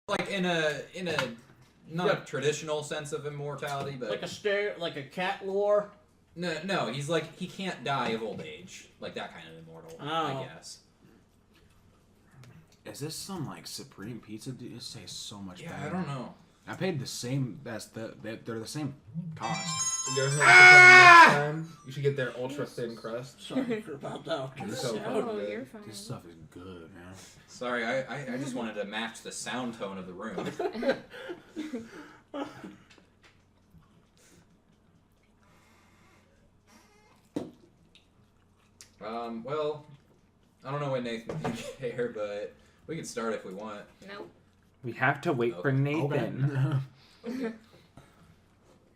like in a not a traditional sense of immortality, but like a cat lore. No, he's like he can't die of old age, like that kind of immortal. I guess. Is this some like Supreme Pizza? Dude, it tastes so much better. I don't know. I paid the same. They're the same cost. You guys know what next time? You should get their ultra thin crust. Sorry about that. It's so good. You're fine. This stuff is good, man. Sorry, I just wanted to match the sound tone of the room. Well, I don't know when Nathan can get here, but we can start if we want. Nope. We have to wait for Nathan. Okay. Can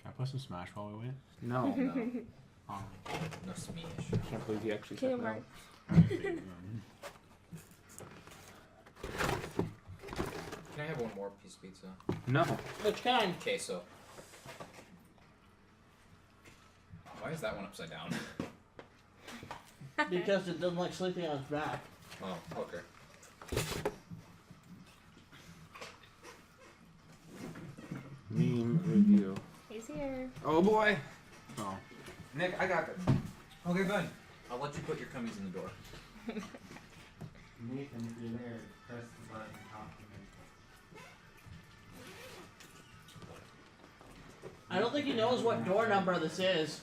I play some Smash while we wait? No. No smash. I can't believe you actually said no. Can I have one more piece of pizza? No. Which kind? Queso. Why is that one upside down? Because it doesn't like sleeping on its back. Oh, okay. Meme review. He's here. Oh boy. Oh. Nick, I got this. Okay, good. I'll let you put your cummies in the door. Nathan, if you're there, press the button and talk to me. I don't think he knows what door number this is.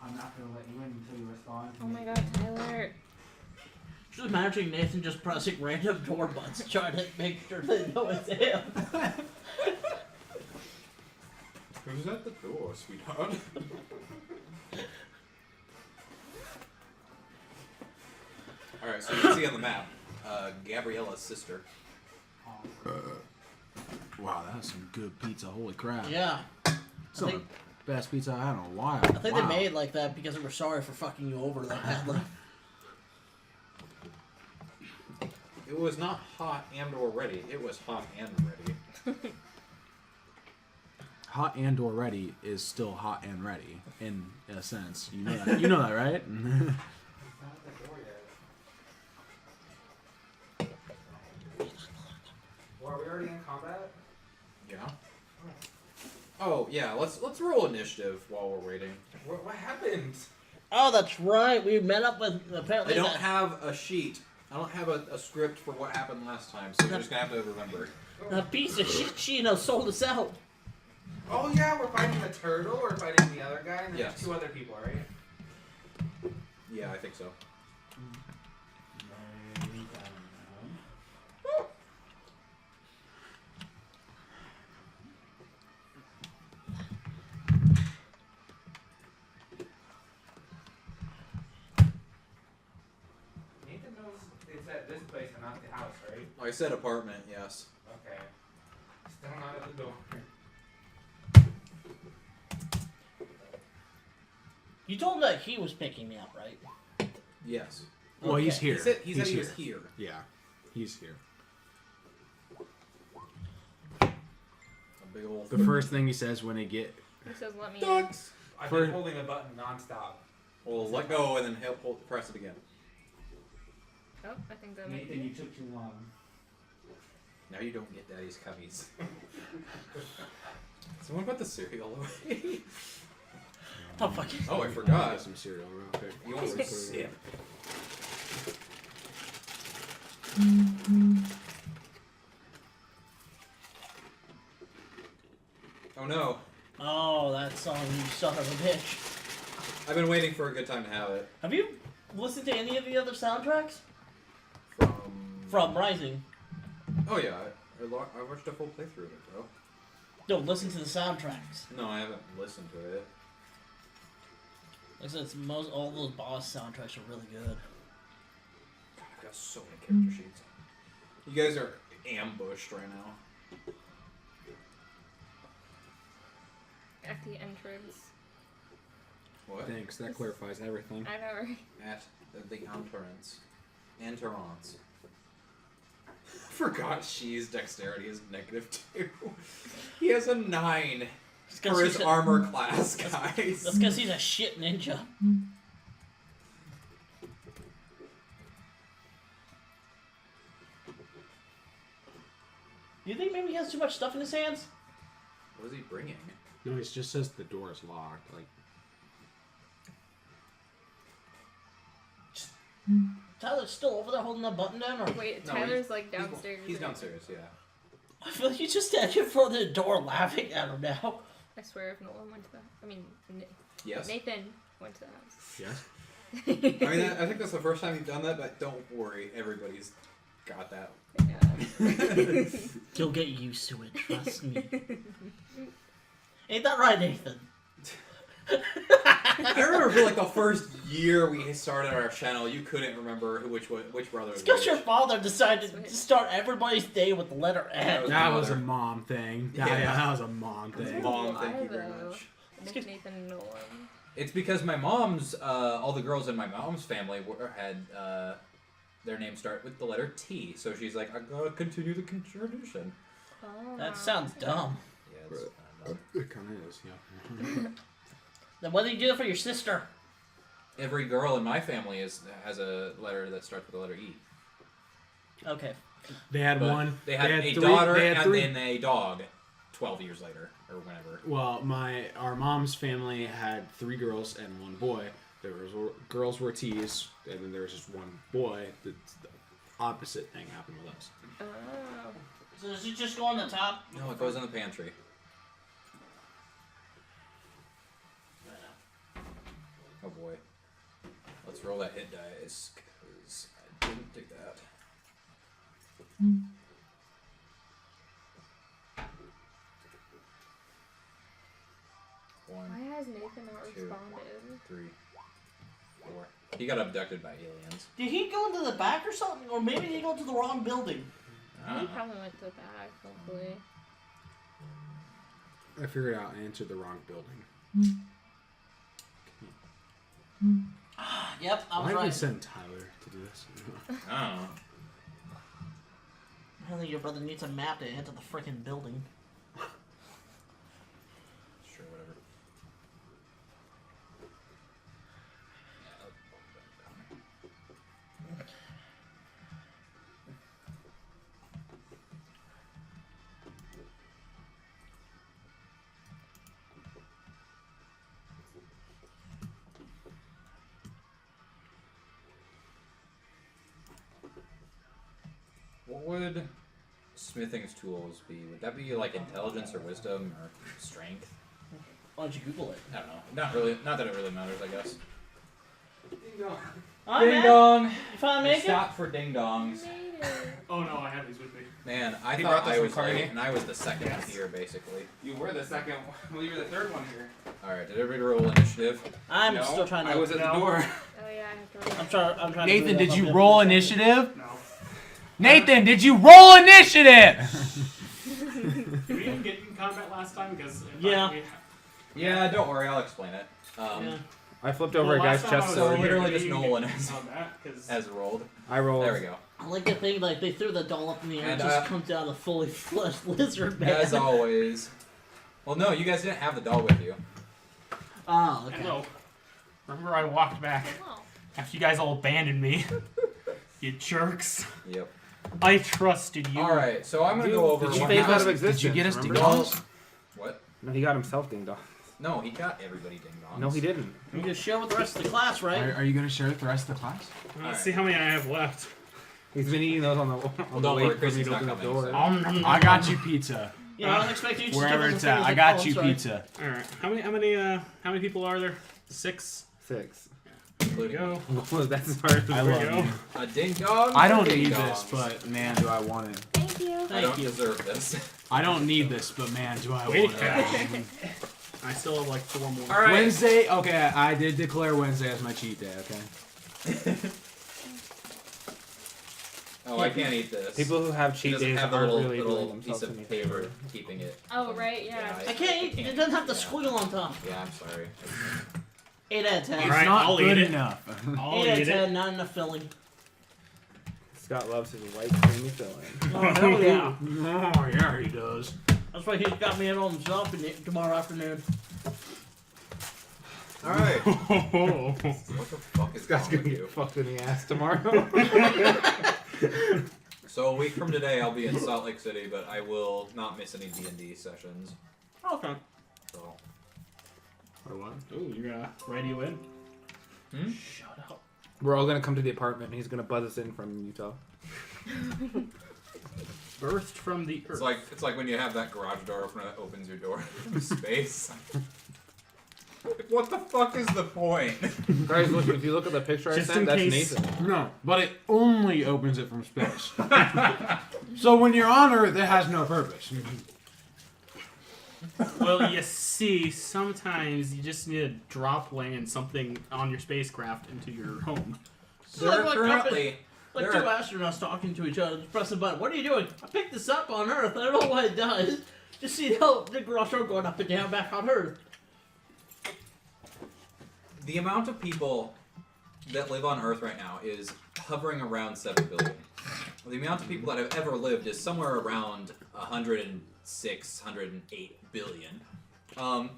I'm not gonna let you in until you respond to Oh me. my god, Tyler. Just imagining Nathan just pressing random door buttons trying to make sure they know it's him. Who's at the door, sweetheart? Alright, so you can see on the map, Gabriella's sister. Wow, that's some good pizza. Holy crap. Yeah. Some of the best pizza I had in a while. I think they made it like that because they were sorry for fucking you over that badly. It was not hot and or ready. It was hot and ready. Hot and or ready is still hot and ready in a sense. You know that. You know that, right? It's not at the door yet. Well, are we already in combat? Yeah. Oh yeah, let's roll initiative while we're waiting. What happened? Oh, that's right. We met up with apparently. I don't have a sheet. I don't have a script for what happened last time, so you're just gonna have to remember. A piece of shit Chino sold us out. Oh yeah, we're fighting the turtle, we're fighting the other guy, and then Yes. there's two other people, right? Yeah, I think so. Nathan knows it's at this place and not the house, right? I said apartment, yes. Okay. Still not at the door. You told him that he was picking me up, right? Yes. Well, he's Okay. here. He said he he's was here. Yeah, he's here. A big old. The first thing he says when he get He says, let me in. Ducks. I've For- been holding the button nonstop. Well, let go and then press it again. Oh, I think that might Nathan, you be. took too long. Now you don't get Daddy's cubbies. Someone put the cereal away. Oh, fuck. Oh, I forgot. Get some cereal real quick. You want some sip? Oh no. Oh, that song, you son of a bitch. I've been waiting for a good time to have it. Have you listened to any of the other soundtracks? From Rising. Oh yeah, I watched a full playthrough of it, bro. No, listen to the soundtracks. No, I haven't listened to it. Like I said, all those boss soundtracks are really good. God, I've got so many character sheets. You guys are ambushed right now. At the entrance. What? Thanks, that clarifies everything. I know, right? At the entrance. Entrance. I forgot She's dexterity is -2. He has a 9 for his armor class, guys. That's because he's a shit ninja. Do you think maybe he has too much stuff in his hands? What is he bringing? No, it just says the door is locked. Like, Tyler's still over there holding that button down, or Wait, No, Tyler's like downstairs. He's right? downstairs, yeah. I feel like you just stand in front of the door laughing at him now. I swear if Nolan went to the... I mean, Yes. Nathan went to the house. yes. I mean, I think that's the first time you've done that, but don't worry, everybody's got that. Yeah. You'll get used to it, trust me. Ain't that right, Nathan? I remember for like the first year we started our channel, you couldn't remember which brother was It's because which. your father decided to start everybody's day with the letter N. That was a mom thing. Yeah. Yeah, that was a mom thing. Mom, Why, thank you very though? much. Nick, Nathan, and Nolan. It's because my mom's, all the girls in my mom's family had their names start with the letter T, so she's like, I gotta continue the tradition. Oh. That sounds dumb. Yeah, it's dumb. It kind of is, yeah. Then why did you do it for your sister? Every girl in my family has a letter that starts with the letter E. Okay. They had But one. They had a three- daughter they had and three- then a dog 12 years later, or whenever. Well, our mom's family had 3 girls and 1 boy. There was girls were T's, and then there was just 1 boy. The opposite thing happened with us. Oh. So does it just go on the top? No, it goes in the pantry. Oh boy. Let's roll that hit dice, because I didn't dig that. One, Why has Nathan not Two. responded? 3, 4. He got abducted by aliens. Did he go into the back or something? Or maybe he go to the wrong building? I don't He know. probably went to the back, hopefully. I figured out I entered the wrong building. Yep, I Why was did we right. send Tyler to do this? I don't know. I think your brother needs a map to enter the freaking building. Sure, whatever. What would smithing's tools be? Would that be like intelligence or wisdom or strength? Why don't you Google it? I don't know. Not really. Not that it really matters, I guess. Hi, Ding man. dong. You finally make it? Stop for ding dongs. Made it. Oh no, I have these with me. Man, I He thought brought this I from was Cardi. late, and I was the second one Yes. here, basically. You were the second. Well, you were the third one here. All right, did everybody roll initiative? I'm No, still trying to. I was at the door. Oh yeah, I have to roll. I'm trying Nathan, to did you roll initiative? No. Nathan, did you roll initiative? Did we even get in combat last time? Because Yeah. Yeah, don't worry, I'll explain it. Yeah. I flipped over a guy's chest. So sword. literally just Nolan has, Because has rolled. I rolled. There we go. I like the thing, like, they threw the doll up in the air and And, it just comes down a fully fleshed lizard man. As always. Well, no, you guys didn't have the doll with you. Oh, okay. Hello. Remember I walked back Oh. after you guys all abandoned me? You jerks. Yep. I trusted you. All right, so I'm gonna go over. Did you what phase out happened- of existence? Did you get us remember? ding dongs? What? No, he got himself ding dong. No, he got everybody ding dongs. No, he didn't. You can share with the rest of the class, right? Are you going to share with the rest of the class? Let's Alright. see how many I have left. He's been eating those on the Well, the don't way worry, for Chris me is to not open the coming, door. so- I got you pizza. Yeah, I don't expect you to Wherever give us it's a at. finger I got like, you oh, I'm sorry. pizza. All right. How many people are there? 6. 6. There we Including go. Well, that's as far as I we love go. you. a ding dong. I don't ding need dongs. this, but man, do I want it. Thank you. I Thank don't you. deserve this. I don't need this, but man, do I Wait. want it. I still have like 4 more. All right. Wednesday, okay, I did declare Wednesday as my cheat day, okay? Oh, I can't eat this. People who have He cheat doesn't days have a aren't little, really little doing piece themselves any of paper favor. keeping it. Oh right, yeah. I can't eat. It doesn't have the Yeah. squiggle on top. Yeah, I'm sorry. 8 out of 10. It's Alright, not I'll good eat it. enough. I'll 8 out eat of it. 10, not enough filling. Scott loves his white creamy filling. Oh, hell yeah. Oh, yeah, he does. That's why he's got me in on shopping tomorrow afternoon. All right. Oh. What the fuck is Scott's wrong gonna with get you? fucked in the ass tomorrow. So a week from today, I'll be in Salt Lake City, but I will not miss any D&D sessions. Okay. So. Or what? Ooh, you're gonna radio in? Shut up. We're all gonna come to the apartment, and he's gonna buzz us in from Utah. Birthed from the earth. It's like when you have that garage door opener that opens your door from space. What the fuck is the point? Guys, look, if you look at the picture I Just sent, in that's case. Nathan. No, but it only opens it from space. So when you're on Earth, it has no purpose. Well, you see, sometimes you just need to drop land something on your spacecraft into your home. There are currently... Like there two are- astronauts talking to each other, just press a button. What are you doing? I picked this up on Earth. I don't know what it does. Just see how the garage door going up and down back on Earth. The amount of people that live on Earth right now is hovering around 7 billion. The amount of people that have ever lived is somewhere around 106, 108 billion. The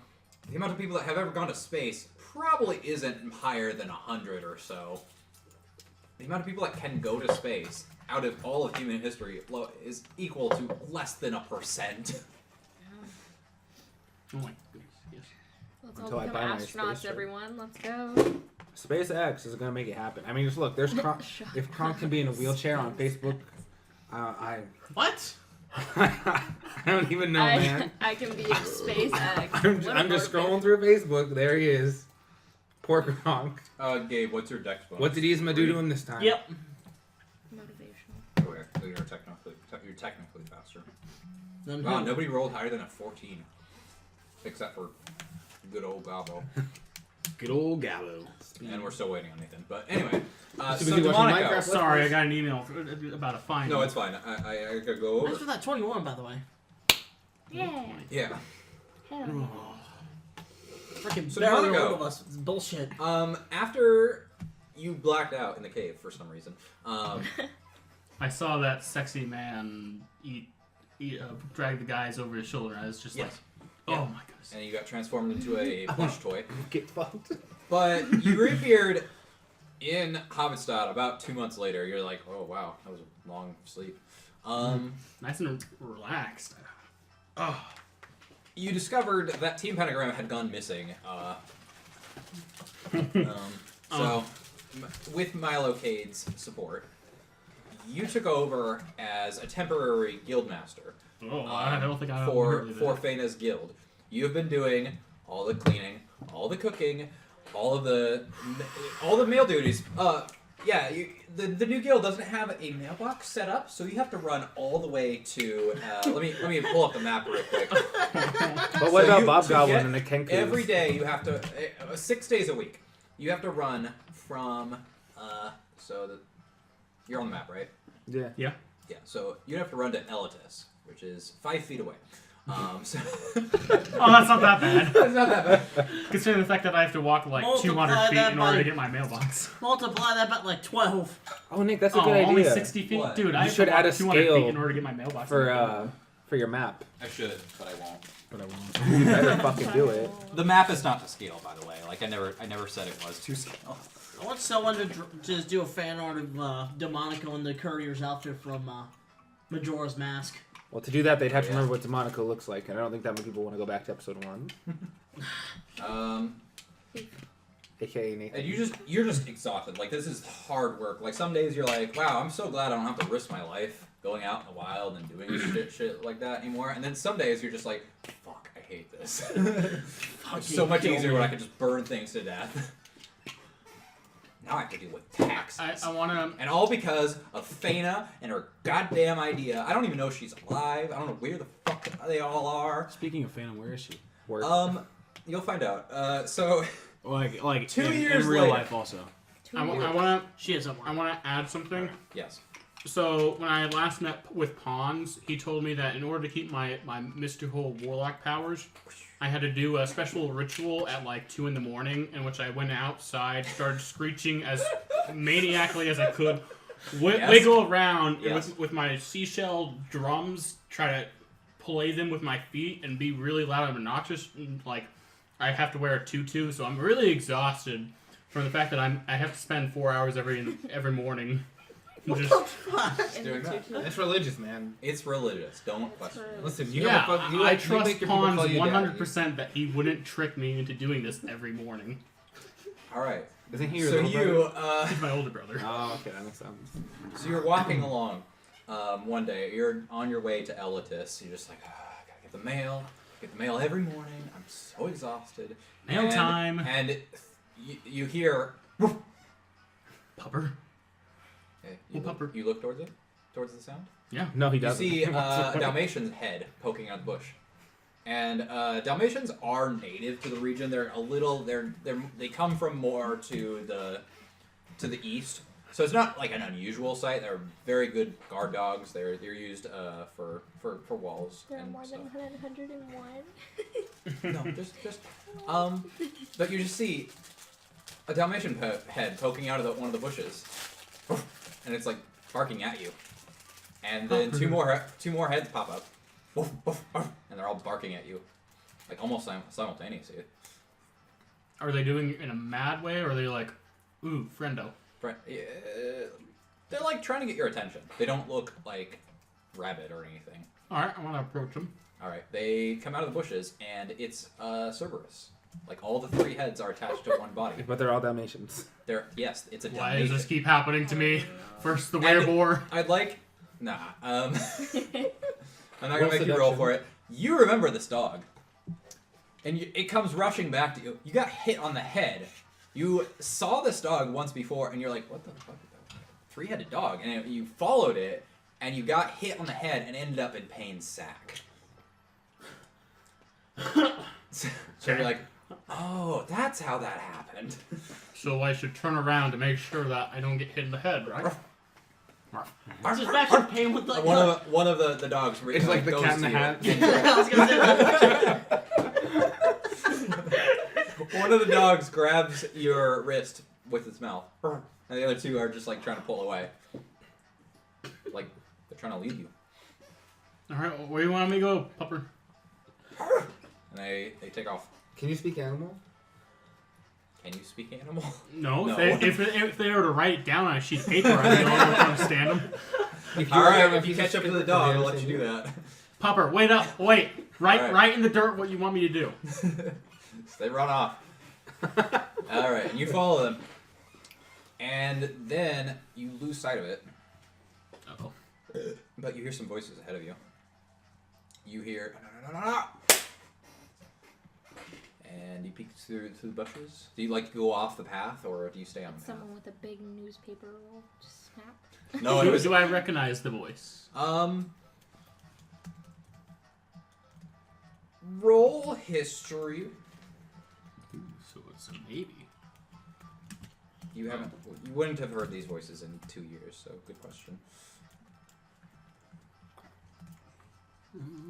amount of people that have ever gone to space probably isn't higher than 100 or so. The amount of people that can go to space out of all of human history is equal to less than 1%. Oh my goodness, yes. Let's all Until I become buy my astronauts, space everyone. Let's go. SpaceX is gonna make it happen. I mean, just look. There's if Kronk can be in a wheelchair on Facebook, I What? I don't even know, man. I can be SpaceX. I'm just scrolling through Facebook. There he is. Poor Kronk. Gabe, what's your dex bonus? What did Yzma do to him this time? Yep. Motivational. Okay, so you're technically faster. Then Wow, who? nobody rolled higher than a 14. Except for good old Gabo. Good old Gallo. And we're still waiting on Nathan. But anyway, So so we can watch Demonico. Minecraft. Sorry, I got an email about a fine. No, it's fine. I gotta go Thanks over. for that 21, by the way. Yeah. Yeah. Hell yeah. Freaking So barely Demonico. all of us. It's bullshit. After you blacked out in the cave for some reason, I saw that sexy man drag the guys over his shoulder. I was just Yes. like, Yeah. oh my goodness. and you got transformed into a plush toy. Get fucked. But you reappeared in Hobbitstadt about 2 months later. You're like, oh wow, that was a long sleep. Nice and relaxed. You discovered that Team Pentagram had gone missing. With Milo Cade's support, you took over as a temporary guildmaster Oh, I don't think I for heard for that. Fena's guild. You have been doing all the cleaning, all the cooking, all the mail duties. The new guild doesn't have a mailbox set up, so you have to run all the way to. Let me pull up the map real quick. But what about Bob Goblin and the Kenku? Every day you have to 6 days a week. You have to run from you're on the map, right? Yeah. Yeah. So you have to run to Elatus, which is 5 feet away. So Oh, that's not that bad. it's not that bad. Considering the fact that I have to walk like Multiply 200 feet that in order by- to get my mailbox. Multiply that by like 12. Oh, Nick, that's a Oh, good only idea 60 feet? What? Dude, I You have should to walk add a 200 scale feet in order to get my mailbox. for your map. I should, but I won't. But I won't. You better fucking do it. The map is not to scale, by the way. Like I never said it was to scale. I want someone to just do a fan art of Demonico in the courier's outfit from Majora's Mask. Well, to do that, they'd have to Yeah. remember what Demonico looks like, and I don't think that many people want to go back to episode 1. AKA Nathan. And you're just exhausted. Like this is hard work. Like some days you're like, wow, I'm so glad I don't have to risk my life going out in the wild and doing shit like that anymore. And then some days you're just like, fuck, I hate this. It's so much easier when I could just burn things to death. Now I have to deal with taxes. I want to... And all because of Fena and her goddamn idea. I don't even know if she's alive. I don't know where the fuck they all are. Speaking of Phantom, where is she? Work. You'll find out. So Like 2 in, years in real later. life also. I want She is at work. to add something. yes. So when I last met with Pawns, he told me that in order to keep my mystical warlock powers, I had to do a special ritual at like 2 in the morning, in which I went outside, started screeching as maniacally as I could, Yes. wiggle around Yes. with my seashell drums, try to play them with my feet, and be really loud and obnoxious. And, like I have to wear a tutu, so I'm really exhausted from the fact that I have to spend 4 hours every morning Just, It's doing that. It's religious, man. It's religious. Don't question it. Listen, you yeah, never fuck. You I you trust make your people Pons call you 100% that he wouldn't trick me into doing this every morning. All right. Isn't he your So little you, brother? He's my older brother. Oh, okay, that makes sense. so you're walking along. One day, you're on your way to Elitis. You're just like, I gotta get the mail. Get the mail every morning. I'm so exhausted. Mail time. And you hear. Pupper. Okay, Well, Pupper. you look towards it, towards the sound. No, he You doesn't. see a Dalmatian's head poking out of the bush, and Dalmatians are native to the region. They're a little. They come from more to the east, so it's not like an unusual sight. They're very good guard dogs. They're used for walls. There are and more stuff. than 101. No, just but you just see a Dalmatian head poking out of one of the bushes, and it's like barking at you. And then two more heads pop up, and they're all barking at you, like almost simultaneously. Are they doing it in a mad way, or are they like, ooh, friendo? They're like trying to get your attention. They don't look like rabid or anything. Alright, I want to approach them. All right, they come out of the bushes, and it's Cerberus. Like all the three heads are attached to one body. But they're all Dalmatians. Yes, it's a Why Dalmatian. does this keep happening to me? First the And- werebore. I'd like. Nah. I'm not gonna Roll make you roll seduction. for it. You remember this dog, and it comes rushing back to you. You got hit on the head. You saw this dog once before, and you're like, "What the fuck is that? Three-headed dog?" And you followed it, and you got hit on the head and ended up in Payne's sack. So you're like, "Oh, that's how that happened." So I should turn around to make sure that I don't get hit in the head, right? Just imagine Payne with like One of the dogs. It's like the goes Cat in to the you. Hat. I was gonna say that. One of the dogs grabs your wrist with its mouth, and the other two are just like trying to pull away, like they're trying to leave you. Alright, well, where do you want me to go, Pupper? And they take off. Can you speak animal? Can you speak animal? No, No. If they were to write it down on a sheet of paper, I'd be able to understand them. All right, if you catch up to the dog, I'll let you do that. Pupper, wait up, wait. All right. Right in the dirt what you want me to do. So they run off. All right, and you follow them, and then you lose sight of it. Uh-oh. But you hear some voices ahead of you. You hear, "No." And you peek through the bushes. Do you like to go off the path, or do you stay on the path? Someone with a big newspaper roll just snap. No, it was. Do I recognize the voice? Roll history. Ooh, so it's a maybe. You wouldn't have heard these voices in 2 years, so good question.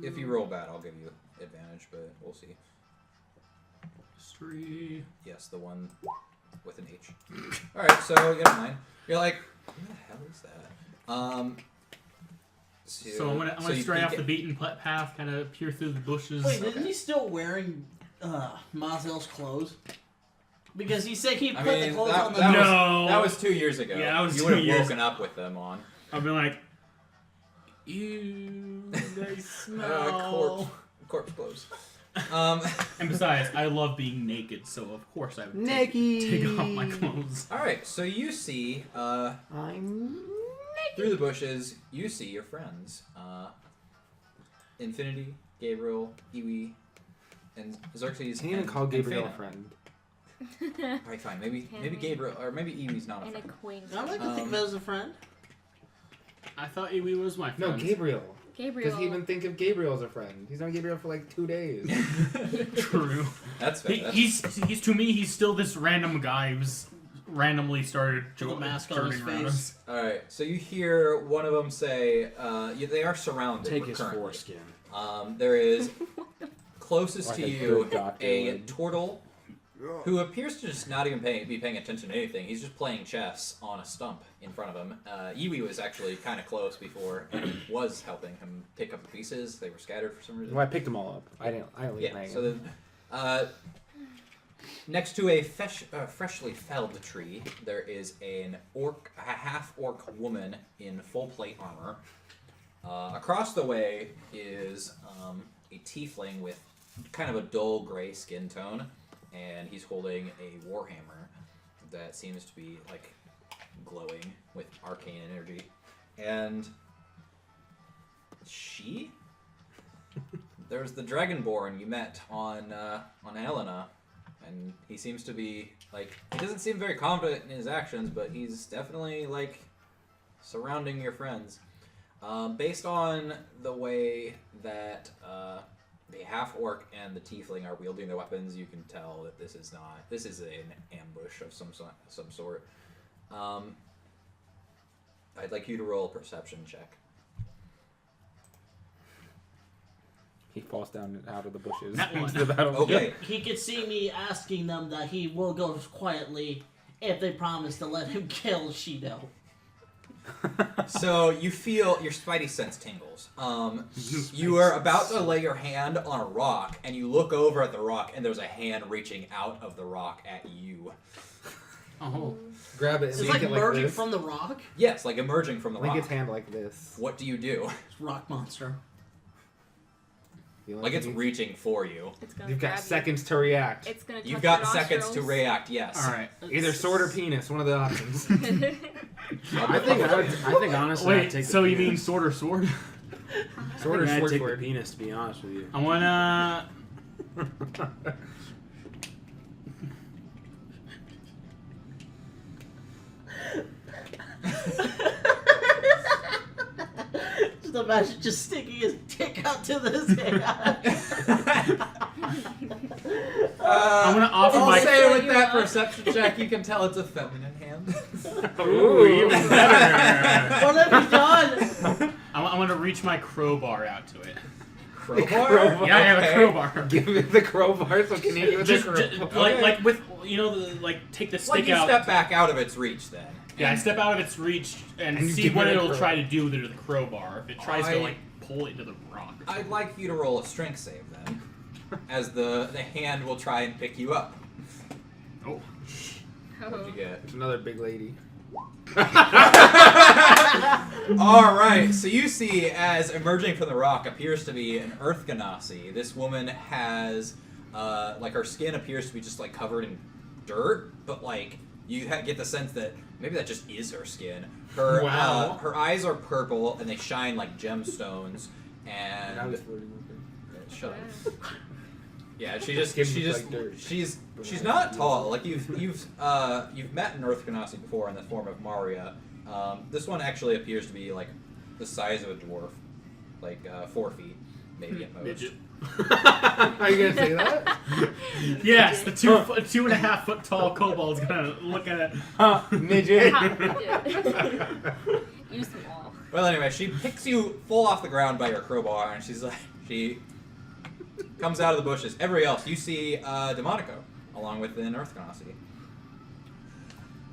If you roll bad, I'll give you advantage, but we'll see. History. Yes, the one with an H. Alright, so you get a 9. You're like, what the hell is that? So I'm gonna you stray peek off the beaten path, kind of peer through the bushes. Wait, isn't he still wearing Mazel's clothes? Because he said he I put mean, the clothes that- on the. that was- No. That was 2 years ago. Yeah, that was you 2 would have years. woken up with them on. I've been like, ew, they Corpse, smell. corpse clothes. And besides, I love being naked, so of course I would Naked. take off my clothes. Alright, so you see, I'm. through the bushes, you see your friends. Infinity, Gabriel, Iwi, and Xerxes. Can you even and- call and Gabriel a Fana. friend? Alright, fine. Maybe Can we? Gabriel, or maybe Iwi's not a An friend. acquaintance. I like to think of it as a friend. I thought Iwi was my No, friend. Gabriel. Gabriel. Does he even think of Gabriel as a friend? He's known Gabriel for like 2 days. True. That's fair. He's to me, he's still this random guy who's randomly started With a mask on his journeying around face. us. Alright, so you hear one of them say, they are surrounded. Take his currently. foreskin. There is closest Like to a you good doctor a would. turtle who appears to just not even be paying attention to anything. He's just playing chess on a stump in front of him. Iwi was actually kind of close before and was helping him pick up the pieces. They were scattered for some reason. Well, I picked them all up. I didn't leave Yeah, hanging. so then, Next to a freshly felled tree, there is a half-orc woman in full plate armor. Across the way is a tiefling with kind of a dull gray skin tone, and he's holding a warhammer that seems to be like glowing with arcane energy. And there's the Dragonborn you met on Helena. And he seems to be, like, he doesn't seem very confident in his actions, but he's definitely, like, surrounding your friends. Based on the way that the half-orc and the tiefling are wielding their weapons, you can tell that this is an ambush of some sort. I'd like you to roll a perception check. He falls down out of the bushes That one. into the battle. Okay. He could see me asking them that he will go quietly if they promise to let him kill Shido. So you feel your spidey sense tingles. You are about to lay your hand on a rock, and you look over at the rock, and there's a hand reaching out of the rock at you. Oh. Grab it and It's link like it like emerging this. from the rock. Yes, like emerging from the Link rock. its hand like this. What do you do? It's rock monster. You Like it's reaching for you. It's gonna You've grab got you. seconds to react. It's gonna You've touch got your seconds to nostrils. react, yes. All right. Either sword or penis, one of the options. I think honestly, I'd Wait, take so the you mean penis. sword or sword? Sword or I'd sword take sword. the penis, to be honest with you. I wanna. Just imagine just sticking his dick out to this hand. I'm gonna offer I'll my. say with You that are. perception check, you can tell it's a feminine hand. Ooh, even better. What have you done? I'm gonna reach my crowbar out to it. Crowbar? Yeah, I have Okay. a crowbar. Give me the crowbar so can you with the Just, crowbar? like with like take the Like stick you out. step back out of its reach then. Yeah, I step out of its reach and And you see give what it a it'll crowbar. try to do with the crowbar. If it tries to I- like pull it into the rock. I'd like you to roll a strength save then, as the hand will try and pick you up. Oh. What'd you get? It's another big lady. All right, so you see as emerging from the rock appears to be an Earth Ganassi. This woman has, like her skin appears to be just like covered in dirt, but like you get the sense that maybe that just is her skin. Her Wow. her eyes are purple and they shine like gemstones. And I was flirting with her. shut up. Yeah, she's like dirt. she's not tall. Like you've met an Earth Ganassi before in the form of Maria. This one actually appears to be like the size of a dwarf, like 4 feet, maybe at most. Midget. Are you gonna say that? Yes, the 2.5 foot tall kobold's gonna look at it. Huh, midget. You small. Well, anyway, she picks you full off the ground by your crowbar, and she comes out of the bushes. Everybody else, you see Demonico along with an Earth Ganassi.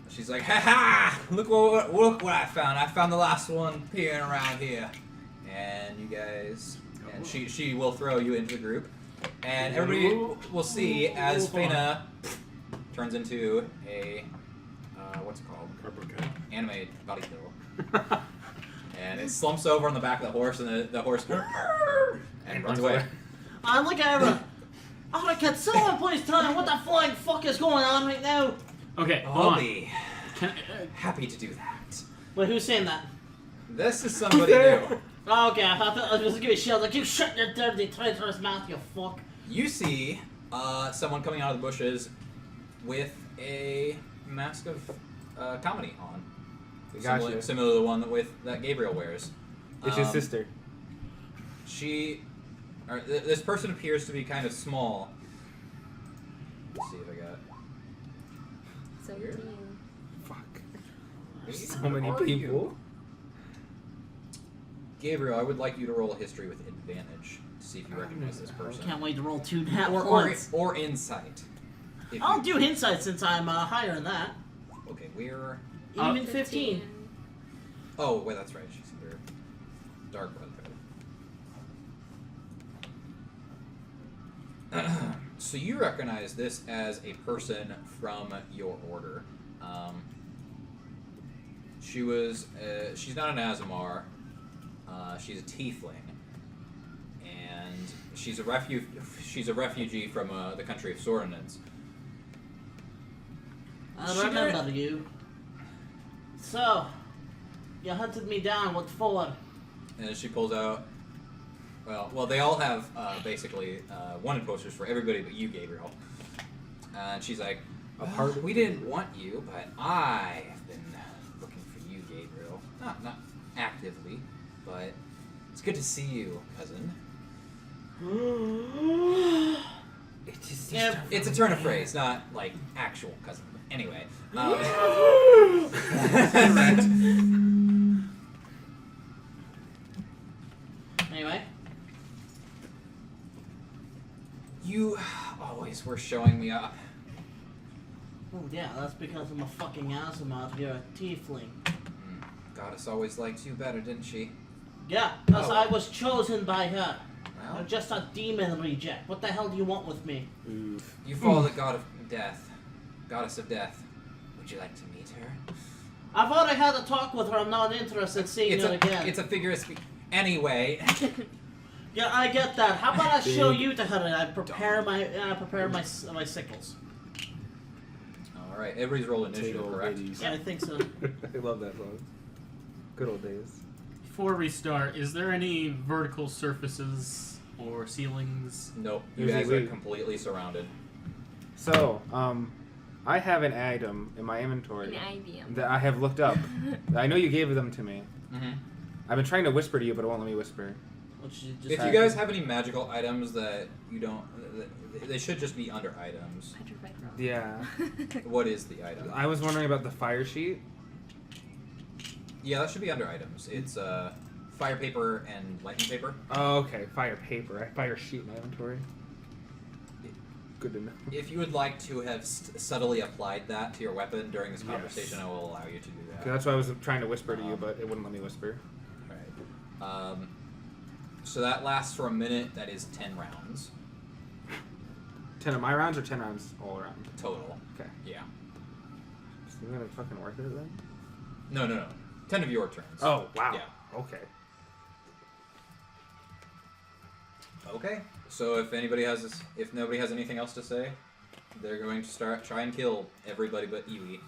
She's like, "Ha ha! Look what I found! I found the last one peering around here." And you guys, and she will throw you into the group, and everybody will see as Fena turns into a what's it called? Anime body pillow. And it slumps over on the back of the horse, and the horse and runs away. I'm like Aaron. Oh my god, someone please tell me what the flying fuck is going on right now. Okay, hold I'll on. be Can happy to do that. Wait, who's saying that? This is somebody new. Oh, okay, I thought I was gonna give you a shit. I was like, you shut your dirty traitorous mouth, you fuck. You see someone coming out of the bushes with a mask of comedy on. Gotcha. Similar to the one that Gabriel wears. It's his sister. This person appears to be kind of small. Let's see if I got. 17. Fuck. Who So many are people. you? Gabriel, I would like you to roll a history with advantage to see if you recognize this person. Can't wait to roll 2 nat Or ones. insight. If I'll you- do insight since I'm higher than that. Okay, we're. Even 15. Oh, wait, that's right. She's either dark brother. So you recognize this as a person from your order. She's not an Azamar. She's a tiefling, and she's a refugee from the country of Sorenans. I remember you. So, you hunted me down. What for? And she pulls out. Well, they all have basically wanted posters for everybody but you, Gabriel. And she's like, we didn't want you, but I have been looking for you, Gabriel. Not actively, but it's good to see you, cousin. It's a turn of phrase, not like actual cousin. Anyway. Anyway. You always were showing me up. Oh yeah, that's because I'm a fucking Asimov. You're a tiefling. Goddess always liked you better, didn't she? Yeah, because I was chosen by her. Well, I'm just a demon reject. What the hell do you want with me? you follow the god of death. Goddess of death. Would you like to meet her? I've already had a talk with her. I'm not interested in seeing her again. It's a figure of speech. Anyway. Yeah, I get that. How about I show Big you to her and I prepare my sickles. All right, everybody's roll initiative, correct? Yeah, I think so. I love that song. Good old days. Before we start, is there any vertical surfaces or ceilings? Nope, you There's guys a are lead. completely surrounded. So, I have an item in my inventory An IBM. that I have looked up. I know you gave them to me. Mm-hmm. I've been trying to whisper to you, but it won't let me whisper. Which you just If you guys have any magical items that you don't, they should just be under items. Petrified rock. Yeah. What is the item? I was wondering about the fire sheet. Yeah, that should be under items. It's fire paper and lightning paper. Oh, okay. Fire paper. I have fire sheet in my inventory. Good to know. If you would like to have subtly applied that to your weapon during this conversation, I will allow you to do that. 'Cause that's why I was trying to whisper to you, but it wouldn't let me whisper. Alright. So that lasts for a minute. That is 10 rounds 10 of my rounds or 10 rounds all around? total. Okay. Yeah. Is it gonna be fucking worth it then? No. 10 of your turns. Oh, wow. Yeah. Okay. Okay. So if nobody has anything else to say, they're going to try and kill everybody but Iwi.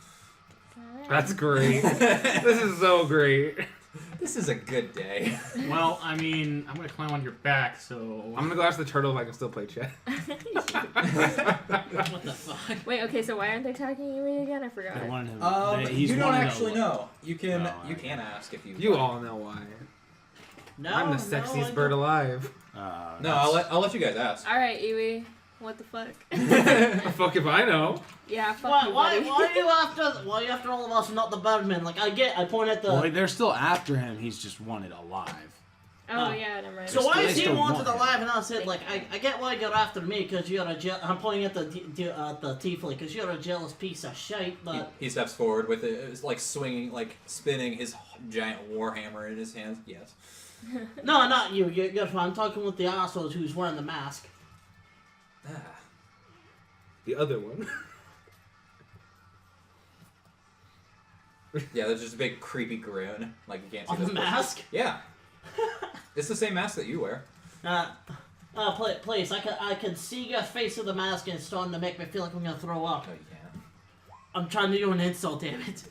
Alright. That's great. This is so great. This is a good day. Well, I mean, I'm gonna climb on your back, so I'm gonna go ask the turtle if I can still play chess. What the fuck? Wait, okay, so why aren't they attacking you again? I forgot. They wanted him. He's you don't wanted actually to- know. You can Oh, you okay. can ask if you. You all know why. No, I'm the no, sexiest I bird don't. alive. No, I'll let you guys ask. Alright, Iwi. What the fuck? Fuck if I know. Yeah, fuck Why, you, why, buddy. why are you after all of us and not the Birdman? Like, I point at the... Well, they're still after him. He's just wanted alive. Oh, yeah, never mind. So why They is he still wanted want him. alive and I said, like, I get why you're after me, because you're I'm pointing at the tiefling, because you're a jealous piece of shit, but... He steps forward with it. It's like swinging, like spinning his giant warhammer in his hands. Yes. No, not you. You're fine. I'm talking with the assholes who's wearing the mask. Ah. The other one. Yeah, there's just a big creepy grin. Like you can't see On this the person. mask? Yeah. It's the same mask that you wear. Please, I can see your face of the mask and it's starting to make me feel like I'm gonna throw up. Oh, you can. I'm trying to do an insult, damn it.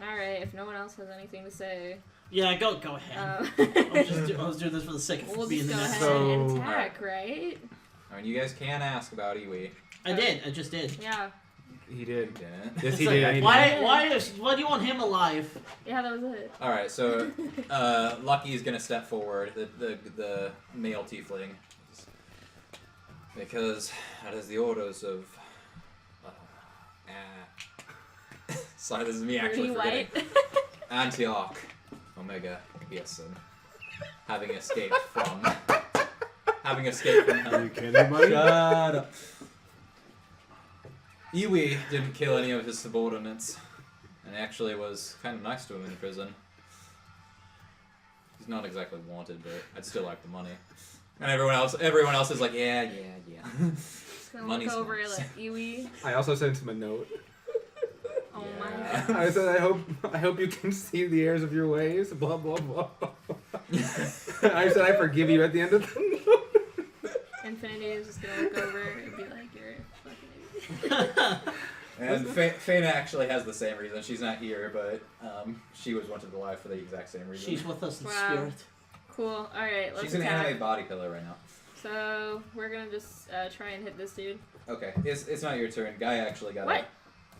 Alright, if no one else has anything to say, Yeah, go ahead. I was doing this for the sake of we'll being just the go mask. ahead and So- attack, right? I mean, you guys can ask about Iwi. I just did. Yeah. He did. You didn't. Yes, he It's like, did. why do you want him alive? Yeah, that was it. All right, so Lucky's gonna step forward, the male tiefling, because that is the orders of. Sorry, this is me actually Pretty forgetting. white. Antioch, Omega, Pearson, having escaped from Are you hell. kidding, buddy? Shut up. Iwi didn't kill any of his subordinates, and actually was kind of nice to him in prison. He's not exactly wanted, but I'd still like the money. And everyone else is like, yeah. Just gonna Money look over snaps. at Iwi. I also sent him a note. Oh Yeah. my. I said, I hope you can see the errors of your ways. Blah blah blah. I said, I forgive you at the end of the note. Infinity is just gonna look over and be like, "You're a fucking idiot." And Fana actually has the same reason. She's not here, but she was wanted alive for the exact same reason. She's with us in Wow. spirit. Cool. All right, let's She's an attack. anime body pillar right now. So we're gonna just try and hit this dude. Okay, it's not your turn. Guy actually got What? it.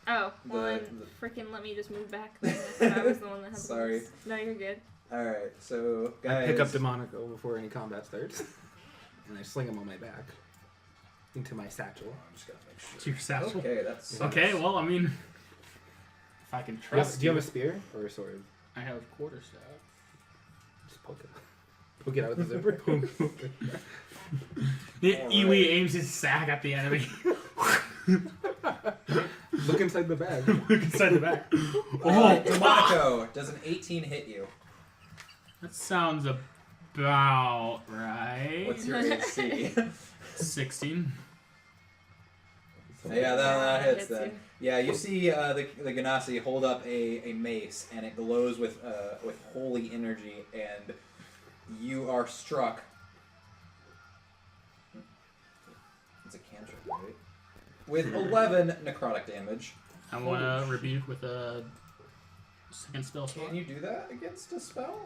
Oh, well The- then freaking let me just move back. Then. I thought I was the one that had the Sorry. moves. No, you're good. All right, so guys, I pick up Demonico before any combat starts, and I sling him on my back into my satchel. I'm just gonna make sure. To your satchel. Okay, that's Okay, well, I mean, if I can Do you, have, trust do you have a spear or a sword? I have quarterstaff. Just poke it out with the zipper. Iwi aims his sack at the enemy. Look inside the bag. Look inside the back. Oh, Demonico, does an 18 hit you? That sounds about right. What's your AC? 16. Yeah, that hits Hits then. you. Yeah, you see the Ganassi hold up a mace, and it glows with holy energy, and you are struck. It's a cantrip, right? With 11 necrotic damage. I want to rebuke with a second spell slot. Can you do that against a spell?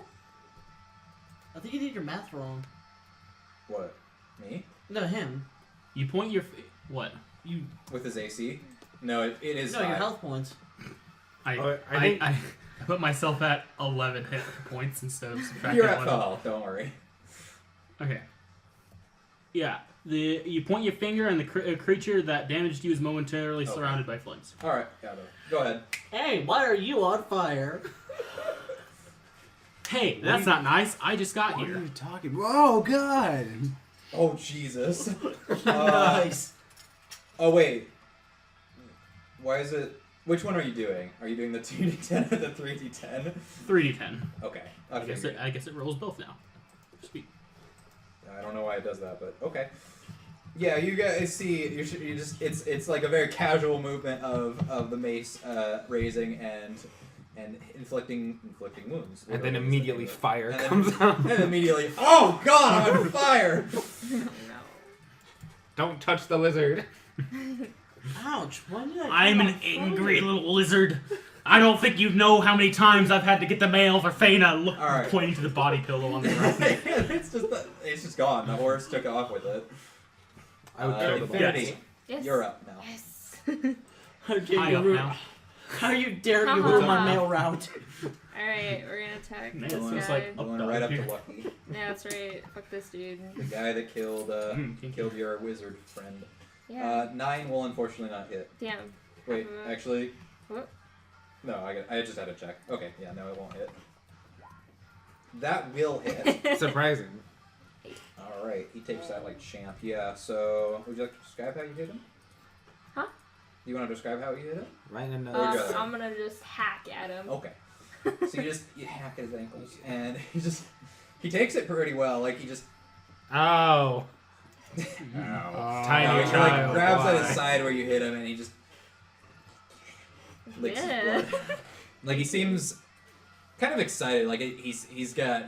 I think you did your math wrong. What? Me? No, him. You point your what? You. With his AC? No, it is No, your 5. health points. I put myself at 11 hit points instead of subtracting You're at 11. full, don't worry. Okay. Yeah. You point your finger, and the creature that damaged you is momentarily Okay. surrounded by flames. Alright, got it. Go ahead. Hey, why are you on fire? Hey, that's not nice. I just got What are here. you talking? Oh God! Oh, Jesus. Nice. Oh, wait. Why is it... Which one are you doing? Are you doing the 2d10 or the 3d10? 3d10. Okay. I guess it rolls both now. Sweet. I don't know why it does that, but okay. Yeah, you guys see, you just it's like a very casual movement of the mace raising and inflicting wounds. And then Literally, immediately is the name fire of it. comes out. And immediately, oh God, I'm on fire! No. Don't touch the lizard. Ouch. Why did I I'm come an on angry fire? little lizard. I don't think you know how many times I've had to get the mail for Fana. Look, All right. pointing to the body pillow on the right. it's just gone. The horse took off with it. I would kill the Infinity, Yes. Yes. you're up now. Yes. How dare I you up ruin? now. How you dare you Haha. ruin my mail route? All right, we're gonna attack Man, this it's guy. like- Going Up right up here. to Lucky, Yeah, that's right. Fuck this dude. the guy that killed Mm, killed your wizard friend. Yeah. 9 will unfortunately not hit. Damn. Wait, actually. What? No, I just had to check. Okay, yeah, no, it won't hit. That will hit. Surprising. Alright, he takes that like champ. Yeah, so would you like to describe how you hit him? Huh? Do you want to describe how you hit him? Right in the Where'd you nose. go? I'm gonna just hack at him. Okay. So you hack at his ankles, and he takes it pretty well. Like he just Oh. Ow. Tiny No, he like child, grabs at why? his side where you hit him, and he just licks his Yeah. blood. Like he seems kind of excited. Like he's got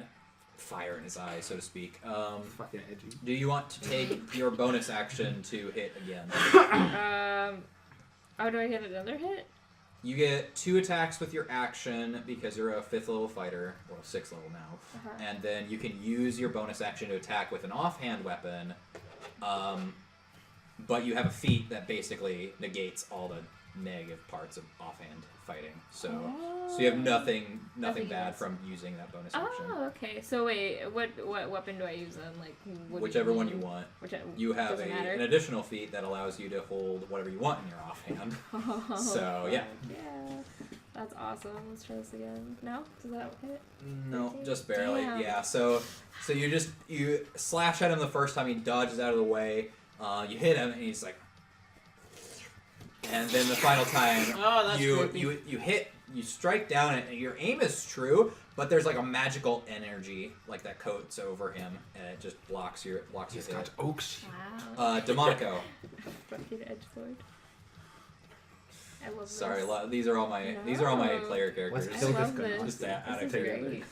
fire in his eyes, so to speak. Fucking edgy. Do you want to take your bonus action to hit again? Oh, do I get another hit? You get 2 attacks with your action because you're a 5th level fighter, well 6th level now, Uh-huh. and then you can use your bonus action to attack with an offhand weapon. But you have a feat that basically negates all the negative parts of offhand fighting. So you have nothing Nothing bad else. from using that bonus action. Oh, okay. So wait, what weapon do I use then? Like what do Whichever one you mean? want. Whichever. You have doesn't matter. an additional feat that allows you to hold whatever you want in your offhand. Oh, So, yeah. Yeah. That's awesome. Let's try this again. No? Does that hit? No, 13? just barely. Damn. Yeah. So you slash at him the first time, he dodges out of the way. You hit him, and he's like, and then the final time Oh, that's you creepy. you hit you strike down it, and your aim is true, but there's like a magical energy like that coats over him, and it just blocks your He's hit. got oak shield. Wow. Demonico. Fucking edgelord. I love Sorry, this. these are all my player characters. Let's I kill love this guy. this. Just out This of is character. great.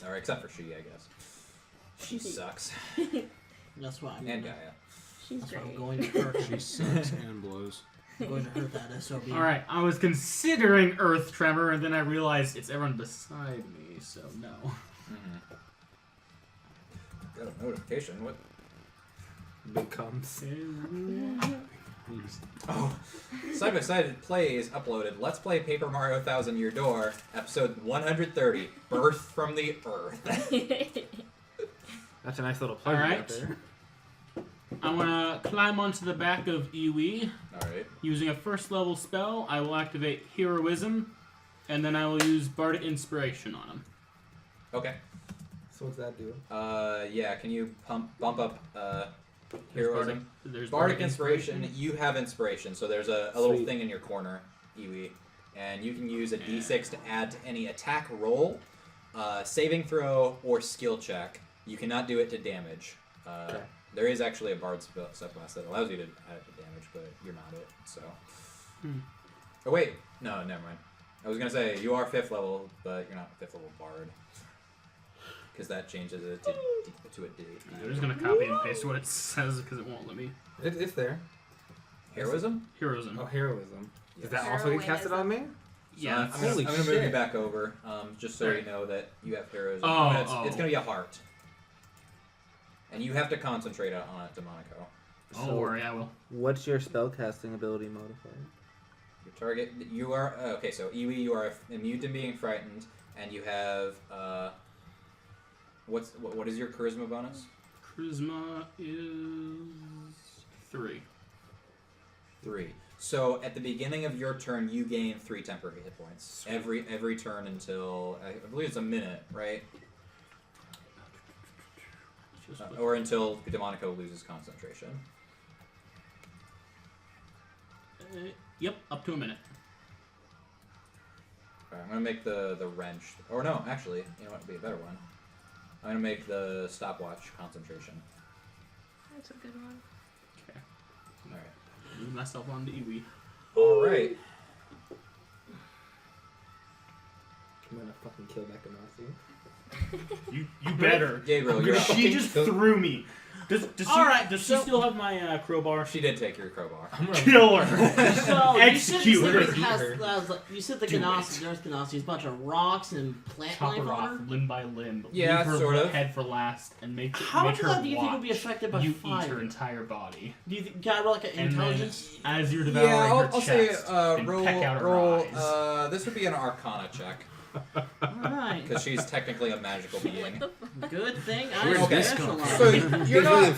Or except for she, I guess. She sucks. That's why. And Gaia. She's That's why I'm great. going to hurt. She sucks and blows. I'm going to hurt that SOB. All right, I was considering Earth Tremor, and then I realized it's everyone beside me, so no. Got a notification. What? Big comes. Oh, Side by Side Plays uploaded Let's Play Paper Mario Thousand Year Door, episode 130, Birth from the Earth. That's a nice little plug All you right. got there. I want to climb onto the back of Iwi. Alright. Using a first level spell, I will activate Heroism, and then I will use Bardic Inspiration on him. Okay. So what's that do? Yeah, can you bump up Heroism? There's Bardic Inspiration, you have Inspiration, so there's a little Sweet. thing in your corner, Iwi, and you can use a d6 to add to any attack roll, saving throw, or skill check. You cannot do it to damage. Okay. There is actually a Bard subclass that allows you to add it to damage, but you're not it, so... Oh wait, no, never mind. I was gonna say, you are 5th level, but you're not 5th level Bard. Because that changes it to a D. I'm just going to copy and paste what it says because it won't let me. It's there. Heroism? Heroism. Oh, heroism. Yes. Does that also get casted on me? Yeah. I'm gonna Holy move you shit. back over, just so you know that you have heroism. Oh, It's gonna be a heart. And you have to concentrate on it, Demonico. Don't worry, I will. What's your spellcasting ability modifier? Your target, you are, okay, so Iwi, you are immune to being frightened, and you have, what is your charisma bonus? Charisma is 3. 3. So at the beginning of your turn, you gain 3 temporary hit points. Every turn until, I believe it's a minute, right? Or until Demonico loses concentration. Yep, up to a minute. Alright, I'm gonna make the wrench, or no, actually, you know what would be a better one? I'm gonna make the stopwatch concentration. That's a good one. Okay. Alright. Move myself onto Iwi. Alright. I'm gonna fucking kill that Ganassi. You better. Gabriel, you're up. She just threw me. Does she so- still have my crowbar? She did take your crowbar. Kill her. So Execute her. you said the Ganassi, there's Ganassi, a bunch of rocks and plant Chop life her on off her. limb by limb. Yeah, Leave her sort of. head for last and make How make much of her that do you think would be watch affected by you fire? eat her entire body. Do you think, can I roll like an And then intelligence? as you're devouring her I'll say chest, and peck out her eyes. this would be an Arcana check, Alright. because she's technically a magical being. Good thing Where's I this specialize. So you're not...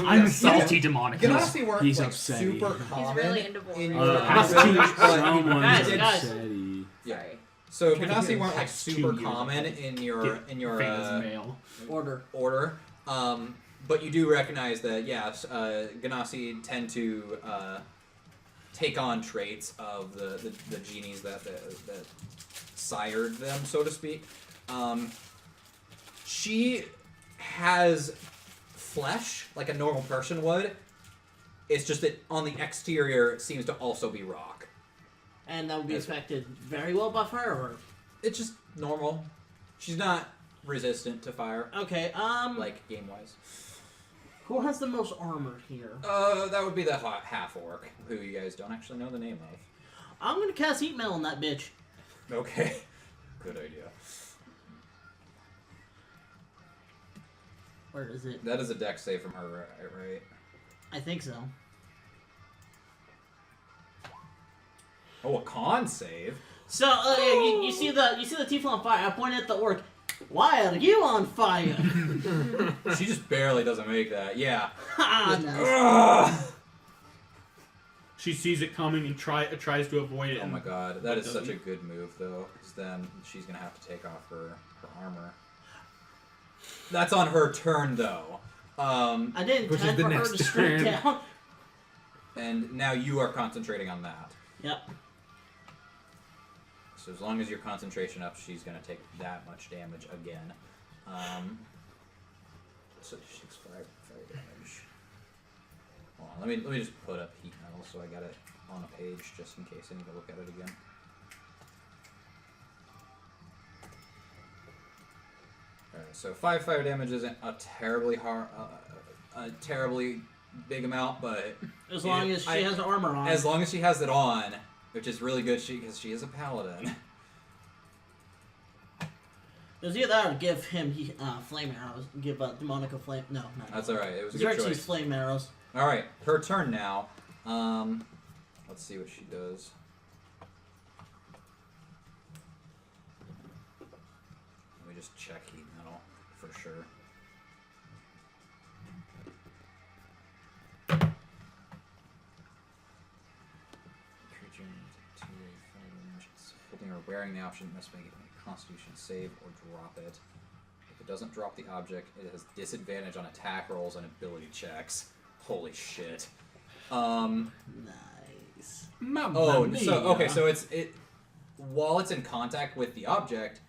I'm so- guilty, demonic. Ganassi weren't He's like upsetty. super common really into in Wolverine. your Has to. village, but Someone's Guys. upsetty. Yeah. Sorry. So Can't Ganassi get weren't like past 2 super years common old. in your Famous male. Order. order. But you do recognize that, yes, Ganassi tend to take on traits of the genies that sired them, so to speak. She has flesh like a normal person would. It's just that on the exterior it seems to also be rock. And that would be Yes. affected very well by fire, or... It's just normal. She's not resistant to fire, Okay, like game-wise. who has the most armor here? That would be the half-orc, who you guys don't actually know the name of. I'm gonna cast Heat Metal on that bitch. Okay. Good idea. Where is it? That is a dex save from her, right? I think so. Oh, a con save? So, you see the Tiefling on fire. I pointed at the orc. Why are you on fire? She just barely doesn't make that. Yeah. Ha! No. Ugh. She sees it coming and tries to avoid it. Oh my and god, that is such a doesn't. good move, though, because then she's gonna have to take off her armor. That's on her turn, though. I didn't Which is intend the for her next to strip turn. down. And now you are concentrating on that. Yep. So as long as your concentration up, she's gonna take that much damage again. So she takes 5 fire damage. Hold on, let me just put up heat metal so I got it on a page just in case I need to look at it again. Alright, so 5 fire damage isn't a terribly a terribly big amount, but As long as she has armor on. as long as she has it on, which is really good, because she is a paladin. It was either that or give him flame arrows. Give Demonico flame. No, not. That's alright. It was a good Xerxes choice. flame arrows. Alright, her turn now. Let's see what she does. Let me just check heat metal for sure. Creature holding or wearing the option must make a Constitution save or drop it. If it doesn't drop the object, it has disadvantage on attack rolls and ability checks. Holy shit. Nice. So it while it's in contact with the object,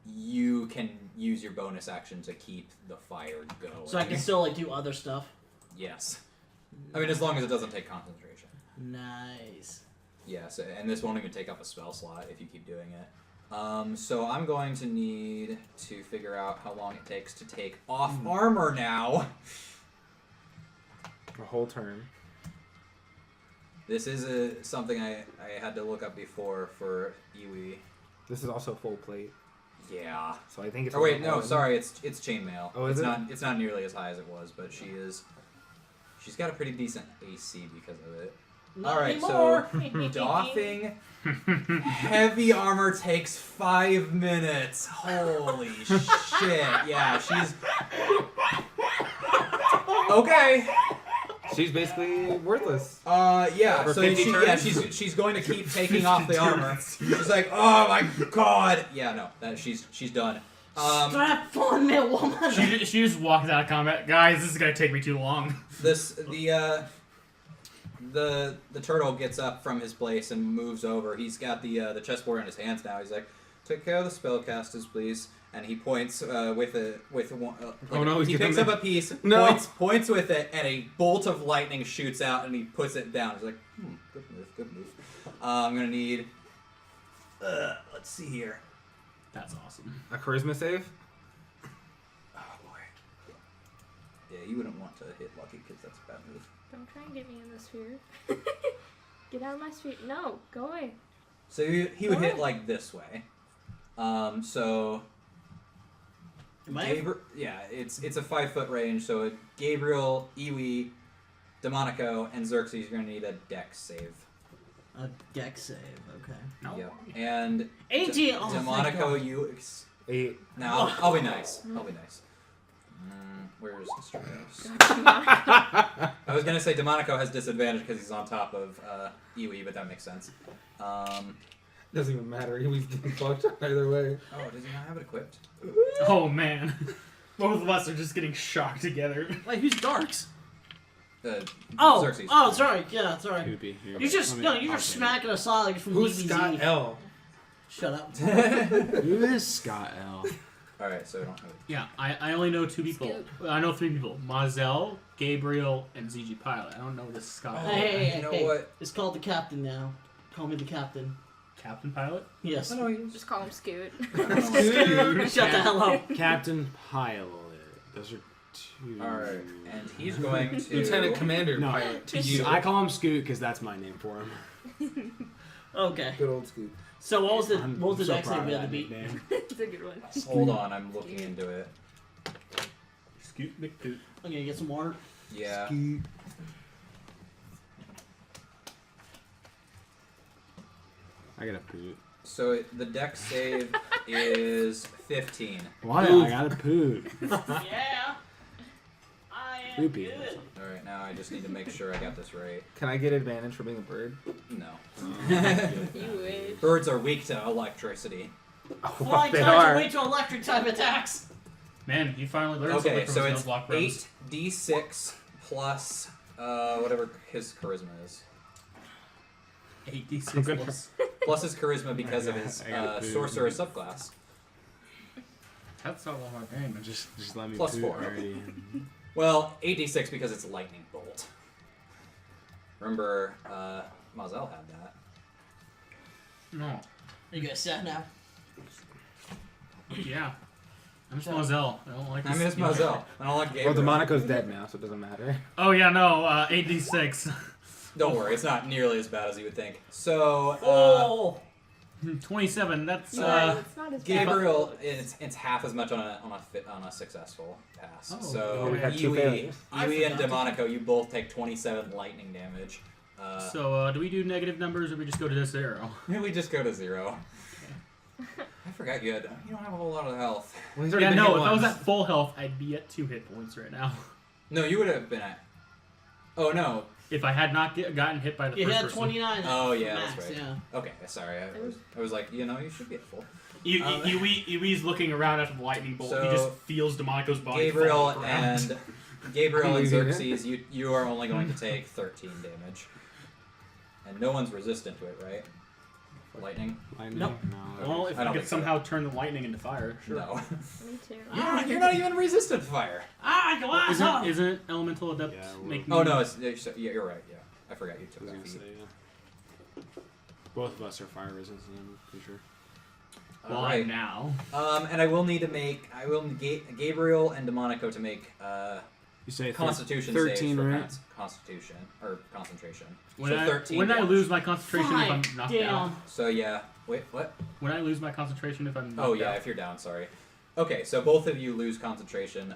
you can use your bonus action to keep the fire going. So I can still like do other stuff. Yes. I mean, as long as it doesn't take concentration. Nice. Yes, and this won't even take up a spell slot if you keep doing it. So I'm going to need to figure out how long it takes to take off armor now. A whole turn. This is something I had to look up before for Iwi. This is also full plate. Yeah. So I think it's. Oh wait, no, sorry, it's chainmail. Oh, is it's it? It's not nearly as high as it was, but she's got a pretty decent AC because of it. Not All right, anymore. so doffing heavy armor takes 5 minutes. Holy shit! Yeah, she's okay. She's basically worthless. Yeah. For So 50 turns? she's going to keep taking off the armor. She's like, oh my god. Yeah, no, she's done. Strap on me, woman. She just walks out of combat. Guys, this is gonna take me too long. The turtle gets up from his place and moves over. He's got the chessboard in his hands now. He's like, take care of the spellcasters, please. And he points with one. Oh, no, he's he picks gonna- up a piece, No. points with it, and a bolt of lightning shoots out, and he puts it down. He's like, good move. I'm gonna need. Let's see here. That's awesome. A charisma save. Oh boy. Yeah, you wouldn't want to hit Lucky because that's a bad move. Don't try and get me in the sphere. Get out of my sphere. No, go away. So he would hit like this way. So. It's a 5-foot range, so Gabriel, Iwi, Demonico, and Xerxes are going to need a dex save. A dex save, okay. No. Yep. And 18! Oh, thank Demonico, God. you... 8. Now, I'll be nice. Where's Mr. Ghost? God, I was going to say Demonico has disadvantage because he's on top of Iwi, but that makes sense. Doesn't even matter. He was getting fucked either way. Oh, does he not have it equipped? Oh man, both of us are just getting shocked together. Wait, who's Darks? Xerxes. Oh, sorry. Yeah, sorry. Poopy. Here, You just let me- you're just smacking us all like from Who's DBZ. Scott L? Shut up. Who is Scott L? Alright, so I don't have it. Yeah, I only know 2 people. Scoop. I know 3 people: Mazel, Gabriel, and ZG Pilot. I don't know this Scott. Hey, you know hey. what? It's called the Captain now. Call me the Captain. Captain Pilot. Yes. just call him Scoot. Shut the hell up. Captain Pilot. Those are 2. Alright, and he's going to... Lieutenant Commander No, pilot to you. I call him Scoot because that's my name for him. Okay. Good old Scoop. So what was the I'm what was the so next thing proud we of had to that beat? nickname. It's a good one. Hold on, I'm looking into it. Scoot McPoot. I'm gonna get some water. Yeah. I got a poot. So the dex save is 15. Why? Oof. I got a poot. Yeah. I am Poopy. good. Alright, now I just need to make sure I got this right. Can I get advantage for being a bird? No. You wish. Birds are weak to electricity. Flying They types are. are way to electric type attacks. Man, you finally learned Okay, something from so those it's block bros. 8d6 plus whatever his charisma is. 86 plus. Plus his charisma because of his I got booed. sorcerer subclass. That's a lot of damage. Just let me Plus poop 4. already. Well, 8d6 because it's lightning bolt. Remember, Mazel had that. No. You guys sad now? Yeah. I miss Mazel. I don't like I this. miss Mazel. I don't like Well, Gabriel. Demonico's dead now, so it doesn't matter. Oh, yeah, no. 8d6. Don't worry, it's not nearly as bad as you would think. So, Oh! 27. That's. You're right, it's not as bad. Gabriel, it's half as much on a successful pass. Oh. So Oh, we had 2 Iwi failures. and Demonico, you both take 27 lightning damage. So, do we do negative numbers or we just go to 0? We just go to 0. I forgot you don't have a whole lot of health. Well, he's already Yeah, been no, hit if I was once. at full health, I'd be at 2 hit points right now. No, you would have been at. Oh no. If I had not gotten hit by the You first had person. 29. Oh yeah, max, that's right. Yeah. Okay, sorry. I was like, you should be at full. Iwi's looking around after the lightning bolt. So, he just feels Demonico's body Gabriel fall to the ground. and Gabriel and Leaving it. Xerxes, you are only going to take 13 damage, and no one's resistant to it, right? Lightning? Lightning? Nope. No. Well, if I we don't could think so. somehow turn the lightning into fire, sure. No. Me too. You're not even resistant to fire. Ah, you asshole! Isn't elemental adept Yeah, well- make Oh me... no, yeah, you're right. Yeah, I forgot you I took was that gonna feat. say, yeah. Both of us are fire resistant, I'm pretty sure. Well, Alright. I'm now. And I will need Gabriel and Demonico to make You say Constitution 13, saves for right? Constitution or concentration. When So I 13 when I damage. lose my concentration if I'm Fine, knocked damn. out. So yeah, wait, what? When I lose my concentration if I'm knocked Oh yeah, out. if you're down, sorry. Okay, so both of you lose concentration.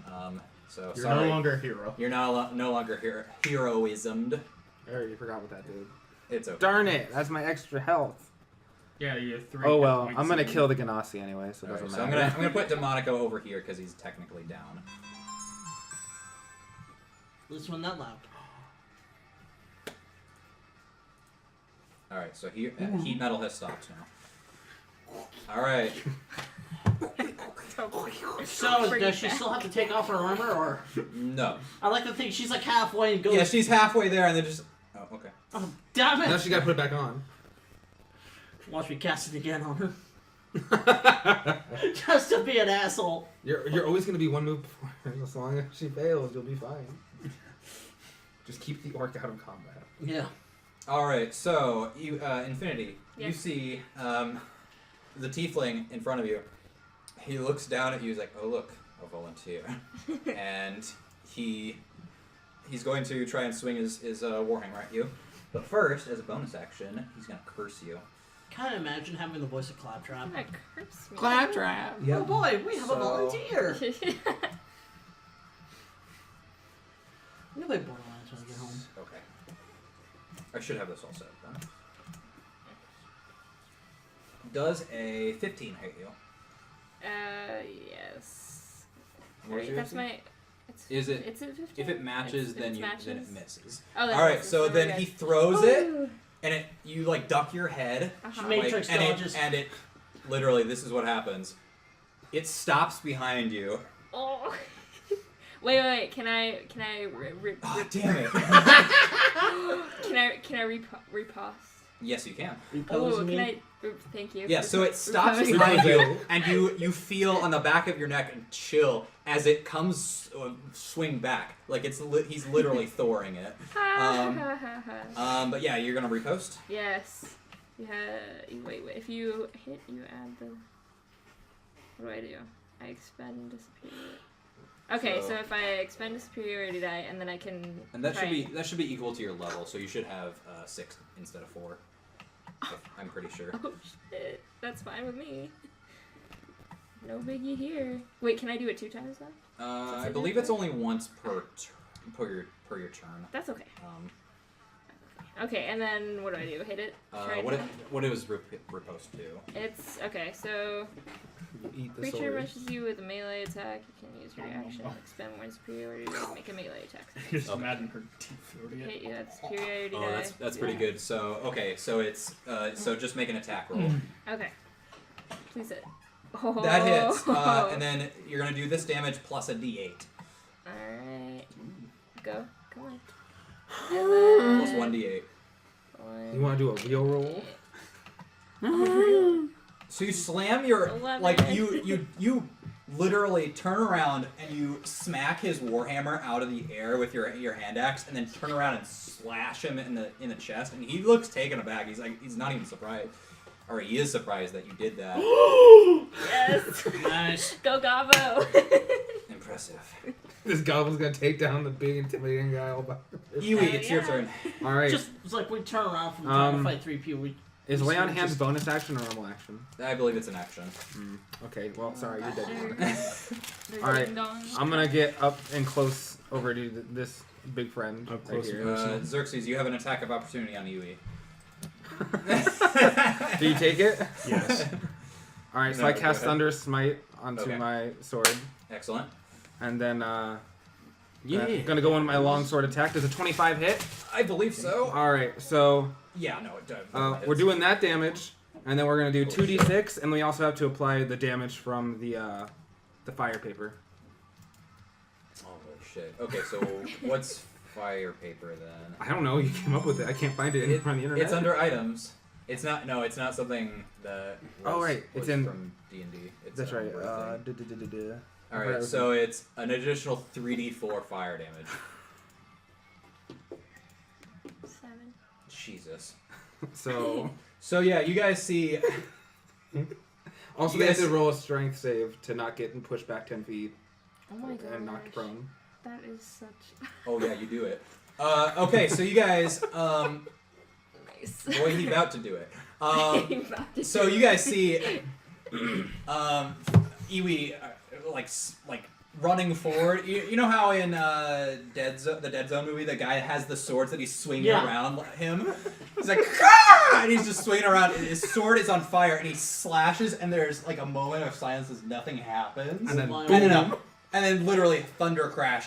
So You're sorry. no longer a hero. You're no longer heroismed. I already forgot what that did. It's okay. Darn it! That's my extra health. Yeah, you have 3 Oh hit well, points I'm gonna and- kill the Ganassi anyway, so it Alright, doesn't so I'm matter. gonna put Demonico over here because he's technically down. This one that loud. All right, so heat metal has stopped now. All right. So, does she still have to take off her armor, or? No. I like to think she's like halfway and goes. Yeah, she's halfway there, and then just. Oh, okay. Oh, damn Now it! she gotta put it back on. Watch me cast it again on her. Just to be an asshole. You're always gonna be one move before her. As long as she fails, you'll be fine. Just keep the orc out of combat. Yeah. All right, so you, Infinity, you Yes. see the tiefling in front of you. He looks down at you. He's like, "Oh, look, a volunteer," and he's going to try and swing his warhammer at you. But first, as a bonus action, he's gonna curse you. Kind of imagine having the voice of Claptrap. That curse me. Claptrap! Oh boy, we have a So- volunteer. I'm gonna play Borderlands when I get home. Okay. I should have this all set up then. Does a 15 hit you? Yes. What is Right, your that's AC? my. It's, Is it? It's a 15. If it matches, If then it matches. then it misses. Oh, that All right, misses, so we're then good. he throws it, Ooh. and you like duck your head. Uh-huh. Matrix and dodges. it literally, this is what happens. It stops behind you. Oh. Wait. Can I Oh, damn it. can I repost? Yes, you can. Repose Oh, me. can I? Thank you. Yeah, so it stops Repose. behind you, and you feel on the back of your neck and chill as it comes swing back. Like he's literally Thoring it. But yeah, you're gonna repost. Yes. Yeah. Wait. If you hit, you add the. What do? I expend a superior. Okay, so if I expend a superiority die, and then I can. And that try should be equal to your level, so you should have 6 instead of 4. I'm pretty sure. Oh shit! That's fine with me. No biggie here. Wait, can I do it 2 times though? I believe it's only once per your turn. That's okay. Okay, and then what do I do? Hit it? Try to- What does riposte do? It's okay. So You eat the creature sword. rushes you with a melee attack. You can use reaction, expend one superiority to make a melee attack. Just Okay. imagine her teeth throating it. Hit you at superiority Oh, die. that's pretty good. So okay, so it's so just make an attack roll. Okay. Please hit. Oh. That hits, and then you're gonna do this damage plus a d8. All right. Go. Come on. And then Plus 1d8. You want to do a real roll? So you slam your 11. like you literally turn around and you smack his warhammer out of the air with your hand axe, and then turn around and slash him in the chest, and he looks taken aback. He's like he's not even surprised, or he is surprised that you did that. Yes. Nice. Go Gabo. Impressive. This goblin's gonna take down the big intimidating guy all by. Yui, it's your yeah. turn. All right. Just it's like we turn around from trying to fight 3 people. Is lay on hands just- bonus action or normal action? I believe it's an action. Okay. Well, sorry, you're dead. They're All right. ding dong. I'm gonna get up and close over to this big friend. Up close right and here. Xerxes, you have an attack of opportunity on Yui. Do you take it? Yes. All right. So No, I go cast ahead. Thunder Smite onto Okay. my sword, Excellent. and then Yeah. gonna go on my long sword attack. Does a 25 hit? I believe so. All right. So Yeah, no, it does. we're doing that damage, and then we're gonna do Oh, 2d6, and we also have to apply the damage from the fire paper. Oh shit. Okay, so what's fire paper then? I don't know. You came up with it. I can't find it on the internet. It's under items. It's not. No, it's not something that. Oh, was- right, it's was in- from D&D. It's That's a right. number thing. All Right, right, so it's an additional 3d4 fire damage. 7. Jesus. So So yeah, you guys see. also You they have guys- to roll a strength save to not get pushed back 10 feet Oh my god. and knocked prone. That is such Oh yeah, you do it. Okay, so you guys. nice. Boy, he about to do it. About to So do you it. guys see, Iwi like running forward. You know how in the Dead Zone movie, the guy has the swords that he's swinging Yeah. around him. He's like, "Ah!" And he's just swinging around. And his sword is on fire, and he slashes. And there's like a moment of silence as nothing happens. And then Boom. And then literally thunder crash.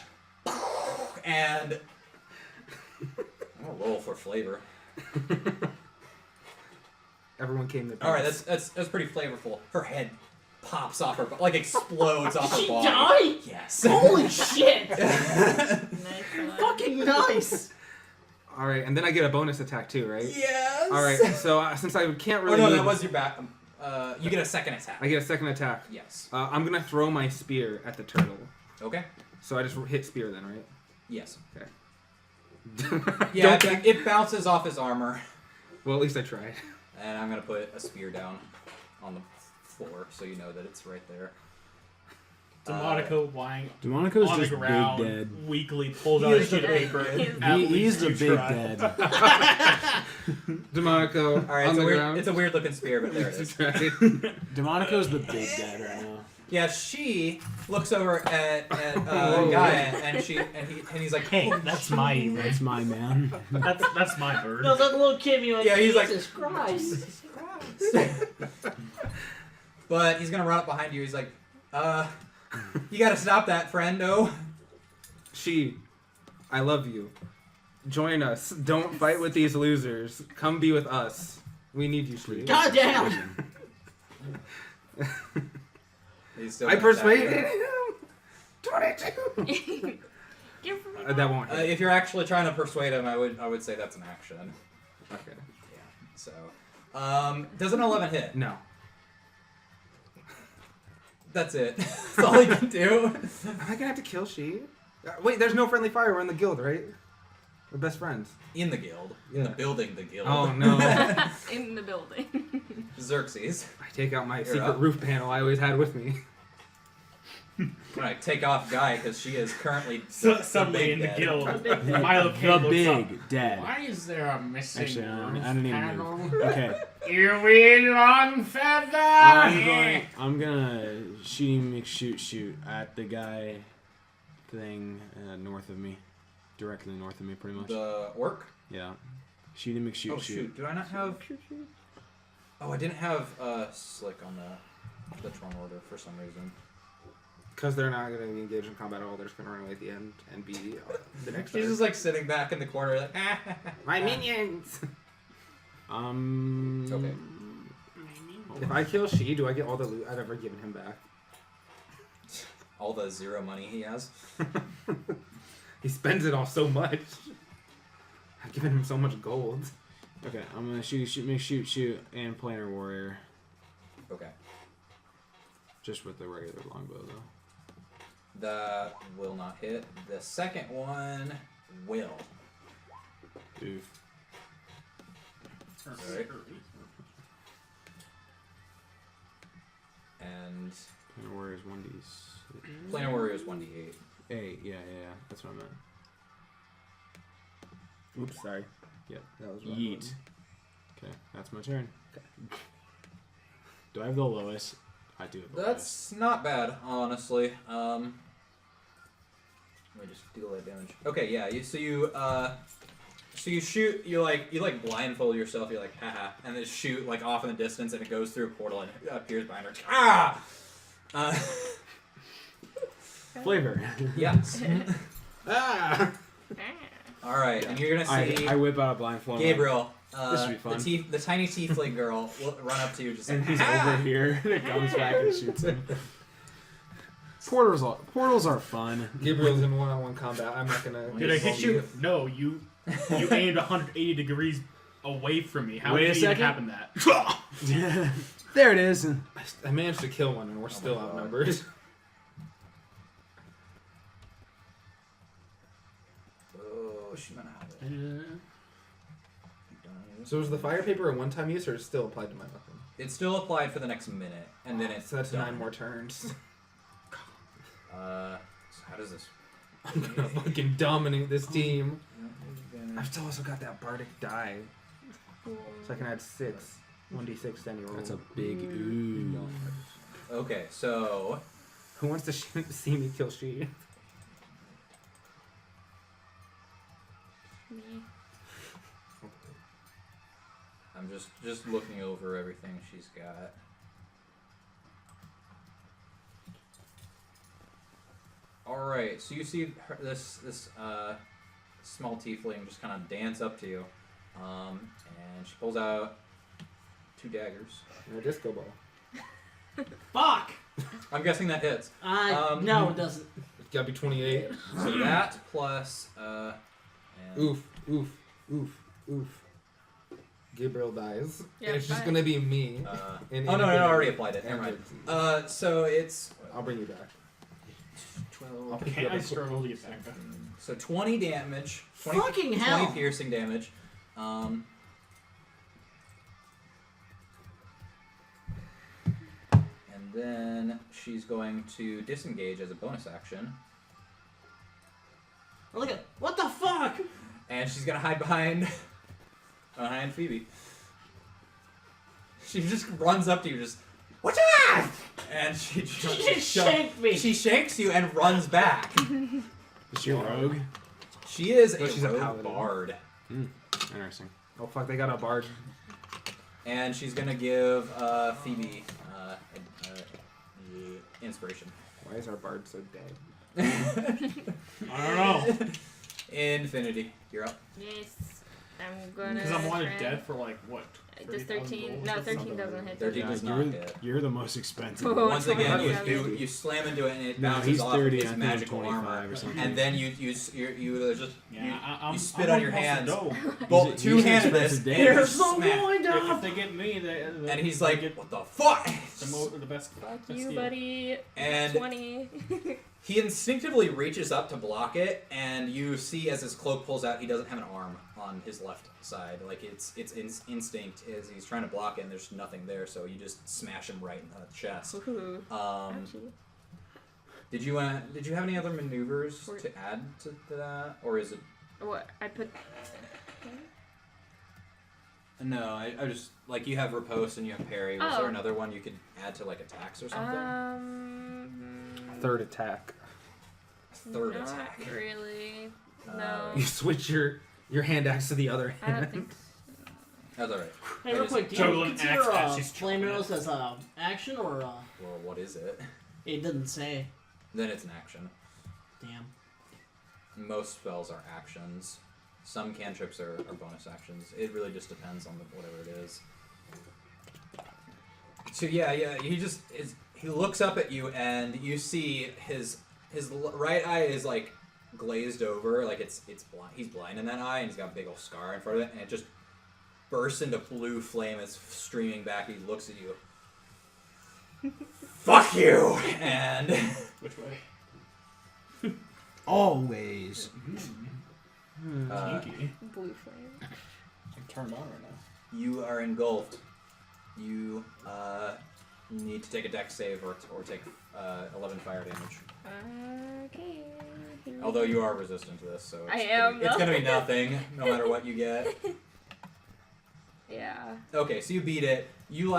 And I'm gonna roll for flavor. Everyone came to All right, that's pretty flavorful. Her head pops off her, like explodes off her She body. died? Yes. Holy shit! Nice one. Fucking nice! All right, and then I get a bonus attack too, right? Yes. All right, so since I can't Oh really no, move, that was your back. You get a second attack. I get a second attack. Yes. I'm gonna throw my spear at the turtle. Okay. So I just hit spear then, right? Yes. Okay. Yeah, Don't- it bounces off his armor, well, at least I tried. and I'm gonna put a spear down on the floor so you know that it's right there. Demonaco lying Demonico's on the just ground, big dead. weakly pulls He out a is the sheet of big paper. dead. At He's least the you big tried. dead. Demonaco All right, on the ground. it's a weird looking spear, but there it is. Demonico's the big dead right now. Yeah, she looks over at Whoa. Gaia, and he's like, Hey, that's my That's my man. that's my bird. No, that little kid, you're like, Yeah, he's like- Jesus Christ. But he's gonna run up behind you. He's like, you gotta stop that, friendo. I love you. Join us. Don't fight with these losers. Come be with us. We need you, She. God damn! He's still I gonna persuaded attack him. 22. Give me That won't you. hit. If you're actually trying to persuade him, I would say that's an action. Okay. So, does an 11 hit? No. That's it. That's all he can do. Am I gonna have to kill She? Wait, there's no friendly fire. We're in the guild, right? We're best friends. In the guild, in the Yeah. building, the guild. Oh no. in the building. Xerxes. I take out my You're secret up. roof panel I always had with me. When I take off Guy because she is currently Suddenly in the dead. guild, The Milo K looks up. big dead. Why is there a missing Actually, I roof don't even panel? move. Okay. You will on feather. I'm gonna shoot at the guy thing north of me, directly north of me, pretty much. The orc? Yeah. Shooty McShoot Oh shoot! Do I not have? Oh, I didn't have Slick on the turn order for some reason. Because they're not going to be engaged in combat at all. They're just going to run away at the end and be the next He's turn. just like sitting back in the corner, like My minions! Okay. If I kill She, do I get all the loot I've ever given him back? All the 0 money he has. He spends it all so much. I've given him so much gold. Okay, I'm gonna shoot, and planar warrior. Okay. Just with the regular longbow, though. That will not hit. The second one will. Oof. Alright. And Planar warrior is 1d. planar warrior is 1d8. 8, yeah. That's what I meant. Oops, sorry. Yep. That was wrong. Yeet. Okay, that's my turn. Do I have the lowest? I do have the lowest. That's not bad, honestly. Let me just deal that damage. Okay, yeah. So you shoot. You like blindfold yourself. You're like haha, and then shoot like off in the distance, and it goes through a portal and it appears behind her. Ah. Flavor. Yes. Ah! All right, and you're gonna see I whip out a blindfold. Gabriel. This should be fun. The tiny tiefling girl will run up to you just And like, he's "Ah!" over here, and it comes back and shoots him. Portals are fun. Gabriel's in one-on-one combat. I'm not gonna. Did I hit you? No, you aimed 180 degrees away from me. How Wait did a it even second. happen that? There it is. I managed to kill one, and we're still my God. outnumbered. Oh, she might not have it. So was the fire paper a one-time use, or is it still applied to my weapon? It's still applied for the next minute, and then it's So that's done. 9 more turns. So how does this? I'm gonna fucking dominate this team. I've still also got that bardic die, so I can add 6, 1d6 to any roll. That's a big ooh. Okay, so Who wants to see me kill she? Me. I'm just looking over everything she's got. All right, so you see this small tiefling just kind of dance up to you, and she pulls out 2 daggers. And a disco ball. Fuck! I'm guessing that hits. No, it doesn't. It's gotta be 28. So that plus and Oof, oof, oof, oof. Gabriel dies. Yeah, and it's just bye. gonna be me. oh no, I already applied it. Never mind. So it's I'll bring you back. 12. I'll pick you Can't up I and struggle to get back up? So 20 damage. 20, Fucking 20 hell. piercing damage. And then she's going to disengage as a bonus action. Look at what the fuck? And she's gonna hide behind Phoebe. She just runs up to you, just what's that? And she She shanked me. She shanks you and runs back. Is she a rogue? She is Well, she's a rogue paladin. bard, Interesting. Oh fuck, they got a bard. and she's gonna give Phoebe inspiration. Why is our bard so dead? I don't know. Infinity, you're up. Yes. I'm gonna. Because I'm wanted try- dead for like what? Does 13? gold No, or 13 something? doesn't hit. 13 Yeah, does not hit. you're the most expensive. Oh, Once again, you 27. you slam into it and it No, bounces he's off 30. its I think I'm magical 25 armor, or something. and then you just Yeah, I'm spit I'm on your across the hands. dough. both He's two-handed this, expensive and damage. you There's no smack. going If they get me, And he's they like, get "What the fuck?" the best. Fuck best you, deal. buddy. And 20. he instinctively reaches up to block it, and you see as his cloak pulls out, he doesn't have an arm on his left side. Like it's instinct as he's trying to block it, and there's nothing there, so you just smash him right in the chest. Ooh. Ouchie. Did you have any other maneuvers For- to add to that, or is it? What? I put. No, I just like you have riposte and you have parry. Was Oh. there another one you could add to like attacks or something? Third attack. Third not attack. really. Uh, No. You switch your hand axe to the other I don't hand. think so. That's alright. Hey, real quick, do you Juggling consider axe as she's flame trying arrows as action or Well, what is it? it didn't say? Then it's an action. Damn. Most spells are actions. Some cantrips are bonus actions. It really just depends on whatever it is. So yeah, he looks up at you and you see his right eye is like glazed over, like it's blind. He's blind in that eye, and he's got a big old scar in front of it, and it just bursts into blue flame. It's streaming back. He looks at you. Fuck you! And Which way? Always. Kinky. Blue flame. I'm turned on right now. you are engulfed. You need to take a dex save or take 11 fire damage. Okay. Although you are resistant to this, so it's gonna be nothing no matter what you get. Yeah. Okay, so you beat it. You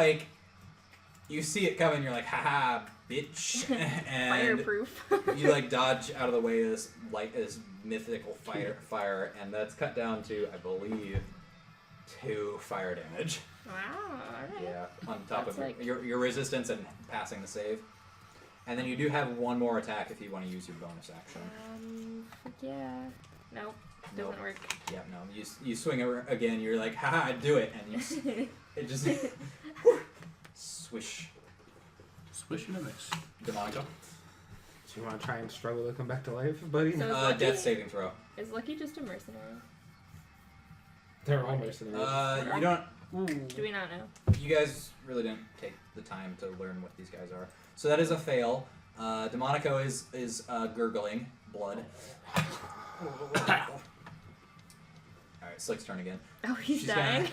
see it coming. You're like, haha, bitch, and Fireproof. you dodge out of the way of this mythical fire, and that's cut down to, I believe, 2 fire damage. Wow. Alright. Yeah, on top That's of your resistance and passing the save. And then you do have one more attack if you want to use your bonus action. Yeah. Nope. Doesn't Nope. work. Yeah, no. You swing it again. You're like, haha, do it, and it just swish. Swish and a miss. Demonica. Do you want to try and struggle to come back to life, buddy? So- Lucky? Death saving throw. Is Lucky just a mercenary? They're all mercenaries. You don't. Do we not know? You guys really didn't take the time to learn what these guys are. So that is a fail. Demonico is gurgling blood. Alright, Slick's turn again. Oh, he's She's dying.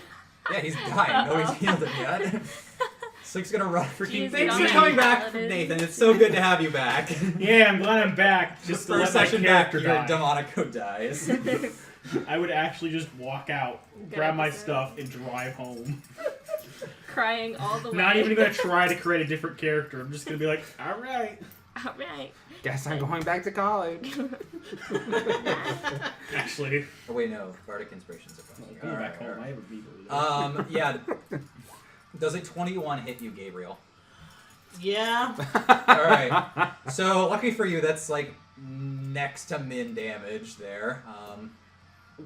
Yeah, he's dying. Nobody's healed him yet. Slick's gonna run freaking. Jeez, Thanks for Nathan. coming back, Nathan. It's so good to have you back. Yeah, I'm glad I'm back. Just to First let my session back, character your die. Demonico dies. I would actually just walk out, Good grab my episode. stuff, and drive home. Crying all the way. Not even gonna try to create a different character. I'm just gonna be like, all right. Alright. Guess I'm going back to college. Actually, Oh wait, no. Bardic Inspiration's a bonus. going back Alright, home. I have a beagle. alright. Yeah. Does a 21 hit you, Gabriel? Yeah. Alright. So, lucky for you, that's next to min damage there.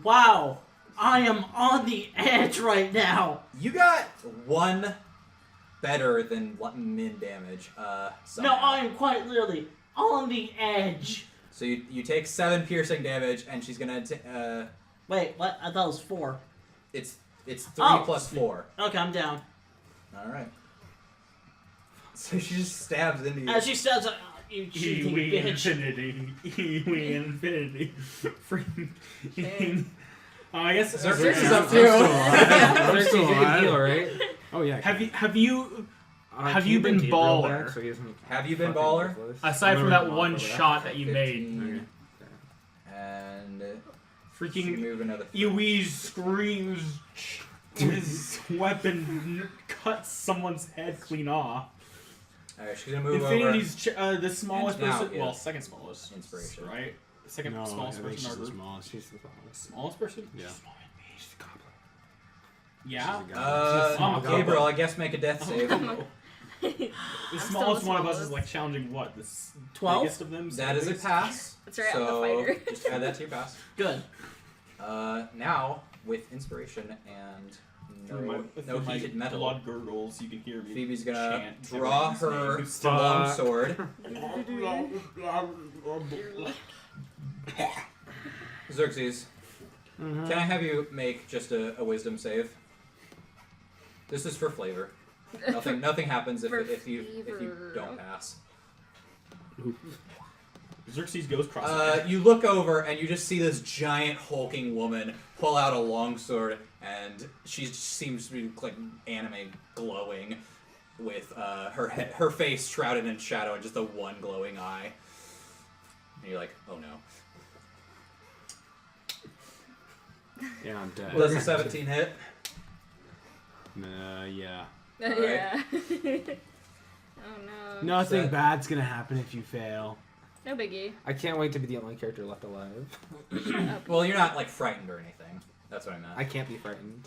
Wow. I am on the edge right now. You got 1 better than min damage. No, somehow. I am quite literally on the edge. So you take 7 piercing damage, and she's gonna. Wait, what? I thought it was 4. It's 3 Oh. plus 4. Okay, I'm down. All right. So she just stabs into you. As she says, you cheating We bitch. infinity. We infinity. Freaking. I guess Xerxes is yeah. up too. I'm still You can alive. heal, right? Oh yeah. Have you Have you Keep been Gabriel baller? back so he doesn't Have you been fucking baller? useless. aside from I'm that one over that. shot that you made? 15, and she Freaking move another. Eloise screams. His weapon cuts someone's head clean off. All right, she's gonna move over. Infinity's the smallest And now, person. yeah. Well, second smallest. Inspiration. Right? The second No, smallest I think person she's in our the group. smallest. She's the smallest. Smallest person? Yeah. She's a goblin. Yeah. She's a guy. I'm a Gabriel, I guess make a death save. The I'm smallest still one of the us is smallest. like challenging what? The 12? biggest of them? That is a pass. That's right, So I'm the fighter. just add that to your pass. Good. Now with inspiration and no Through my heated metal, blood gurgles, you can hear me. Phoebe's gonna chant draw everyone's her name. long sword. Xerxes, Mm-hmm. can I have you make just a wisdom save? This is for flavor. Nothing happens if For you flavor. don't pass. Xerxes goes cross. You look over and you just see this giant hulking woman pull out a longsword, and she seems to be like anime glowing, with her face shrouded in shadow and just the one glowing eye. And you're like, oh no. Yeah, I'm dead. Does a 17 hit? Yeah. Yeah. Oh no. Nothing Set. bad's gonna happen if you fail. No biggie. I can't wait to be the only character left alive. Well, you're not like frightened or anything. That's what I meant. I can't be frightened.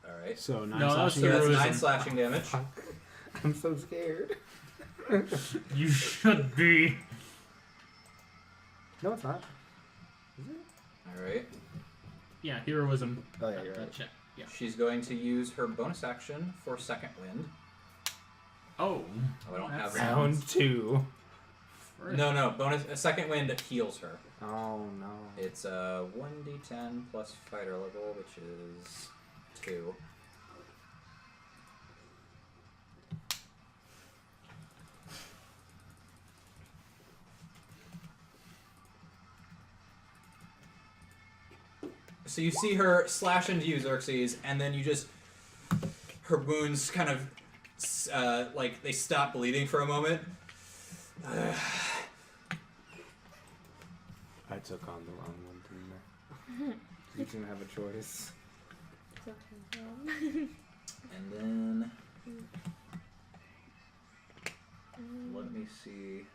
All right. So 9 No, that's slashing So that's heroism. 9 slashing damage. I'm so scared. You should be. No, it's not. All right. Yeah, heroism. Oh yeah, you're right. Check. Yeah. She's going to use her bonus action for second wind. Oh. Oh, I don't have That's rounds. Round 2. first. No, bonus. A second wind heals her. Oh no. It's 1d10 plus fighter level, which is 2. So you see her slash into you, Xerxes, and then you just... Her wounds kind of, like, they stop bleeding for a moment. I took on the wrong one, didn't I? You didn't have a choice. It's okay. And then... Let me see...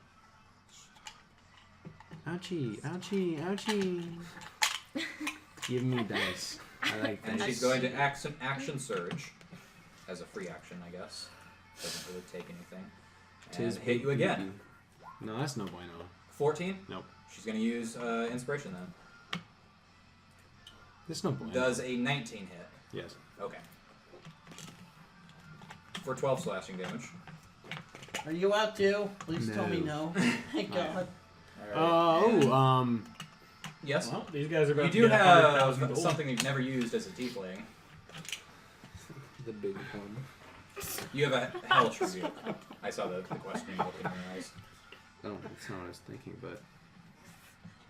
Ouchie, ouchie, ouchie. Give me dice. I like And dice. she's going to action surge as a free action, I guess. Doesn't really take anything. And hit you again. No, that's no bueno. 14? Nope. She's going to use inspiration then. There's no bueno. Does a 19 hit? Yes. Okay. For 12 slashing damage. Are you out too? Please tell me No. no. Thank God. Alright. Yes? Well, these guys are You about do to get 100,000 have gold. something you've never used as a tiefling. The big one. You have a hell tribute. I saw the questioning look in your eyes. No, that's not what I was thinking, but...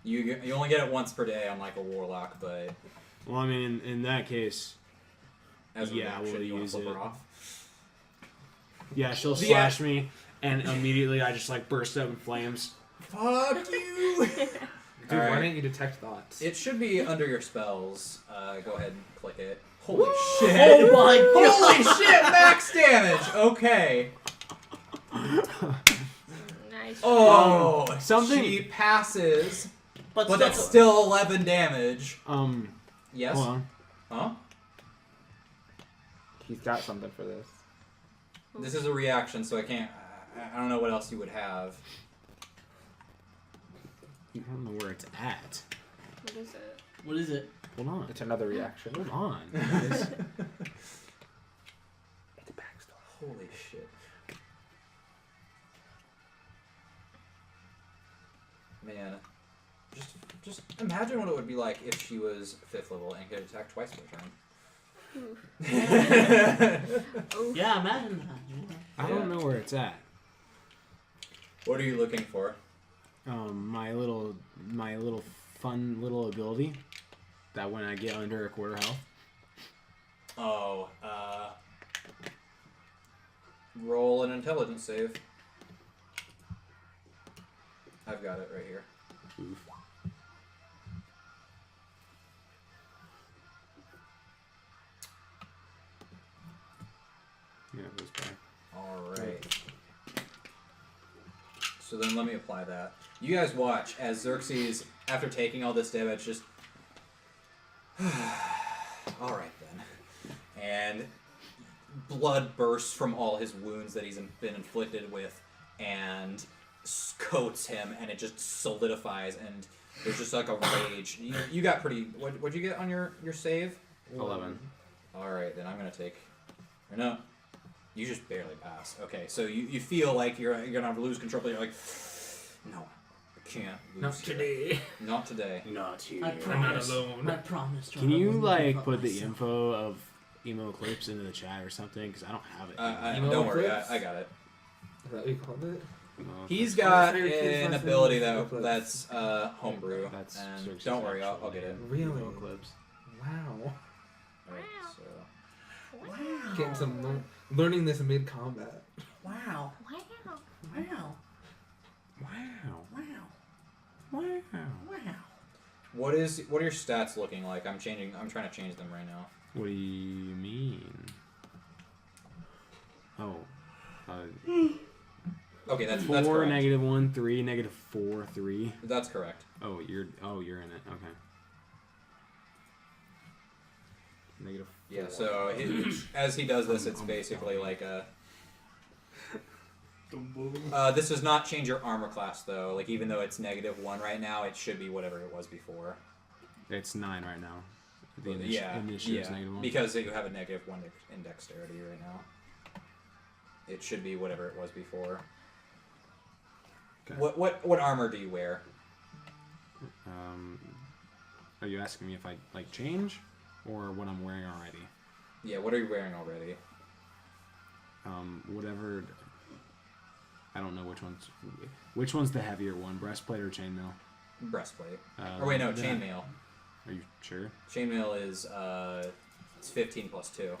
You only get it once per day on like a warlock, but Well, I mean, in that case... as a Yeah, reaction, we'll you want use to flip it. her off. Yeah, she'll The slash me, and immediately I just, like, burst up in flames. Fuck you! Dude, why Alright. didn't you detect thoughts? It should be under your spells. Go ahead and click it. Holy shit! Oh my God! Holy shit! Max damage. Okay. Nice. Oh, something- She passes, But but that's still 11 damage. Yes. Hold on. Huh? He's got something for this. This is a reaction, so I can't. I don't know what else you would have. I don't know where it's at. What is it? What is it? Hold on. It's another reaction. Hold on, guys. It's a backstory. Holy shit. Man, just imagine what it would be like if she was 5th level and could attack twice per turn. Oof. Yeah, imagine that. Yeah. I don't know where it's at. What are you looking for? My little fun little ability that when I get under a quarter health. Oh, roll an intelligence save. I've got it right here. Oof. Yeah, it goes back. Alright. So then let me apply that. You guys watch as Xerxes, after taking all this damage, just... Alright then. And blood bursts from all his wounds that he's been inflicted with and coats him, and it just solidifies, and there's just like a rage. You got pretty... What'd you get on your save? 11. Alright, then I'm gonna take... Or no. You just barely pass. Okay, so you feel like you're gonna lose control, but you're like, no, I can't lose Not here. today. Not today. Not here. I promise. alone. I promise. Can you like put the info of emo clips into the chat or something? Because I don't have it. Emo Don't worry, clips? I got it. Is that what you called it? Emo He's clips. got Fire Kids an last ability name is that's homebrew, That's and Xerxes' don't worry, I'll actual get it. name. Really? Emo clips. Wow. Alright, so Wow. Getting some learning this mid combat. Wow. Wow. Wow. Wow. Wow. Wow. Wow. what are your stats looking like? I'm trying to change them right now. What do you mean? Oh. Okay, that's 4, correct. -1, 3, -4, 3. That's correct. Oh, you're in it. Okay. -4. Yeah, so as he does this, it's basically like a... this does not change your armor class, though. Like, even though it's -1 right now, it should be whatever it was before. It's 9 right now. The Yeah, initiative is -1. because you have a -1 in dexterity right now. It should be whatever it was before. Okay. What armor do you wear? Are you asking me if I like change, or what I'm wearing already? Yeah, what are you wearing already? Whatever. I don't know which one's the heavier one, breastplate or chainmail. Breastplate. Or wait, no, chainmail. Are you sure? Chainmail is it's 15 plus 2.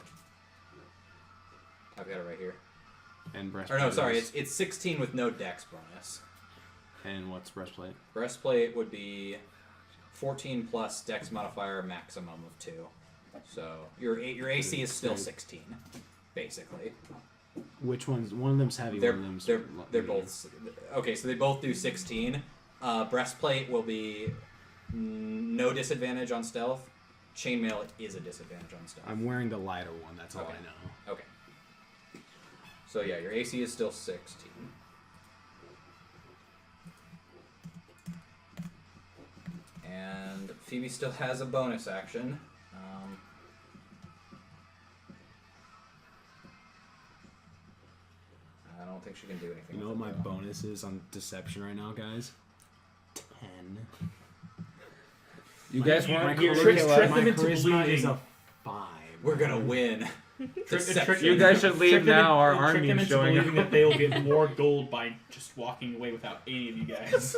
I've got it right here. And breastplate. Or no, sorry, it's 16 with no dex bonus. And what's breastplate? Breastplate would be 14 plus dex modifier, maximum of 2. So your AC is still 16, basically. Which one's? One of them's heavy. They're one of them's they're both okay. So they both do 16. Breastplate will be no disadvantage on stealth. Chainmail is a disadvantage on stealth. I'm wearing the lighter one. That's all Okay. I know. Okay. So yeah, your AC is still 16. And Phoebe still has a bonus action. I don't think she can do anything. You know with what my it, though. bonus is on deception right now, guys? 10. You guys My weren't here to charisma- kill trick us. my them into charisma is believing. a 5. We're gonna win. Deception. You guys should leave Trick them now. Our trick army them is into showing believing up. that they will get more gold by just walking away without any of you guys,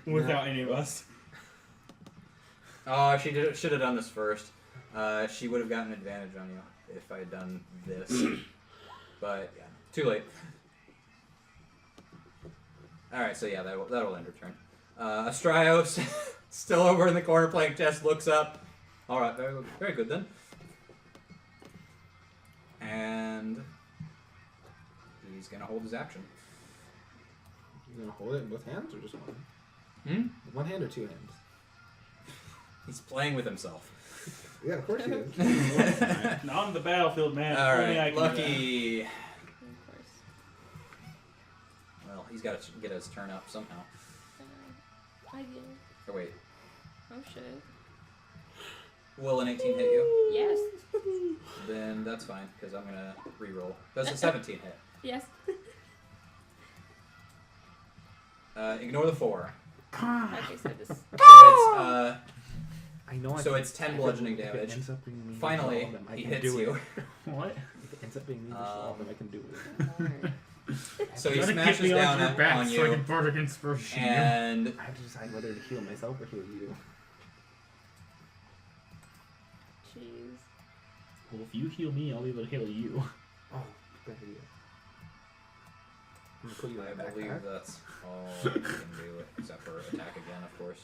without any of us. Oh, she should have done this first. She would have gotten advantage on you if I had done this. But yeah, too late. All right, so yeah, that'll end her turn. Astraeus, still over in the corner playing chess, looks up. All right, very good then. And he's gonna hold his action. You gonna hold it in both hands or just one? Hmm? One hand or two hands? He's playing with himself. Yeah, of course he is. Not on the battlefield, man. All Only I right, can do Lucky. Of course. Well, he's got to get his turn up somehow. I did. Or wait, Oh shit. will an 18 hit you? Yes. Then that's fine, because I'm gonna re-roll. Does a 17 hit? Yes. Ignore the 4. Okay, so this. So I know. So it's 10 bludgeoning if it damage. ends up being me versus Finally, all of them, I he can hits do you. It. What? If it ends up being me versus all of them, I can do it. So he Gotta smashes get me down onto your back on so I you, can bardic inspiration you. and I have to decide whether to heal myself or heal you. Jeez. Well, if you heal me, I'll be able to heal you. Oh, good idea. I'm gonna put you in I my believe backpack. that's all you can do, except for attack again, of course.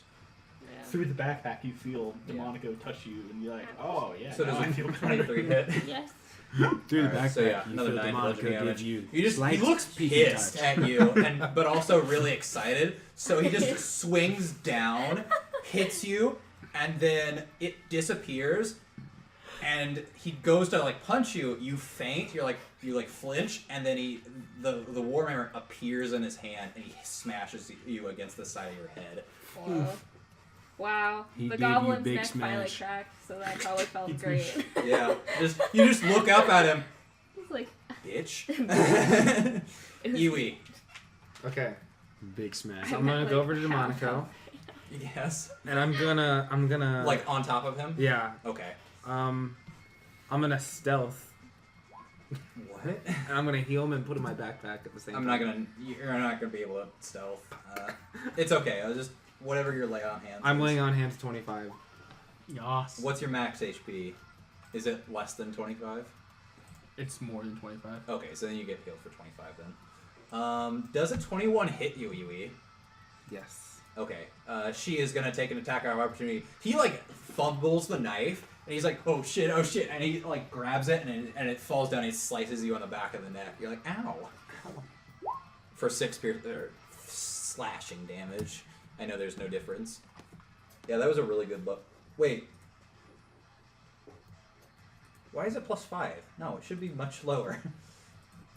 Yeah. Through the backpack, you feel Yeah. Demonico touch you, and you're like, oh yeah. So now does I a feel better. 23 hit? Yes. Through the Alright, backpack, so yeah, you another feel 9 Demonica bludgeoning give damage. you He slight looks peeking pissed touch. at you, but also really excited. So he just swings down, hits you, and then it disappears. And he goes to like punch you. You faint. You flinch, and then the war member appears in his hand, and he smashes you against the side of your head. Wow. He The gave you goblins big neck finally smash. cracked, so that probably felt great. Yeah, you just look up at him, It's like bitch. it was- Iwi. Okay, Big smash. so I'm gonna like go over to half DeMonico, Yes. and I'm gonna Like on top of him. yeah, Okay. I'm gonna stealth, What? and I'm gonna heal him and put him in my backpack at the same I'm time. You're not gonna be able to stealth. It's okay. I'll just whatever your lay on hands. I'm is. laying on hands 25. Yas. What's your max HP? Is it less than 25? It's more than 25. Okay, so then you get healed for 25 then. Does a 21 hit you, Yui? Yes. Okay. She is gonna take an attack of opportunity. He like fumbles the knife, and he's like, "Oh shit! Oh shit!" And he like grabs it, and it falls down. And he slices you on the back of the neck. You're like, "Ow!" For 6 slashing damage. I know there's no difference. Yeah, that was a really good look. Wait. Why is it +5? No, it should be much lower.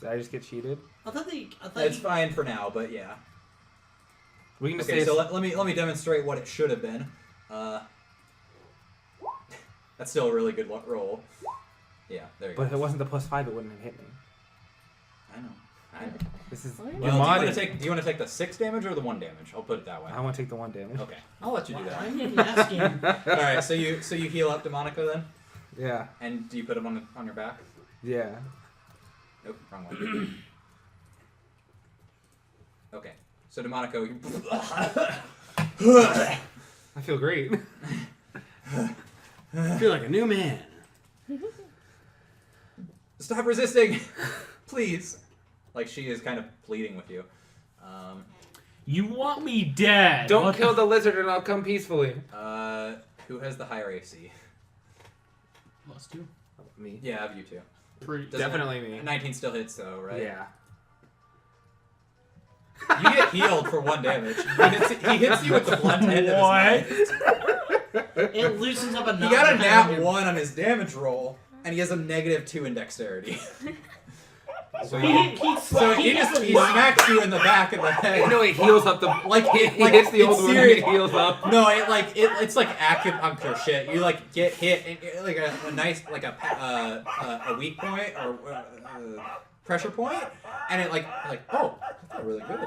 Did I just get cheated? I thought It's fine for now, but yeah. We can just Okay, say so let me demonstrate what it should have been. That's still a really good roll. Yeah, there you But if go. it wasn't the +5, it wouldn't have hit me. I know. This is. Well, Well, mod- do you want to take the 6 damage or the 1 damage? I'll put it that way. I want to take the 1 damage. Okay, I'll let you do Why are that. you even asking? All right, so you heal up Demonico then, Yeah. and do you put him on your back? Yeah. Nope, wrong one. Okay, so Demonico, I feel great. I feel like a new man. stop resisting, please. Like she is kind of pleading with you. You want me dead? Don't What kill the lizard and I'll come peacefully. Who has the higher AC? +2. Me. Yeah, of you two. Pretty. Doesn't Definitely it- me. 19 still hits though, right? Yeah. You get healed for 1 damage. He hits you with the blunt end of his knife. It loosens up a He knot. got a behind nat him. 1 on his damage roll, and he has a -2 in dexterity. So He smacks you in the back of the head. No, it heals up the. Like he like, hits the it's old wound and serious. it heals up. No, it's like acupuncture shit. You like get hit and like a nice like a weak point or pressure point, and it like oh, that felt really good.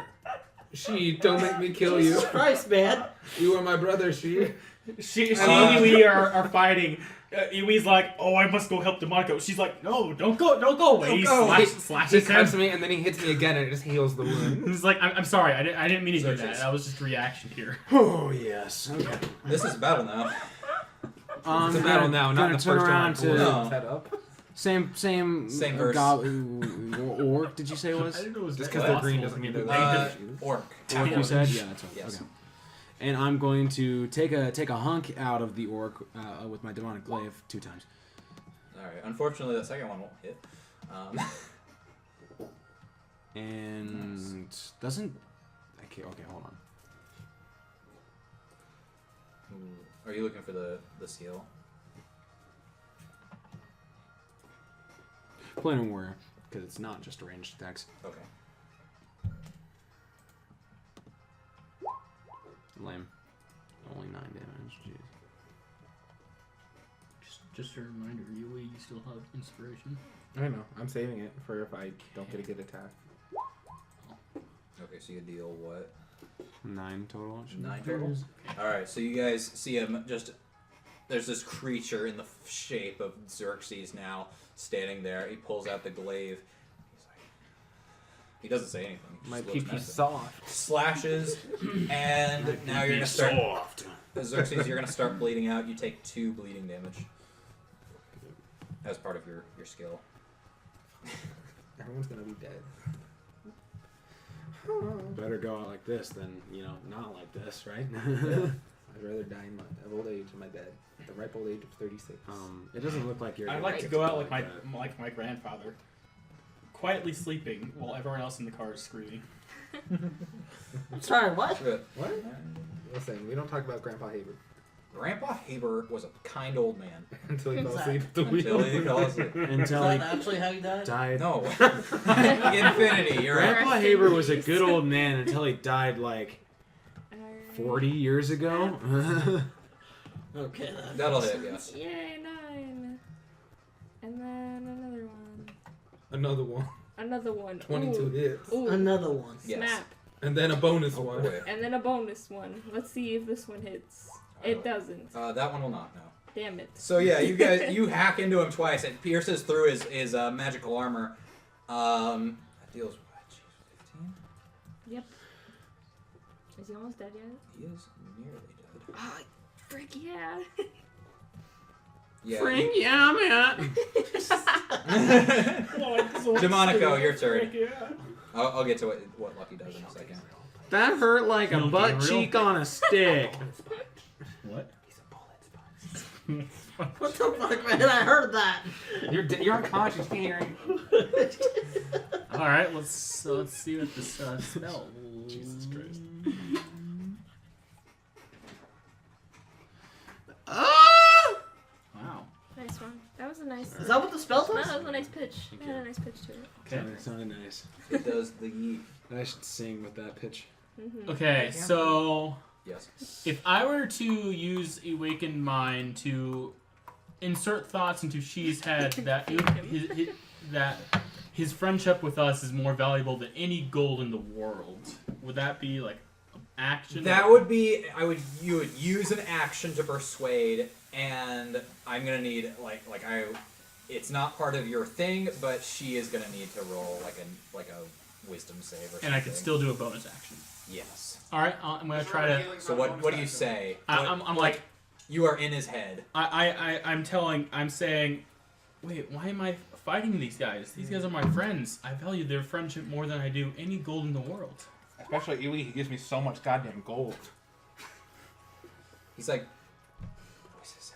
She, don't make me kill you. Jesus Christ, man. You are my brother, she. She and Yui are fighting. Yui's like, oh, I must go help Demonico. She's like, no, don't go away. Don't He go. He slashes cuts him. me and then he hits me again and it just heals the wound. He's like, I'm sorry, I didn't mean to do that. Searches. That was just reaction here. Oh yes. Okay. This is a battle now. It's a battle now, not gonna the turn first around one. to No. Set up. same verse. Orc. Did you say it was? I didn't know it was Just that 'cause they're possible. green doesn't mean they're Orc. Orc, you said? Yeah, that's right. Yes. Okay. And I'm going to take a hunk out of the orc with my demonic glaive 2 times. All right. Unfortunately, the second one won't hit. And doesn't. Okay, hold on. Are you looking for the skill? Planar warrior, because it's not just a ranged attacks. Okay. Lame. Only 9 damage. Jeez. Just a reminder, Yui, you still have inspiration. I know. I'm saving it for if I don't get a good attack. Okay, so you deal what? 9 total. it should be. 9 total? Alright, so you guys see him just... There's this creature in the shape of Xerxes now standing there. He pulls out the glaive. He's like... He doesn't say anything. He My just looks pee-pee past it. soft. Slashes, and now you're gonna start... Soft. Xerxes, you're gonna start bleeding out. You take 2 bleeding damage. As part of your skill. Everyone's gonna be dead. Better go out like this than, not like this, right? I'd rather die of old age in my bed. At the ripe old age of 36. It doesn't look like you're. I'd like to go out like my grandfather, quietly sleeping while everyone else in the car is screaming. Sorry, what? Good. What? Listen, we don't talk about Grandpa Haber. Grandpa Haber was a kind old man. Until he fell Who's asleep at the Until wheel. he fell asleep. Until Is he that actually how you died? died. No. Infinity, you're right. Grandpa Haber was a good old man until he died like 40 years ago. Okay, then. That'll hit, yes. Yay, 9. And then another one. Another one. Another one. 22 Ooh. hits. Ooh. Another one. Yes. Snap. And then a bonus Oh, one. boy. And then a bonus one. Let's see if this one hits. It doesn't. That one will not, no. Damn it. So yeah, you guys, you hack into him twice. It pierces through his magical armor. That deals what? Jeez, 15? Yep. Is he almost dead yet? He is nearly dead. Ah, frick yeah. Yeah. Frank, yeah, man. Demonico, your turn. I'll get to what Lucky does in a second. That hurt like a No, butt Gabriel. cheek on a stick. What? He's a bullet sponge. What the fuck, man? I heard that. You're unconscious, can't hear him. All right, let's see what this spell. Jesus Christ. Wow. Nice one. That was a nice. Is that what the spell No, does? that was a nice pitch. Thank That had you. a nice pitch to it. Okay. That sounded nice. It does the yeet. I should sing with that pitch. Mm-hmm. Okay, so Yes. if I were to use Awakened Mind to insert thoughts into She's head that his friendship with us is more valuable than any gold in the world. Would that be like action? That would be. You would use an action to persuade, and I'm gonna need It's not part of your thing, but she is gonna need to roll like a wisdom save or something. And I could still do a bonus action. Yes. All right, I'm gonna try to. So what do you say? I'm like, you are in his head. I'm saying, wait, why am I fighting these guys? These guys are my friends. I value their friendship more than I do any gold in the world. Especially Iwi, he gives me so much goddamn gold. He's like, voices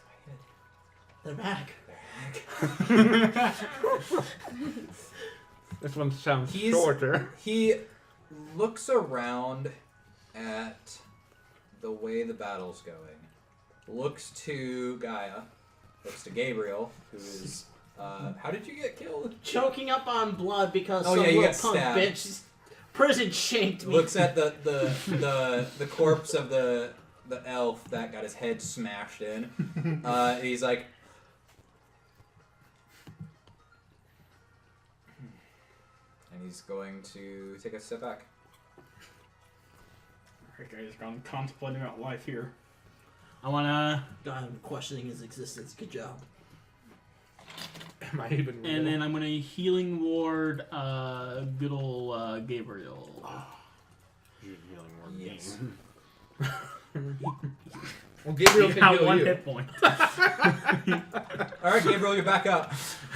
in my head. They're back. This one sounds shorter. He looks around at the way the battle's going. Looks to Gaia. Looks to Gabriel, who is. How did you get killed? Choking up on blood because Oh, some yeah, you little got punk stabbed. bitch prison shanked me. Looks at the corpse of the elf that got his head smashed in. He's like, and he's going to take a step back. Alright, guys, I'm contemplating about life here. I wanna, I'm questioning his existence. Good job. Am I even real? and then I'm gonna healing ward, good ol' Gabriel. Yes. Well, Gabriel You can got heal one you. hit point. All right, Gabriel, you're back up.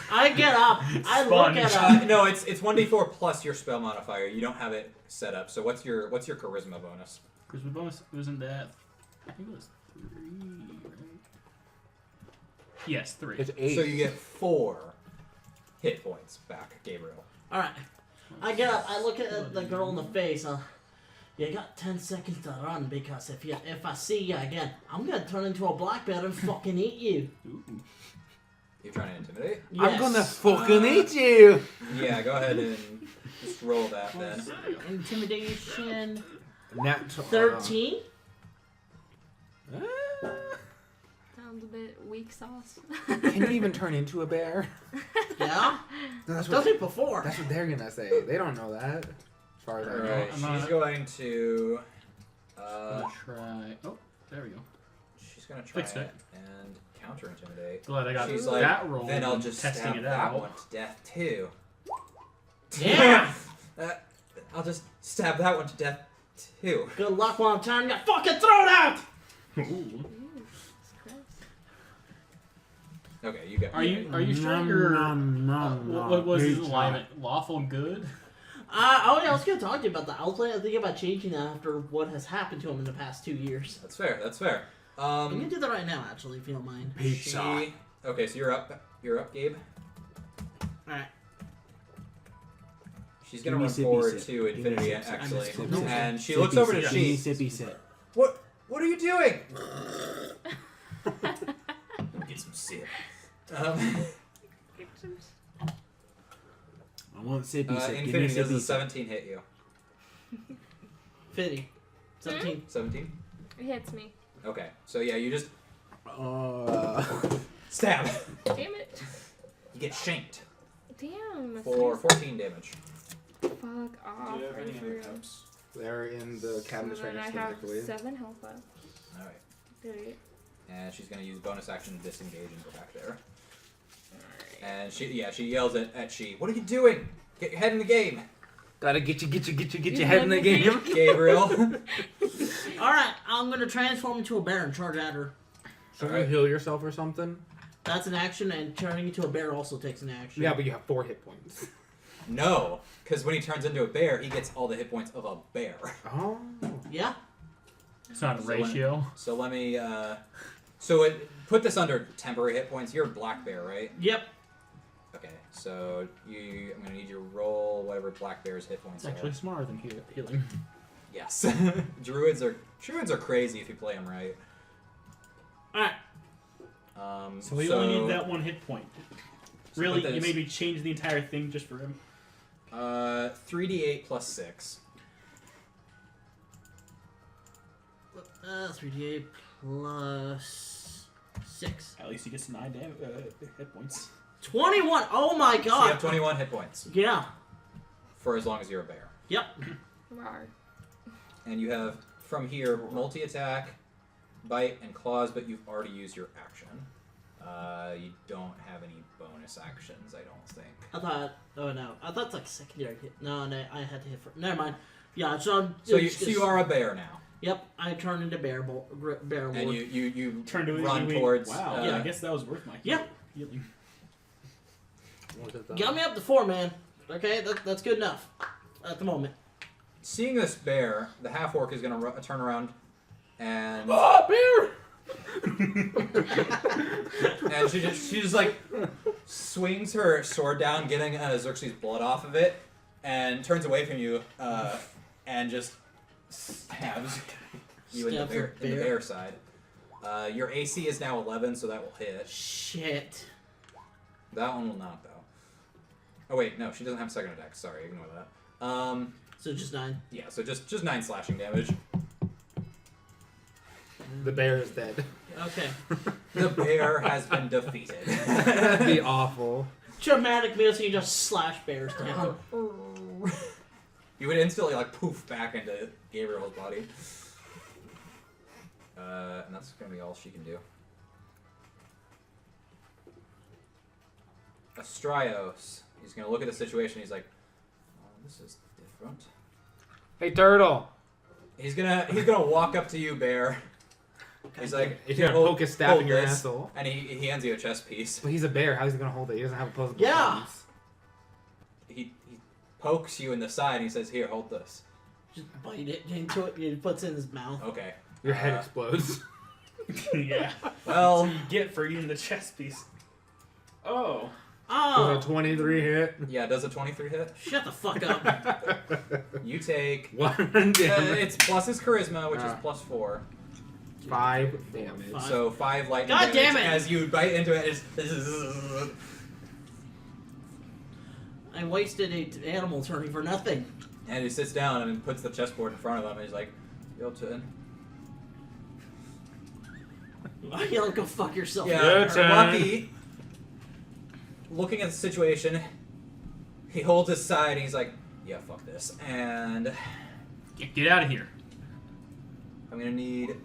I get up. I Sponge. look at him. No, it's 1d4 plus your spell modifier. You don't have it set up. So what's your charisma bonus? Charisma bonus wasn't that? I think it was 3, right? Yes, 3. It's 8. So you get 4 hit points back, Gabriel. All right. I get up. I look at the girl in the face. You got 10 seconds to run because if I see you again, I'm gonna turn into a black bear and fucking eat you. Ooh. You're trying to intimidate? Yes. I'm gonna fucking eat you! Yeah, go ahead and just roll that then. Intimidation. Nat 13. Sounds a bit weak sauce. Can you even turn into a bear? Yeah. No, that's Done it before. That's what they're gonna say. They don't know that. As far as I know. Alright, I'm she's not- going to. Gonna try. Oh, there we go. She's gonna try Fix it it. and counter intimidate. Glad I got She's that like, roll. then I'll and just testing stab it that out. one to death too. Yeah. I'll just stab that one to death too. Good luck while I'm turning your fucking throat out. Ooh. Ooh, that's gross. Okay, you got. Are you sure you're? What was his alignment? Lawful good? Oh yeah, I was gonna talk to you about that. I was thinking about changing that after what has happened to him in the past 2 years. That's fair. That's fair. I'm gonna do that right now, actually, if you don't mind. Pizza. Okay, so you're up. You're up, Gabe. All right. She's gonna Give me run sippy forward sip. to Give me Infinity, sippy sip. actually, Sippy sip. and she Sippy looks over to sip. Give me she. sippy sip. What are you doing? Get some sip. I want sippy sip. Give me Infinity, does sippy a sip. 17 hit you? 50. 17. 17? It hits me. Okay, so yeah, you just Uh, stab. Damn it. You get shanked Damn. for 14 damage. Fuck off. do you have Are you any for other real? cups? They're in the cabinets So right then next I to the have microwave. 7 health left. Alright. Great. And she's gonna use bonus action to disengage and go back there. And she yells at she. What are you doing? Get your head in the game, Gotta get your head in the game. Gabriel. Alright, I'm gonna transform into a bear and charge at her. So you Alright. heal yourself or something? That's an action, and turning into a bear also takes an action. Yeah, but you have 4 hit points. No, because when he turns into a bear, he gets all the hit points of a bear. Oh. Yeah? It's not a So ratio. So let me. Put this under temporary hit points. You're a black bear, right? Yep. Okay. So I'm gonna need you to roll whatever black bear's hit points It's actually are. smarter than healing. Yes. Druids are crazy if you play them right. Alright. So we only need that 1 hit point. So Really, put you this- maybe change the entire thing just for him. 3d8 plus 6. 3d8 plus 6. At least he gets 9 hit points. 21. Oh my So you god. have 21 hit points Yeah. for as long as you're a bear. Yep. Rawr. And you have, from here, multi-attack, bite, and claws, but you've already used your action. You don't have any bonus actions, I don't think. I thought. Oh no. I thought it's like secondary hit. No, I had to hit for. Never mind. Yeah. So You are a bear now. Yep. I turned into bear lord. And you Turned to run Iwi. towards... Wow. Yeah, I guess that was worth my Yeah. healing. Got me up to 4, man. Okay, that's good enough at the moment. Seeing this bear, the half-orc is going to turn around and... bear! And she just like swings her sword down, getting Xerxes' blood off of it, and turns away from you, and just stabs you in the bear side. Your AC is now 11, so that will hit. Shit. That one will not, though. Oh wait, no, she doesn't have second attack. Sorry, ignore that. So just 9. Yeah, so just 9 slashing damage. The bear is dead. Okay. The bear has been defeated. That'd be awful. Dramatic music, you just slash bears down. You would instantly like poof back into Gabriel's body. And that's gonna be all she can do. Astrios. He's gonna look at the situation. He's like, "Oh, this is different." Hey, turtle. He's gonna walk up to you, bear. He's like, If "Here, you're gonna poke a stab hold in your this." asshole. And he hands you a chess piece. But he's a bear. How's he gonna hold it? He doesn't have opposable Yeah. thumbs. He pokes you in the side. And he says, "Here, hold this." Just bite it into it. He puts it in his mouth. Okay. Your head explodes. Yeah. Well, You get for eating the chess piece. Oh. Oh, With a 23 hit. yeah. Does a 23 hit? shut the fuck up. You take. 1 damage. It's plus his charisma, which is plus 4. 5 damage. 5. So 5 lightning God damage damn it! as you bite into it. I wasted an animal turning for nothing. And he sits down and puts the chessboard in front of him. And he's like, "Your turn." I yell, go fuck yourself. Your turn. Lucky, looking at the situation, he holds his side and he's like, "Yeah, fuck this." And Get out of here. I'm gonna need.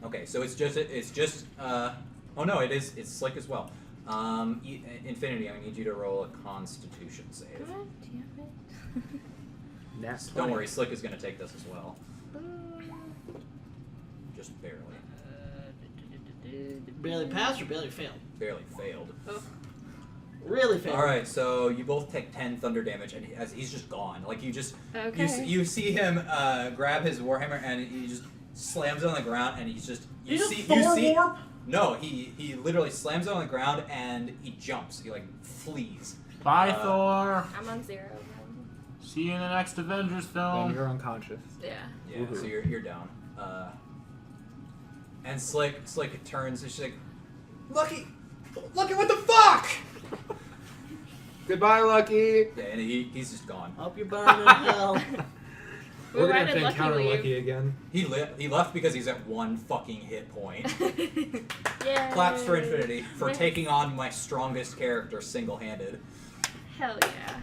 Okay, so it's just. Oh no, it's slick as well. Infinity, I need you to roll a Constitution save. God damn it. That's Don't worry, Slick is gonna take this as well. Just barely. Barely passed or barely failed? Barely failed. Really failed. All right, so you both take 10 thunder damage, and as he's just gone. Like you just Okay. you see him grab his warhammer, and he just slams it on the ground, and he's just You see warp? No, he literally slams it on the ground, and he jumps. He like flees. Bye, Thor. I'm on 0. See you in the next Avengers Then film. you're unconscious. Yeah. Yeah, so you're down. And Slick turns, and she's like, "Lucky, what the fuck?" Goodbye, Lucky. Yeah, and he's just gone. Hope you're burning in hell. Well, We're why gonna have did to Lucky encounter leave? Lucky again. He left because he's at 1 fucking hit point. Yay. Claps for Infinity for taking on my strongest character single-handed. Hell yeah.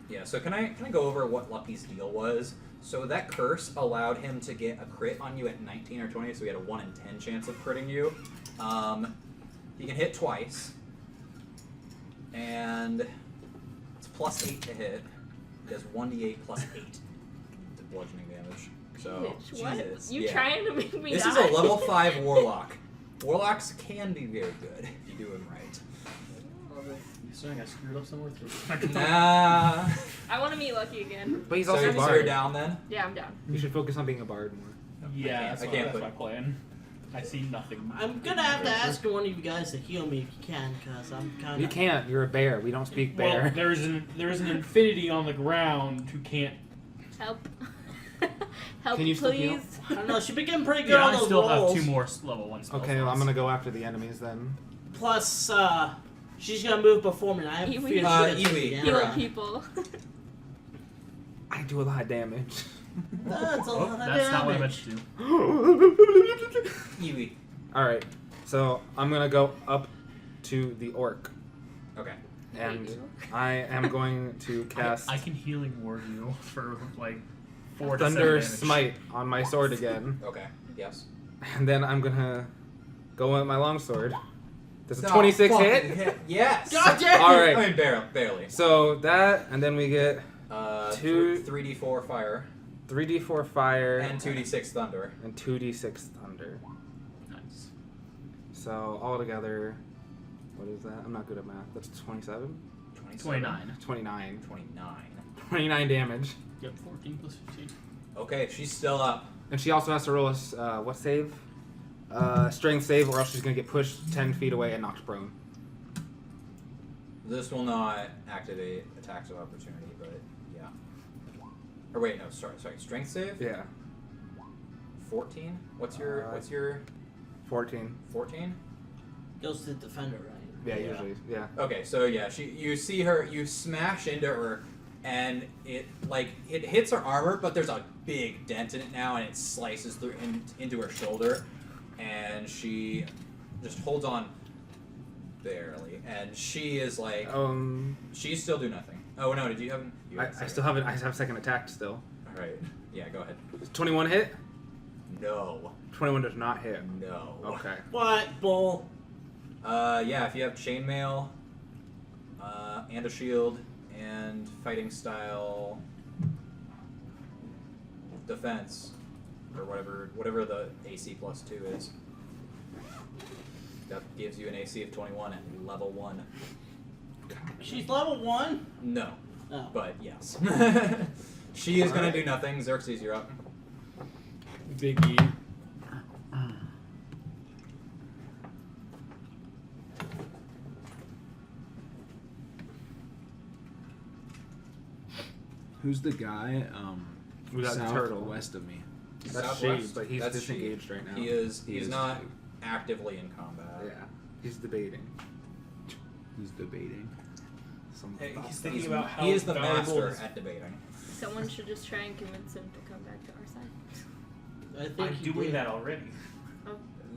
Yeah, so can I go over what Lucky's deal was? So that curse allowed him to get a crit on you at 19 or 20, so he had a 1 in 10 chance of critting you. He can hit twice, and it's plus 8 to hit. He does 1d8 plus 8 to bludgeoning damage. So, Bitch, what? Jesus. You yeah. trying to make me This die? is a level 5 warlock. Warlocks can be very good if you do them right. You saying I screwed up somewhere through? Nah. I want to meet Lucky again. But he's So also a you're bard. down then? Yeah, I'm down. You should focus on being a bard more. Yeah, I can't that's put- my plan. I see nothing. I'm gonna have to ask one of you guys to heal me if you can, because I'm kind You of... can't. You're a bear. We don't speak Well, bear. there's an infinity on the ground who can't. Help. Help, Can you still please. heal? I don't know, she's been getting pretty good Yeah, on I those still rolls. have 2 more level 1 spells. Okay, well, I'm gonna go after the enemies then. Plus, she's gonna move before me, and I have a Iwi. fear she's gonna take Iwi, me down. you're Heal up. people. I do a lot of damage. That's a lot of That's not what I meant damage. to do. Yui. Alright, so I'm gonna go up to the orc. Okay. And I am going to cast I can healing word you for like 4 to 7 Thunder damage. Smite on my sword again. Okay. Yes. And then I'm gonna go with my longsword. Does a No, 26 fucking hit? Yes. God damn! Alright. I mean, barely. So that, and then we get Two 3d4 fire 3d4 fire and 2d6 thunder. and 2d6 thunder. Nice. So all together, what is that? I'm not good at math. That's 27? 29. 29. 29. 29 damage. Yep, 14 plus 15. Okay, she's still up. And she also has to roll a, what save? Strength save, or else she's going to get pushed 10 feet away and knocked prone. This will not activate attacks of opportunity, but yeah. Or wait, no, sorry. Strength save? Yeah. 14? What's your 14. 14? Goes to the defender, right? Yeah, Yeah. usually. Yeah. Okay, so yeah, you see her, you smash into her, and it hits her armor, but there's a big dent in it now, and it slices through into her shoulder, and she just holds on barely, and she is like, she still do nothing. Oh no, did you have? I still have it. I have second attack still. All right, yeah, go ahead. Does 21 hit? No, 21 does not hit. no. Okay. What bull? Yeah, if you have chainmail, and a shield, and fighting style, defense, or whatever the AC plus 2 is, that gives you an AC of 21 at level 1. She's level 1? No, Oh. but yes. She is gonna do nothing. Xerxes, you're up. Biggie. Who's the guy? We got the turtle. West of me. That's Southwest. Shade, but he's That's disengaged Shade. right now. He's is not actively in combat. Yeah. He's debating. Who's debating? Some Hey, thoughts. he's thinking about how He is the valuable master his- at debating. Someone should just try and convince him to come back to our side. I think I'm he doing did. that already.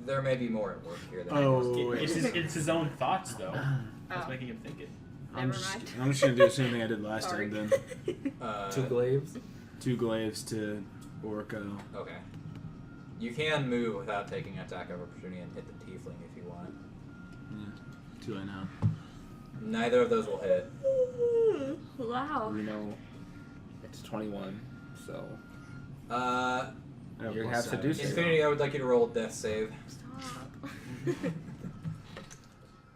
There may be more at work here than Oh, It's his own thoughts, though. That's Oh, making him think it. I'm never just, mind. I'm just gonna do the same thing I did last Sorry. time then. Two glaives. 2 glaives to Orko. Okay. You can move without taking an attack of opportunity and hit the tiefling if you want. Yeah. 2 I know. Neither of those will hit. Wow. You know, it's 21. So Uh, I have You plus have to 7. do so. Infinity, I would like you to roll a death save. Stop.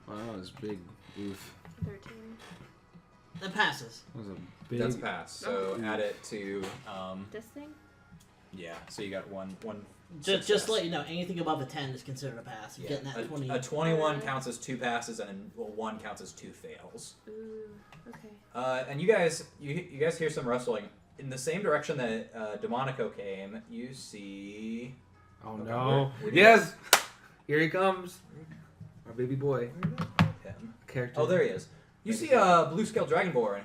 Wow, that was big. Oof. 13. That passes. That was a big. That's a pass. So add it to This thing? yeah. So you got one. Just success. to let you know, anything above a 10 is considered a pass. You're Yeah. getting that 20. A 21 counts as 2 passes, and a 1 counts as 2 fails. Ooh, okay. And you guys hear some rustling in the same direction that Demonico came. You see. Oh Okay, no! where do you Yes, here he comes, our baby boy him. character. Oh, there he is. You see blue scale dragonborn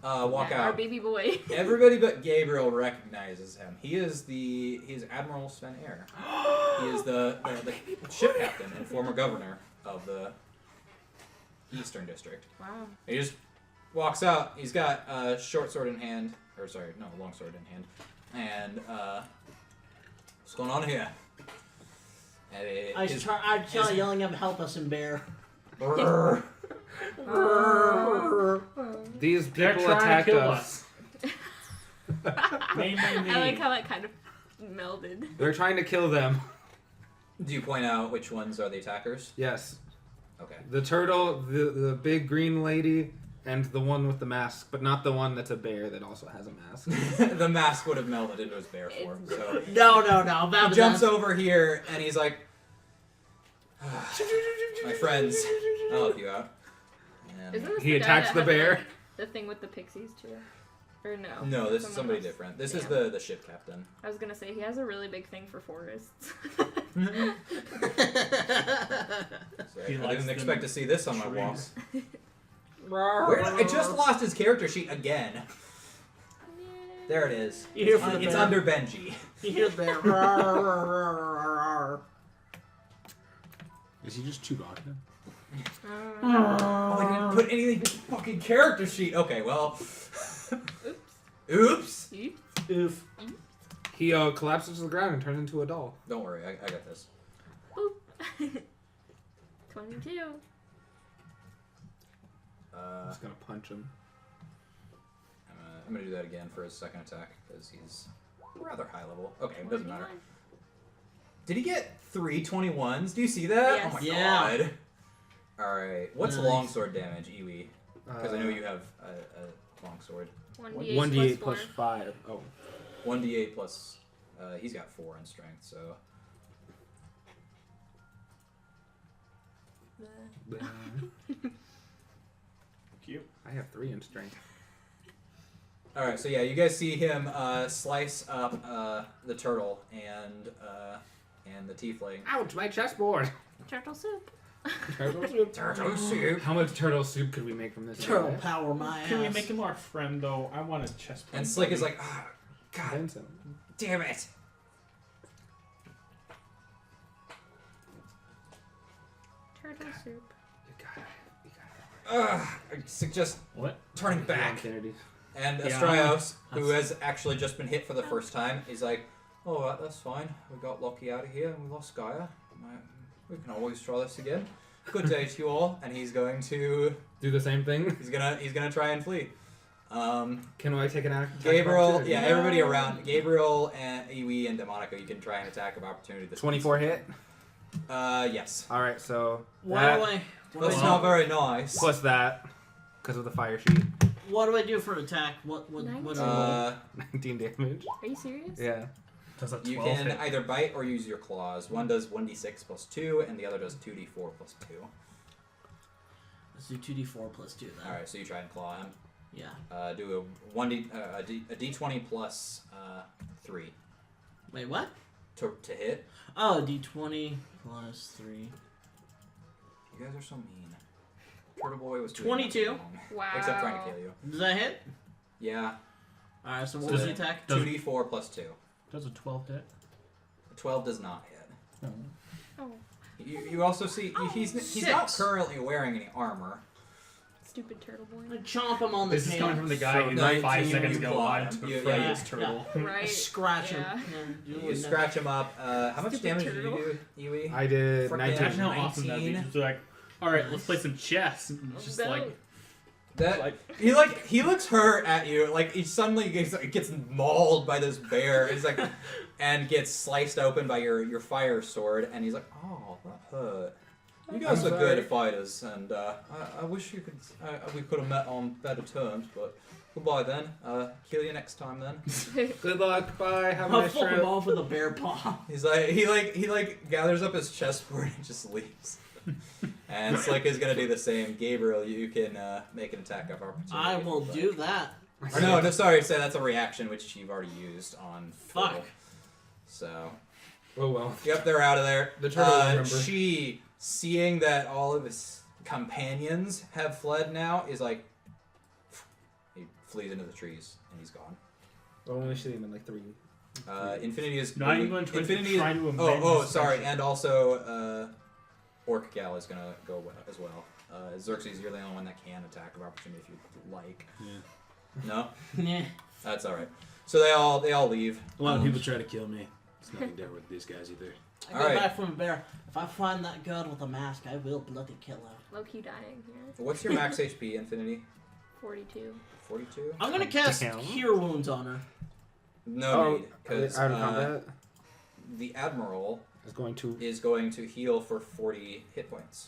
Oh, walk Yeah, our out. baby boy. Everybody but Gabriel recognizes him. He is Admiral Sven Eyre. He is the ship captain and former governor of the Eastern District. Wow. He just walks out. He's got a short sword in hand, or sorry, no, long sword in hand, and what's going on here? And I try yelling at him, help us in bear. Brrr. these They're people trying to attacked kill us. Me. I like how it kind of melded. They're trying to kill them. Do you point out which ones are the attackers? Yes, Okay. the turtle, the big green lady, and the one with the mask, but not the one that's a bear that also has a mask. The mask would have melded into his bear form. So No. he jumps over here and he's like, "My friends, I'll help you out." And Isn't this He the guy attacks that the had bear. The thing with the pixies too? Or no? no, this is Someone somebody else. different. This is Damn. the ship captain. I was gonna say he has a really big thing for forests. So He I likes didn't them expect to see this on my trees. walls. I just lost his character sheet again. There it is. You hear from the It's bear? under Benji. You hear the bear. Rawr, rawr, rawr, rawr, Is he just Chewbacca? Oh, I didn't put anything in the fucking character sheet. Okay, well. Oops. rawr. Oof. He collapses to the ground and turns into a doll. Don't worry, I got this. Boop. 22. I'm just gonna punch him. I'm gonna do that again for his second attack because he's rather high level. Okay, it doesn't matter. Did he get 3 21s? Do you see that? Yes. Oh my Yeah. god. Alright, what's Nice. longsword damage, Iwi? Because I know you have a longsword. 1d8 1d8 plus plus 4. 5. Oh. 1d8 plus. He's got 4 in strength, so. Cute. I have 3 in strength. Alright, so yeah, you guys see him slice up the turtle and the tiefling. Ouch, my chessboard! Turtle soup. Turtle soup. Turtle soup. How much turtle soup could we make from this? Turtle guy? power my ass. Can we make him our friend though? I want a chest plate. And Slick is like, ah, God Vincent. damn it. Turtle soup. You got it. I suggest What? turning back. Kennedy. And Yeah. Astraios, who has actually just been hit for the first time, is like, alright, that's fine. We got Lockie out of here and we lost Gaia. We can always try this again. Good day to you all. And he's going to Do the same thing. he's gonna try and flee. Can I take an attack? Gabriel, of opportunity? yeah, everybody around Gabriel and Iwi and Demonica, you can try an attack of opportunity this 24 hit. Yes. Alright, so. What that do I? That's not very nice. plus that. Because of the fire sheet. What do I do for an attack? What? Nice. 19 damage. Are you serious? Yeah. Does a 12 You can hit? either bite or use your claws. One does 1d6 plus 2, and the other does 2d4 plus 2. Let's do 2d4 plus 2 then. Alright, so you try and claw him. Yeah. Do a d20 plus 3 Wait, what? to hit. Oh, d20 plus 3. You guys are so mean. Turtle Boy was 22. Wow. Except trying to kill you. Does that hit? Yeah. Alright, so what So was the then- attack? 2d4 plus 2. Does a 12 hit? 12 does not hit. Oh, You also see he's not 6. currently wearing any armor. stupid turtle boy. I chomp him on the This is tail. coming from the guy So who 19 5 seconds you ago claw lied him. to Yeah, a friend yeah, his turtle. Right. Scratch him. Yeah. Yeah, You wouldn't scratch him up. How much Stupid damage did turtle. you do, Iwi? I did Frickin' 19. Imagine how awesome that'd be. 19. Just like, all right, let's play some chess. And it's just No. like, That he looks hurt at you. Like he suddenly gets mauled by this bear. He's like, and gets sliced open by your fire sword. And he's like, oh, that hurt. You guys I'm are sorry. good fighters, and I wish we could have met on better terms. But goodbye then. Kill you next time then. Good luck. Bye. Have a I'll nice flip him trip. off with a bear paw. He's like he gathers up his chessboard and just leaves. And Slick is gonna do the same. Gabriel, you can make an attack of opportunity. I if will you'd do like. that. Or no, sorry, say that's a reaction which you've already used on. Fuck. Turtle. So, Oh well. yep, they're out of there. The turtle will remember. She, seeing that all of his companions have fled now, is like, he flees into the trees and he's gone. Well, only see him in like 3. Infinity is Not even Infinity. trying to amend Oh, his sorry, friendship. and also Orc Gal is gonna go as well. Xerxes, you're the only one that can attack of opportunity if you'd like. Yeah. No, Yeah. that's all right. So they all leave. A lot of people try to kill me. It's nothing different with these guys either. I go Alright. back from a bear. If I find that girl with a mask, I will bloody kill her. Low key dying here. What's your max HP, Infinity? 42. 42? I'm gonna cast Damn. Cure Wounds on her. No need, because out of combat the Admiral is going to. is going to heal for 40 hit points.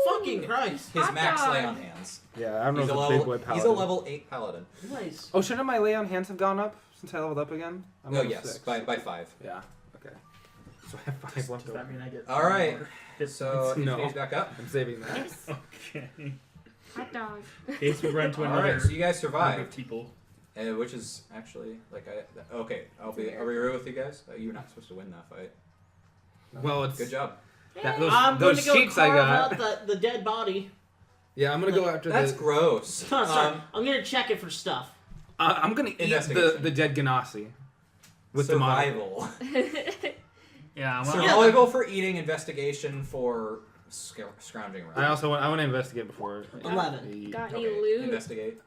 Fucking Christ. His Hot max dog. lay on hands. Yeah, I don't know He's if a it's big boy level. paladin. He's a level 8 paladin. Nice. Oh, shouldn't my lay on hands have gone up since I leveled up again? I'm Oh level yes, 6. by 5. Yeah. Okay. So I have 5 left Does that over. mean I get All right. hit So points? No. Infinity's back up. I'm saving that. Yes. Okay. Hot dog. In case we run to All another right, so you guys group survived. of people. Which is actually like okay. I'll be real with you guys. You're not supposed to win that fight. Well, it's Good job. That- Yay. I'm those gonna go sheets I carve got. out the dead body. Yeah, I'm gonna go after That's the. gross. Sorry, I'm gonna check it for stuff. I'm gonna eat Investigation. the dead Ganassi. With survival. Yeah, I'm Survival for eating, investigation for scrounging around. I want to investigate before. 11. Got any Okay, loot? investigate.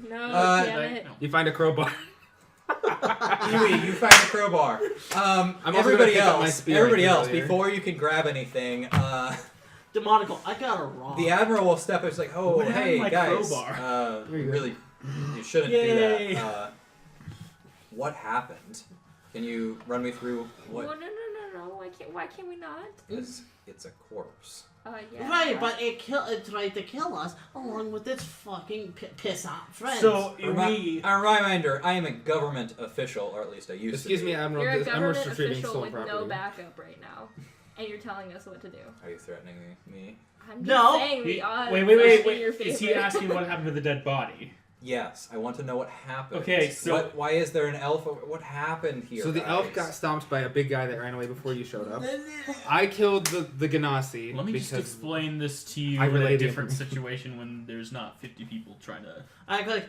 No, Uh, damn it. You find a crowbar. Yui, you find a crowbar. also Everybody gonna pick up my else, spear earlier. before you can grab anything, Demonical, I got a rock. the admiral will step up. It's like, oh, What happened hey to my guys, crowbar? really, you shouldn't do Yay. that. What happened? Can you run me through what? No. Why can't we not? Because it's a corpse. Yeah. Right, but it tried to kill us along with its fucking piss out friends. So A reminder: I am a government official, or at least I used Excuse to me, be. Admiral. You're a I'm government retrieving official stolen with property. no backup right now, and you're telling us what to do. Are you threatening me? I'm just No. saying the odds Wait. are in your Is he favor. asking what happened to the dead body? Yes, I want to know what happened. Okay, so- why is there an elf? What happened here? So the elf guys? got stomped by a big guy that ran away before you showed up. I killed the Ganassi. Let me just because explain this to you I in a relayed the different information. situation when there's not 50 people trying to. I like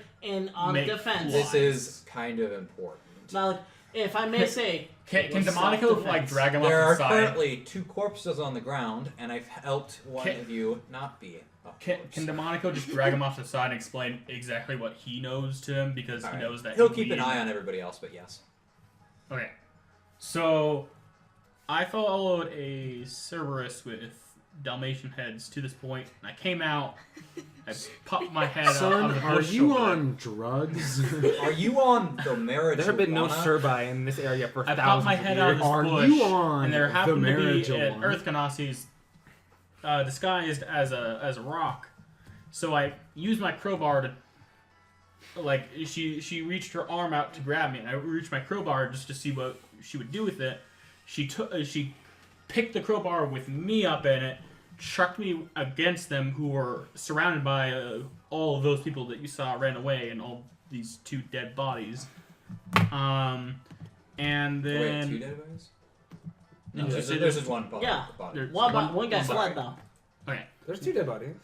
on Make defense. This is kind of important. Now, like, if I may say, Can it was Demonico self-defense. like drag him There off are the side? currently 2 corpses on the ground, and I've helped one Can- of you not be a Can corpse. Demonico just drag him off the side and explain exactly what he knows to him because All he right. knows that He'll he keep an eye on everybody else, but yes. Okay, so I followed a Cerberus with Dalmatian heads to this point, and I came out. I popped my head out Son, of the are bush you over there. on drugs? Are you on the marriage? there have been no Serbi in this area for I thousands popped my of head years. out of this Are bush, you on and there the happened to be marriage an one? Earth Ganassi's disguised as a rock. So I used my crowbar to, like, she reached her arm out to grab me, and I reached my crowbar just to see what she would do with it. She picked the crowbar with me up in it, chucked me against them, who were surrounded by all of those people that you saw ran away, and all these 2 dead bodies. And then Wait, 2 dead bodies? No, Did you say there's just one body. Yeah. body. There- one guy I'm sorry. fled though. Okay. There's 2 dead bodies.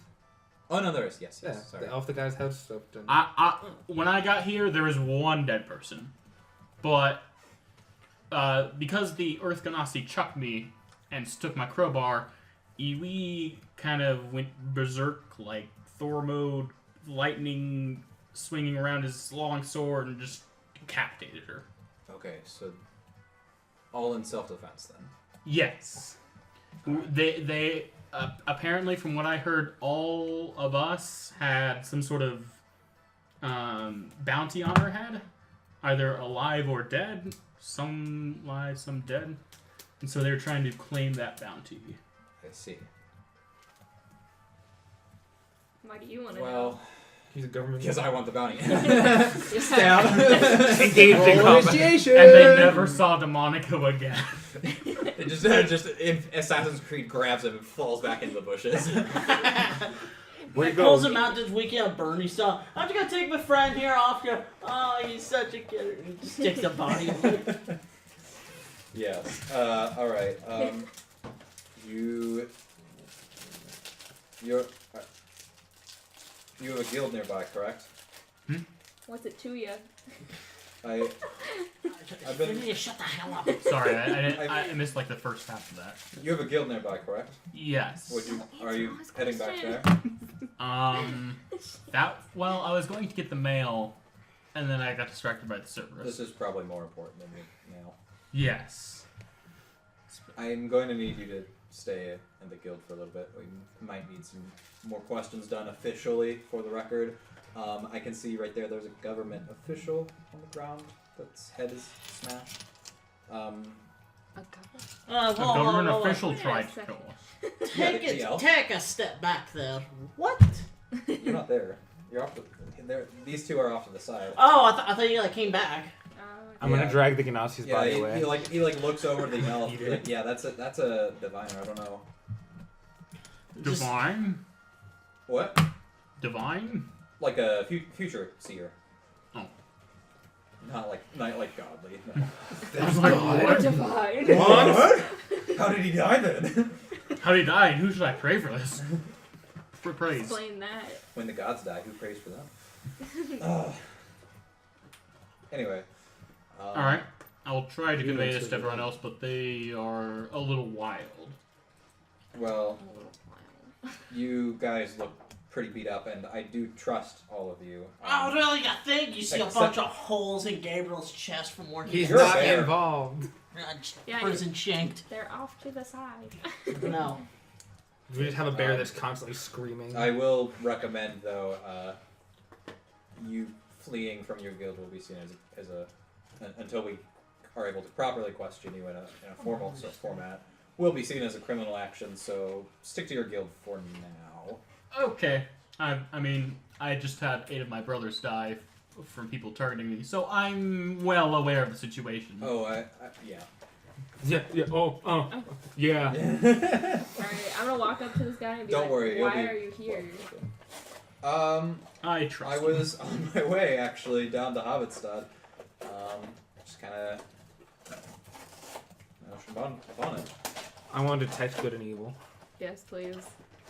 Oh no, there is. Yes, Yeah, yes. Sorry. the elf, the guy's house soaked. And... When I got here, there was 1 dead person, but because the Earth Ganassi chucked me and took my crowbar, Iwi kind of went berserk, like Thor mode, lightning swinging around his long sword, and just decapitated her. Okay, so all in self-defense then. Yes, they apparently, from what I heard, all of us had some sort of bounty on our head, either alive or dead. Some live, some dead, and so they're trying to claim that bounty. I see. Why do you want to Well, He's a government. because I want the bounty. know? Stab. Engaged in combat. Initiation. And they never saw Demonico again. It just Assassin's Creed grabs him and falls back into the bushes. Where you Pulls go? him out this weekend of Bernie stuff. I'm just gonna take my friend here off you. Oh, he's such a kid. He just sticks a body. Yes. All right. You have a guild nearby, correct? What's it to you? I've been. You need to shut the hell up. Sorry, I missed like the first half of that. You have a guild nearby, correct? Yes. Are you heading back there? I was going to get the mail, and then I got distracted by the Cerberus. This is probably more important than the mail. Yes. I'm going to need you to stay in the guild for a little bit. We might need some more questions done officially for the record. I can see right there. There's a government official on the ground that's head is smashed. A A government official Wait a tried to second. kill us. Take a step back there. What? You're not there. You're off. These 2 are off to the side. Oh, I thought you like came back. I'm gonna drag the Ganassi's Yeah, body he away. like looks over to the elf. He's like, yeah, that's a diviner. I don't know Divine? what. Divine? Like a future seer. Oh. Not like godly. No. I was like, what? Divine. What? How did he die then? How did he die? And who should I pray for this? For praise. Explain that. When the gods die, who prays for them? Anyway. All right. I'll try to convey Humans this to would be everyone fine. else, but they are a little wild. Well, A little while. you guys look pretty beat up, and I do trust all of you. Oh, really? You think? You see a Except- bunch of holes in Gabriel's chest from working. He's You're a not bear. involved. Yeah, Prison shanked. They're off to the side. No. We just have a bear that's constantly screaming. I will recommend, though, you fleeing from your guild will be seen as a until we are able to properly question you in a formal sort of format, will be seen as a criminal action. So stick to your guild for now. Okay. I mean, I just had 8 of my brothers die from people targeting me, so I'm well aware of the situation. Oh, yeah. Yeah. Oh. Yeah. Alright, I'm gonna walk up to this guy and be Don't like, worry, why you'll be- are you here? I trust I was on my way actually down to Hobbitstad. Just kind of on it. I wanted to test good and evil. Yes, please.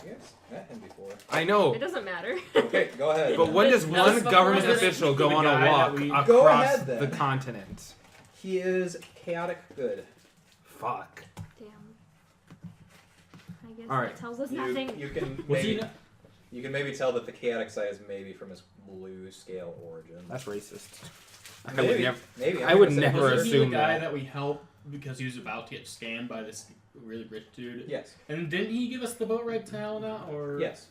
You guys met him before. I know, It doesn't matter. Okay, go ahead. but when does No, one it's government before- official go The on a guy that walk we- across Go ahead, then. the continent? He is chaotic good. Fuck. Damn. I guess Alright. that tells us nothing. You can Was he maybe not- you can maybe tell that the chaotic side is maybe from his blue scale origin. That's racist. I Maybe. would never. Maybe. I I'm would gonna say never Wasn't he the assume guy that. that we helped because he was about to get scammed by this really rich dude? Yes. And didn't he give us the boat ride to Helena? Or Yes.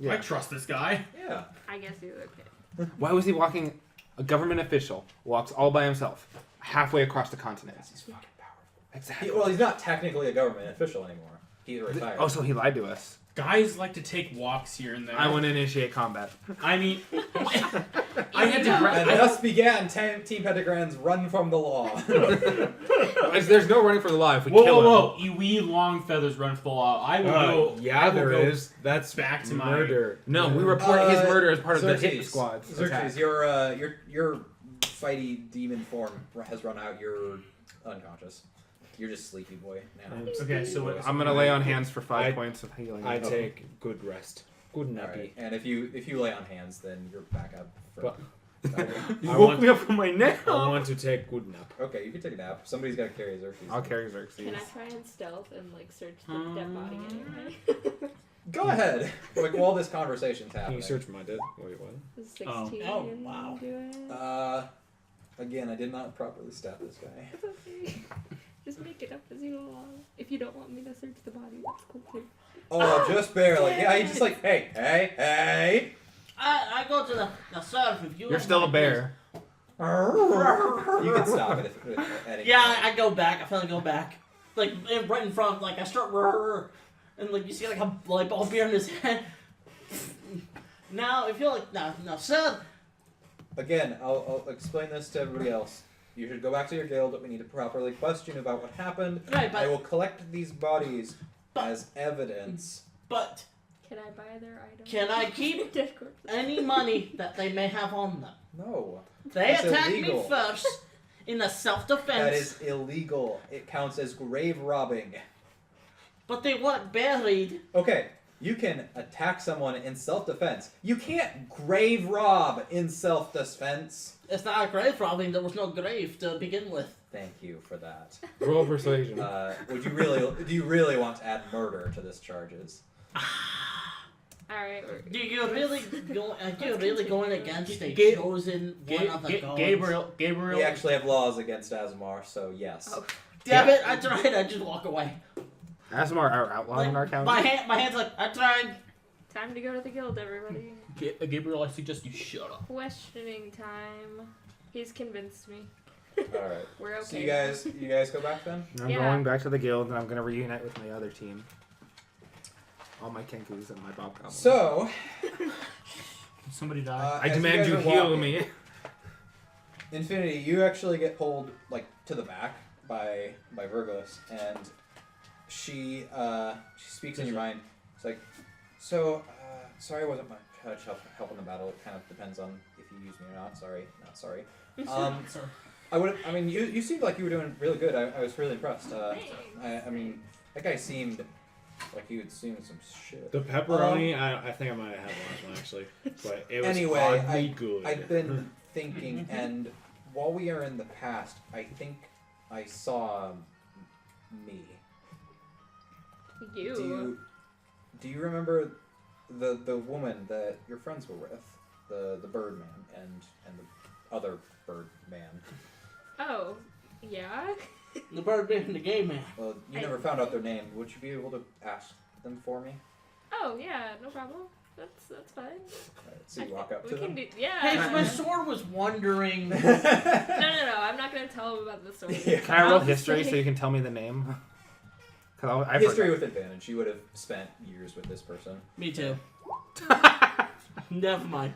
Yeah. I trust this guy. Yeah. I guess he's okay. Why was he walking? A government official walks all by himself, halfway across the continent. He's fucking powerful. Exactly. Well, he's not technically a government official anymore. He's retired. Oh, so he lied to us. Guys like to take walks here and there. I want to initiate combat. I mean, I had to. And thus began Team Pentagram's run from the law. There's no running for the law if we Whoa, kill whoa, him. whoa! We long feathers run for the law. I will go. yeah, I will there go is. That's back to my- murder. No, we report his murder as part of the hit Xerxes, squad's Xerxes, attack. your fighty demon form has run out. You're unconscious. You're just sleepy boy now. Okay, so what? I'm gonna lay on hands for 5 I- points of healing. I take good rest. Good nappy. Alright, and if you lay on hands, then you're back up. For, But- You I woke want- me up from my nap. I want to take good nap. okay, you can take a nap. Somebody's got to carry Xerxes. I'll carry Xerxes. Can I try and stealth and like search the dead body anyway? Go ahead. Like while this conversation's Can happening. you search my dead? Wait, what? This is 16. Oh, wow. Do it. Again, I did not properly stat this guy. It's okay. Just make it up as you go along. If you don't want me to search the body, that's cool too. Oh, just barely. Yeah, he's just like, hey. I go to the surf if you. You're still a bear. You can stop it if at any Yeah, point. I go back. I finally go back. Like right in front. Like I start and like you see like a light bulb here in his head. Now if you're like now sir. Again, I'll explain this to everybody else. You should go back to your guild. We need to properly question about what happened. Right, I but will collect these bodies as evidence. but Can I buy their items? can I keep Dead corpses. any money that they may have on them? No. They That's attacked illegal. me first in a self-defense. That is illegal. It counts as grave robbing. But they weren't buried. Okay, you can attack someone in self-defense. You can't grave rob in self-defense. It's not a grave robbing. There was no grave to begin with. Thank you for that. Roll persuasion. Do you really want to add murder to this charges? Alright. Do you really going against a Ga- chosen one of the gods? Gabriel. We actually have laws against Asmar, so yes. Oh. Damn it! I tried. I just walk away. Asmar are outlawed in our county. My hand's like I tried. Time to go to the guild, everybody. Gabriel, I suggest you shut up. Questioning time. He's convinced me. All right. We're okay. So you guys go back then? I'm Yeah. going back to the guild and I'm gonna reunite with my other team. All my Kenkus and my Bob Goblin. So Somebody died. I as demand guys you are heal walking- me. Infinity, you actually get pulled like to the back by Virgos, and she speaks in your mind. It's like, so sorry, I wasn't much help in the battle. It kind of depends on if you use me or not. Sorry, not sorry. I mean, you seemed like you were doing really good. I was really impressed. I mean, that guy seemed like he had seen some shit. The pepperoni, I think I might have had last one actually, but it was Anyway, oddly good. I've been thinking, and while we are in the past, I think I saw me. You. Do you remember the woman that your friends were with, the Birdman and the other Birdman? Oh, yeah. The bird and the gay man. Well, you never found out their name. Would you be able to ask them for me? Oh yeah, no problem. That's fine. Right, so you walk up to We can them. do. Yeah. Hey, my sword was wondering. No. I'm not gonna tell him about the story. Yeah. Can I roll I'll history say- so you can tell me the name? 'Cause I History forgot. with advantage. You would have spent years with this person. Me too. Never mind.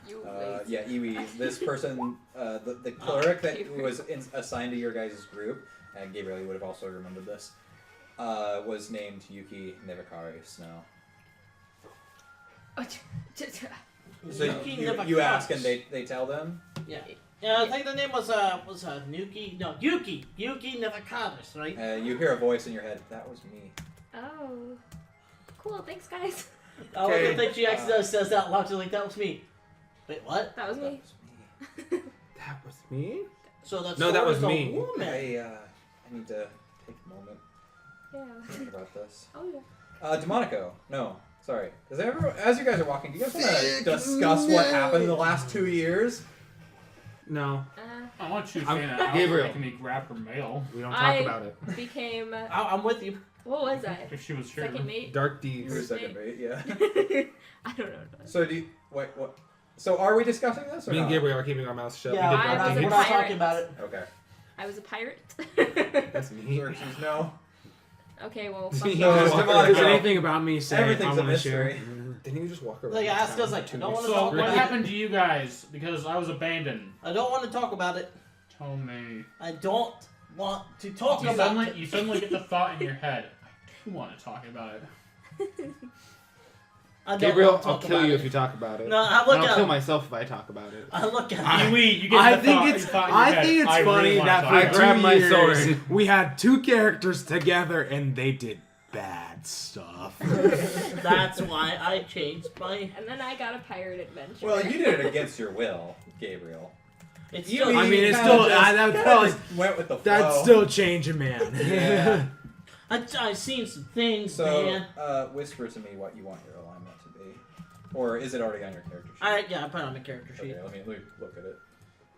You wait. Yeah, Iwi, this person, the cleric that was assigned to your guys' group, and Gabriel, you would have also remembered this, was named Yuki Nevakari Snow. So you ask and they tell them? Yeah. Yeah, I think the name was Nuki. No, Yuki Nevakadis, right? You hear a voice in your head. That was me. Oh. Cool. Thanks, guys. I like to think she actually says that loud. She's like, "That was me." Wait, what? That was That me. was me. That was me? So that's No, that was a me. woman. I need to take a moment Yeah. to think about this. Oh yeah. Demonico. No, sorry. As you guys are walking, do you guys want to discuss what happened in the last 2 years? No. I want you to I'm- say that. Gabriel. Making me grab her mail We don't talk I- about it. Became. I'm with you. What was I? if she was sure. Second mate. Dark You were deeds. second bait, yeah. I don't know. So do you, wait, what? So are we discussing this or Me and not? Gabriel are keeping our mouths shut. Yeah, we I did was dark a we're deeds. not pirate. talking about it. Okay. I was a pirate. That's me. Xerxes, no. Okay, well. He Fuck just you. No, walked come around. on, If there's go. anything about me saying Everything's I a want to share. mystery. Didn't you just walk around? Like, ask town us, like, for 2 I don't weeks? wanna So talk what about it. happened to you guys? Because I was abandoned. I don't want to talk about it. Tell me. I don't want to talk You about suddenly, it. you suddenly get the thought in your head. I do want to talk about it. I don't Gabriel, want to I'll talk kill about you it. if you talk about it. No, I And look I'll at kill him. myself if I talk about it. I look at him. You get I the think thought, it's the thought in your I head, think it's I funny really wanna that talk for I about it. grabbed 2 my years sword. we had 2 characters together and they did bad stuff. That's why I changed my. And then I got a pirate adventure. Well, you did it against your will, Gabriel. It's You still. I mean, it's kinda still- just- that kinda probably- just went with the flow. That's still changing, man. Yeah. I've seen some things, So, man. whisper to me what you want your alignment to be. Or is it already on your character sheet? Yeah, I put it on my character sheet. Okay, let me look at it.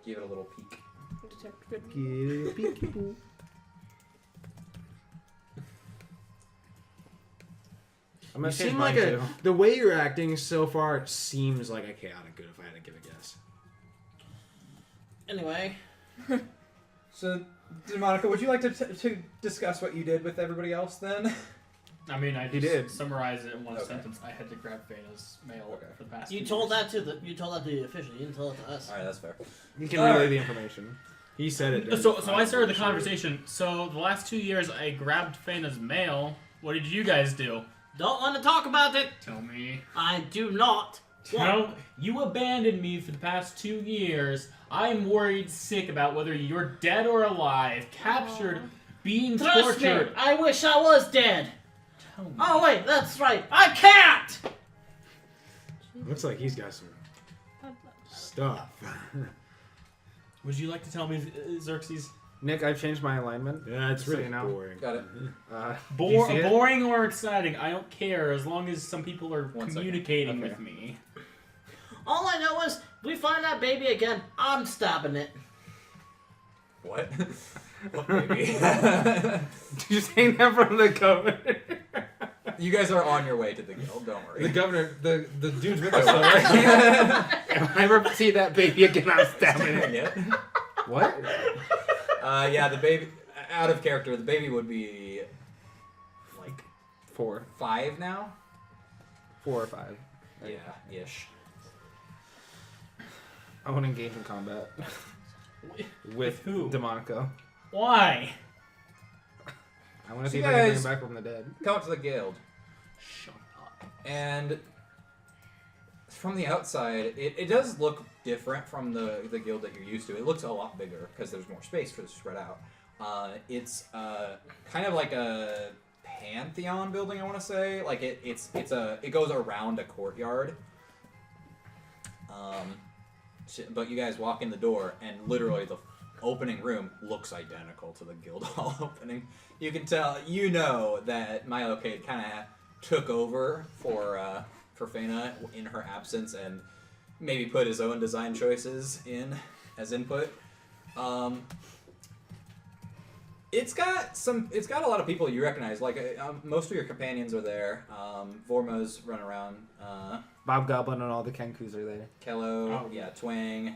Give it a little peek. Detect good. I'm You gonna change seem mine like too. the way you're acting so far seems like a chaotic good if I had to give a guess. Anyway, So, Monica, would you like to discuss what you did with everybody else then? I mean, I He just did. summarize it in one Okay. sentence. I had to grab Vana's mail Okay. for the past. you 2 told years. that to the official. You didn't tell it to us. Alright, that's fair. You can Alright. relay the information. He said it. So I started the conversation. So the last 2 years, I grabbed Vana's mail. What did you guys do? Don't want to talk about it. Tell me. I do not. Tell you abandoned me for the past 2 years. I'm worried sick about whether you're dead or alive, captured, being Trust me. tortured. I wish I was dead. Tell me. Oh wait, that's right. I can't. Looks like he's got some stuff. Would you like to tell me, Xerxes? Nick, I've changed my alignment. Yeah, it's Just so really you know. boring. Got it. Do you see it? Boring or exciting? I don't care as long as some people are 1 second. communicating Okay. with me. All I know is, we find that baby again, I'm stabbing it. What? What baby? You're saying that from the governor. You guys are on your way to the guild, don't worry. The governor, the dude's with us, though, right? If I ever see that baby again, I'm stabbing it. Yet? What? Yeah, the baby, out of character, the baby would be like 4 5 now? or 5. Yeah, ish. I want to engage in combat. With who? Demonico. Why? I want to So see you if I can bring guys- him back from the dead. Come up to the guild, Shut up. and from the outside, it does look different from the guild that you're used to. It looks a lot bigger because there's more space for it to spread out. It's kind of like a Pantheon building, I want to say. Like it goes around a courtyard. but you guys walk in the door, and literally the opening room looks identical to the guild hall opening. You can tell, you know, that Milo Cade kind of took over for Feyna in her absence, and maybe put his own design choices in as input. It's got a lot of people you recognize. Like most of your companions are there. Vormo's run around. Bob Goblin and all the Kenkus are there. Kello, yeah, Twang,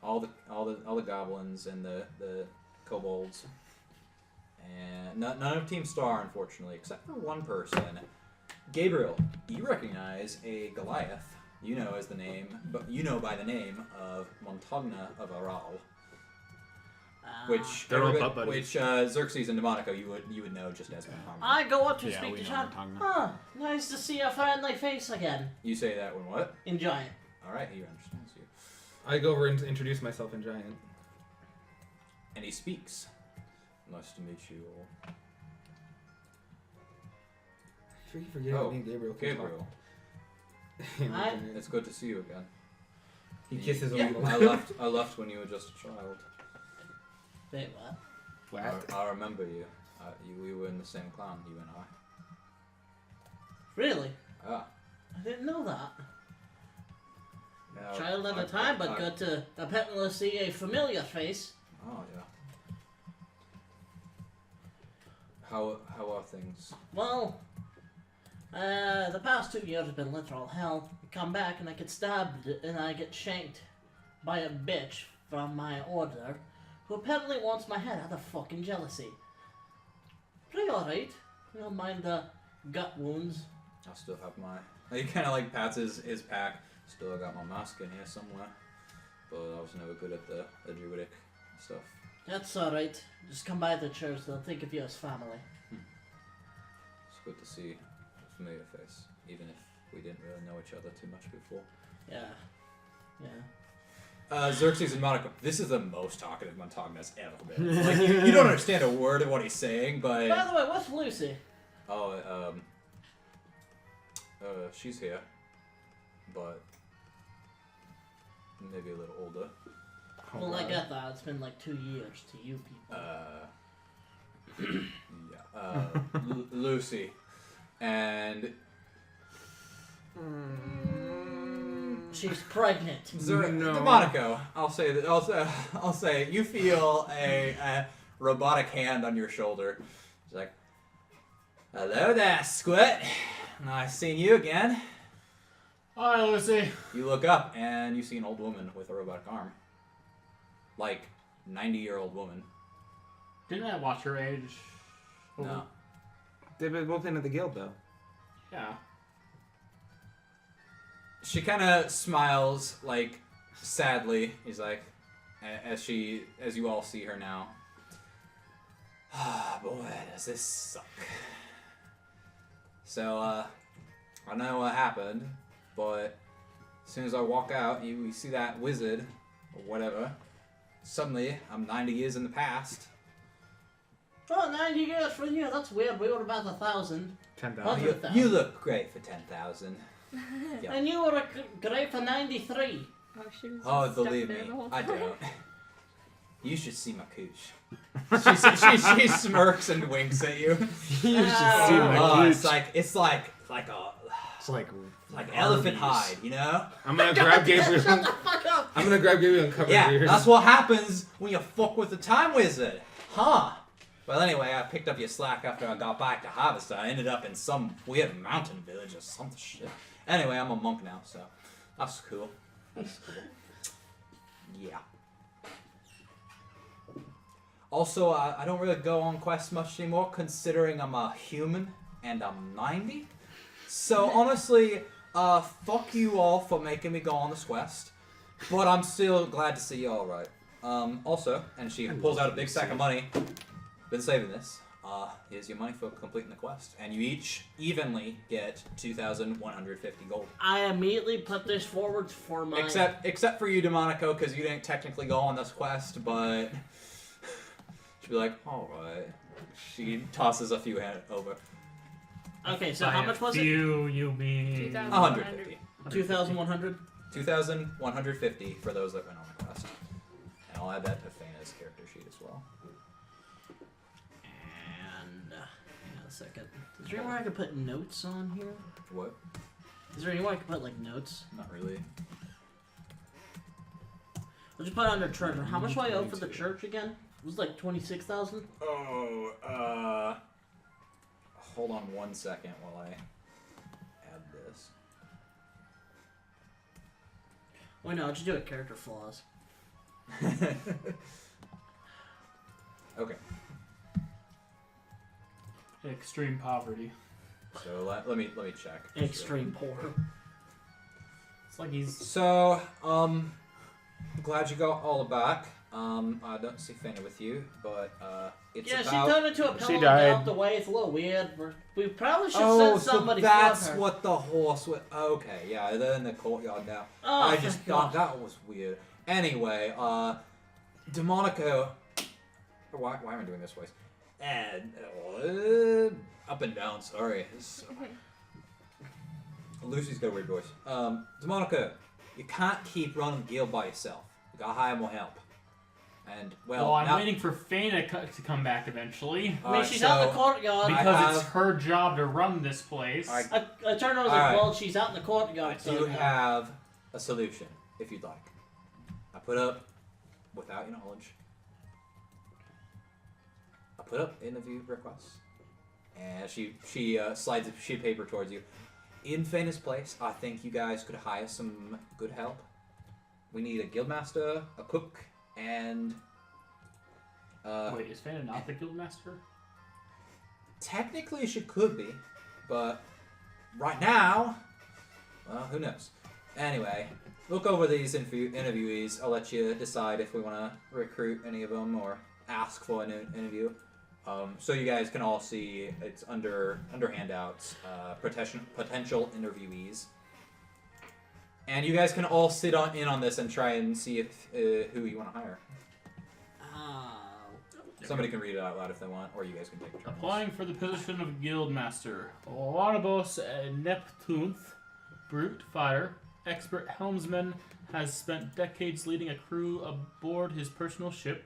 all the goblins and the kobolds, and none of Team Star, unfortunately, except for one person. Gabriel, you recognize a Goliath. You know as the name, but you know by the name of Montagna of Aral. Which Xerxes and Demonico you would know just as Montagna. I go up to speak to John. Huh, nice to see a friendly face again. You say that when what? In Giant. Alright, he understands you. I go over and introduce myself in Giant. And he speaks. Nice to meet you all. Sure you forget your name, Gabriel. Gabriel. It's good to see you again. He kisses a yeah. little. I left when you were just a child. Wait, what? What? I remember you. We were in the same clan, you and I. Really? Ah. I didn't know that. Yeah, Child at a time, but good to apparently see a familiar face. Oh, yeah. How are things? Well, the past 2 years have been literal hell. I come back and I get stabbed and I get shanked by a bitch from my order who apparently wants my head out of fucking jealousy. Pretty alright. You don't mind the gut wounds. I still have my... He kind of like pats his pack. Still got my mask in here somewhere. But I was never good at the druidic stuff. That's alright. Just come by the church. They'll think of you as family. It's good to see a familiar face. Even if we didn't really know each other too much before. Yeah. Yeah. Xerxes and Monaco. This is the most talkative Montagna's ever been. Like, you don't understand a word of what he's saying, but... By the way, what's Lucy? Oh, she's here. But... maybe a little older. Well, I get that. It's been like 2 years to you people. Yeah. Lucy. And... She's pregnant. Monaco. I'll say you feel a robotic hand on your shoulder. She's like, "Hello there, Squid. Nice seeing you again." Hi, Lucy. You look up and you see an old woman with a robotic arm. Like 90-year-old woman. Didn't I watch her age? No. They've been both into the guild though. Yeah. She kind of smiles, like, sadly. He's like, as you all see her now. Ah, boy, does this suck. So, I know what happened, but as soon as I walk out, you see that wizard, or whatever. Suddenly, I'm 90 years in the past. Oh, 90 years for you. That's weird. We were about 1,000. 10,000. You look great for 10,000. Yep. And you were great for 93. Oh, she was Oh, stuck believe there me, the whole I time. don't. You should see my cooch. She smirks and winks at you. You should see my Oh, cooch. it's like It's like elephant Arby's. hide, you know? I'm gonna grab Gabriel. Shut the fuck up! I'm gonna grab Gabriel and cover Yeah, his ears. that's what happens when you fuck with the time wizard, huh? Well, anyway, I picked up your slack after I got back to Harvest. I ended up in some weird mountain village or some shit. Anyway, I'm a monk now, so that's cool. That's cool. Yeah. Also, I don't really go on quests much anymore, considering I'm a human and I'm 90. So honestly, fuck you all for making me go on this quest. But I'm still glad to see you all right. Also, and she pulls out a big sack of money. Been saving this. Here's your money for completing the quest. And you each evenly get 2,150 gold. I immediately put this forward for my... Except for you, Demonico, because you didn't technically go on this quest, but... She'd be like, alright. She tosses a few over. Okay, so how much was it? You mean... 150. 2,100? 2,150 for those that went on the quest. And I'll add that to Faina's character sheet as well. And hang on a second. Is there anywhere I can put notes on here? What? Is there anywhere I can put like notes? Not really. I'll just put it under treasure. How much do I owe for the church again? It was like 26,000. Oh, hold on 1 second while I add this. Wait, no, I'll just do it character flaws. Okay. Extreme poverty. So let me check. Extreme poor. It's like he's. So, glad you got all back. I don't see Faina with you, but it's Yeah, about... she turned into a pillow She and died. got out the way. It's a little weird. We probably should Oh, send so somebody that's for her. what the horse was. Okay, yeah, they're in the courtyard now. Oh, I thank just thought God. that was weird. Anyway, Demonico... Why am I doing this voice? And up and down. Sorry. Okay. Lucy's got a weird voice. Demonico, you can't keep running the guild by yourself. You gotta hire more help. And Well, I'm now, waiting for Faina to come back eventually. I mean, she's out in the courtyard. Because it's her job to run this place. Alright. I turned over and was like, Alright. well, she's out in the courtyard. I so, do have a solution, if you'd like. I put up, without your knowledge, I put up interview requests, and she slides a sheet of paper towards you. In Faina's place, I think you guys could hire some good help. We need a guildmaster, a cook, and Wait, is Faina not the guildmaster? technically she could be, but right now, well, who knows? Anyway, look over these interviewees. I'll let you decide if we want to recruit any of them or ask for an interview. So you guys can all see it's under handouts, potential interviewees. And you guys can all sit in on this and try and see if who you want to hire. Somebody can read it out loud if they want, or you guys can take a turn. Applying for the position of guildmaster. Larabos Neptunth, brute fighter, expert helmsman, has spent decades leading a crew aboard his personal ship,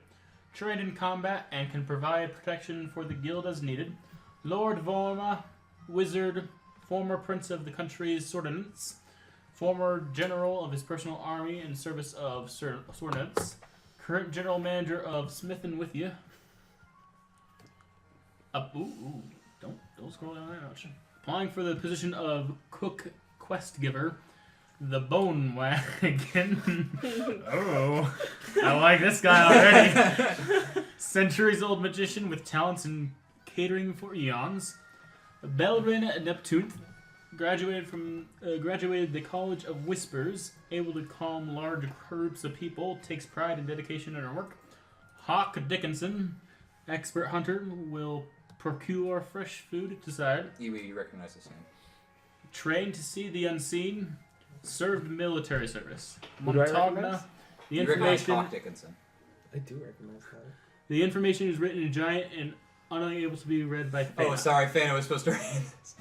trained in combat, and can provide protection for the guild as needed. Lord Vorma, wizard, former prince of the country's Swordnance, former general of his personal army in service of Swordnance, current general manager of Smith and Withya. Don't scroll down that much. Applying for the position of cook quest giver, the Bone Wagon. Oh, I like this guy already. Centuries-old magician with talents in catering for eons. Belrin Neptunth graduated the College of Whispers, able to calm large groups of people, takes pride and dedication in her work. Hawk Dickinson, expert hunter, will procure fresh food desired. You recognize this name. Trained to see the unseen, served military service. Who do I recognize? The You recognize information. Hawk Dickinson. I do recognize that. The information is written in giant and unable to be read by Faina. Oh, sorry, Faina was supposed to read this.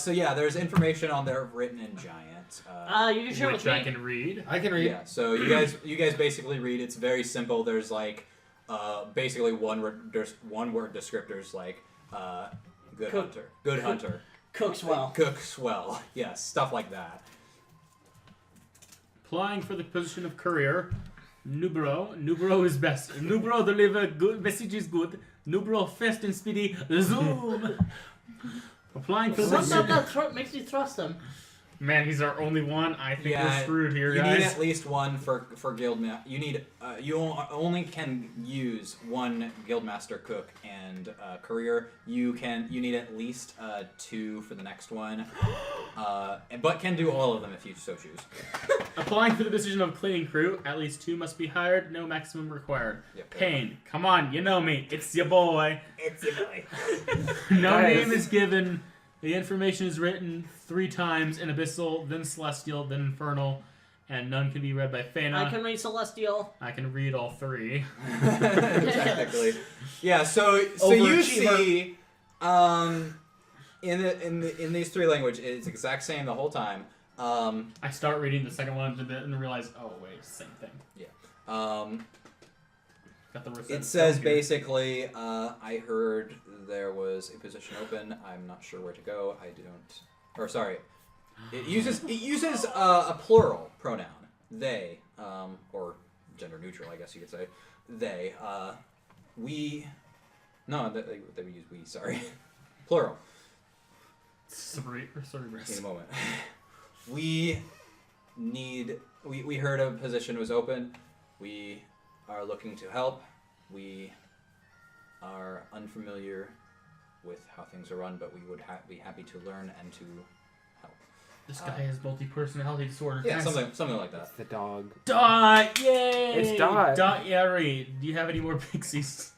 So yeah, there's information on there written in giant. You can share Which with I me. can read. I can read. Yeah, so you guys basically read. It's very simple. There's like basically one word descriptors like good Cook. hunter, Cooks well. cooks well, yes, stuff like that. Applying for the position of courier. Nubro is best. Nubro deliver good messages good. Nubro fast and speedy. Zoom. Applying for the What's up position. that makes you trust him? Man, he's our only one. I think Yeah, we're screwed here, You guys. need at least one for guildmaster. You need you only can use one guildmaster, cook, and courier. You need at least 2 for the next one, but can do all of them if you so choose. Applying for the position of cleaning crew. At least 2 must be hired. No maximum required. Yep. Payne, come on, you know me. It's your boy. It's your boy. No Guys. name is given. The information is written 3 times in Abyssal, then Celestial, then Infernal, and none can be read by Faina. I can read Celestial. I can read all 3. Technically, yeah. So you Overachiever. see, in these 3 languages, it's exact same the whole time. I start reading the second one and realize, oh wait, same thing. Got the It says basically, I heard there was a position open. I'm not sure where to go. I don't. Or sorry, it uses a plural pronoun. They, or gender neutral, I guess you could say. They, we. No, they would use we. Sorry, plural. Sorry, In a moment. We heard a position was open. We are looking to help. We are unfamiliar with how things are run, but we would be happy to learn and to help. This guy has multi-personality disorder. Yeah, something like that. It's the dog. Dot! Yay! It's Dot. Dot Yari. Do you have any more pixies?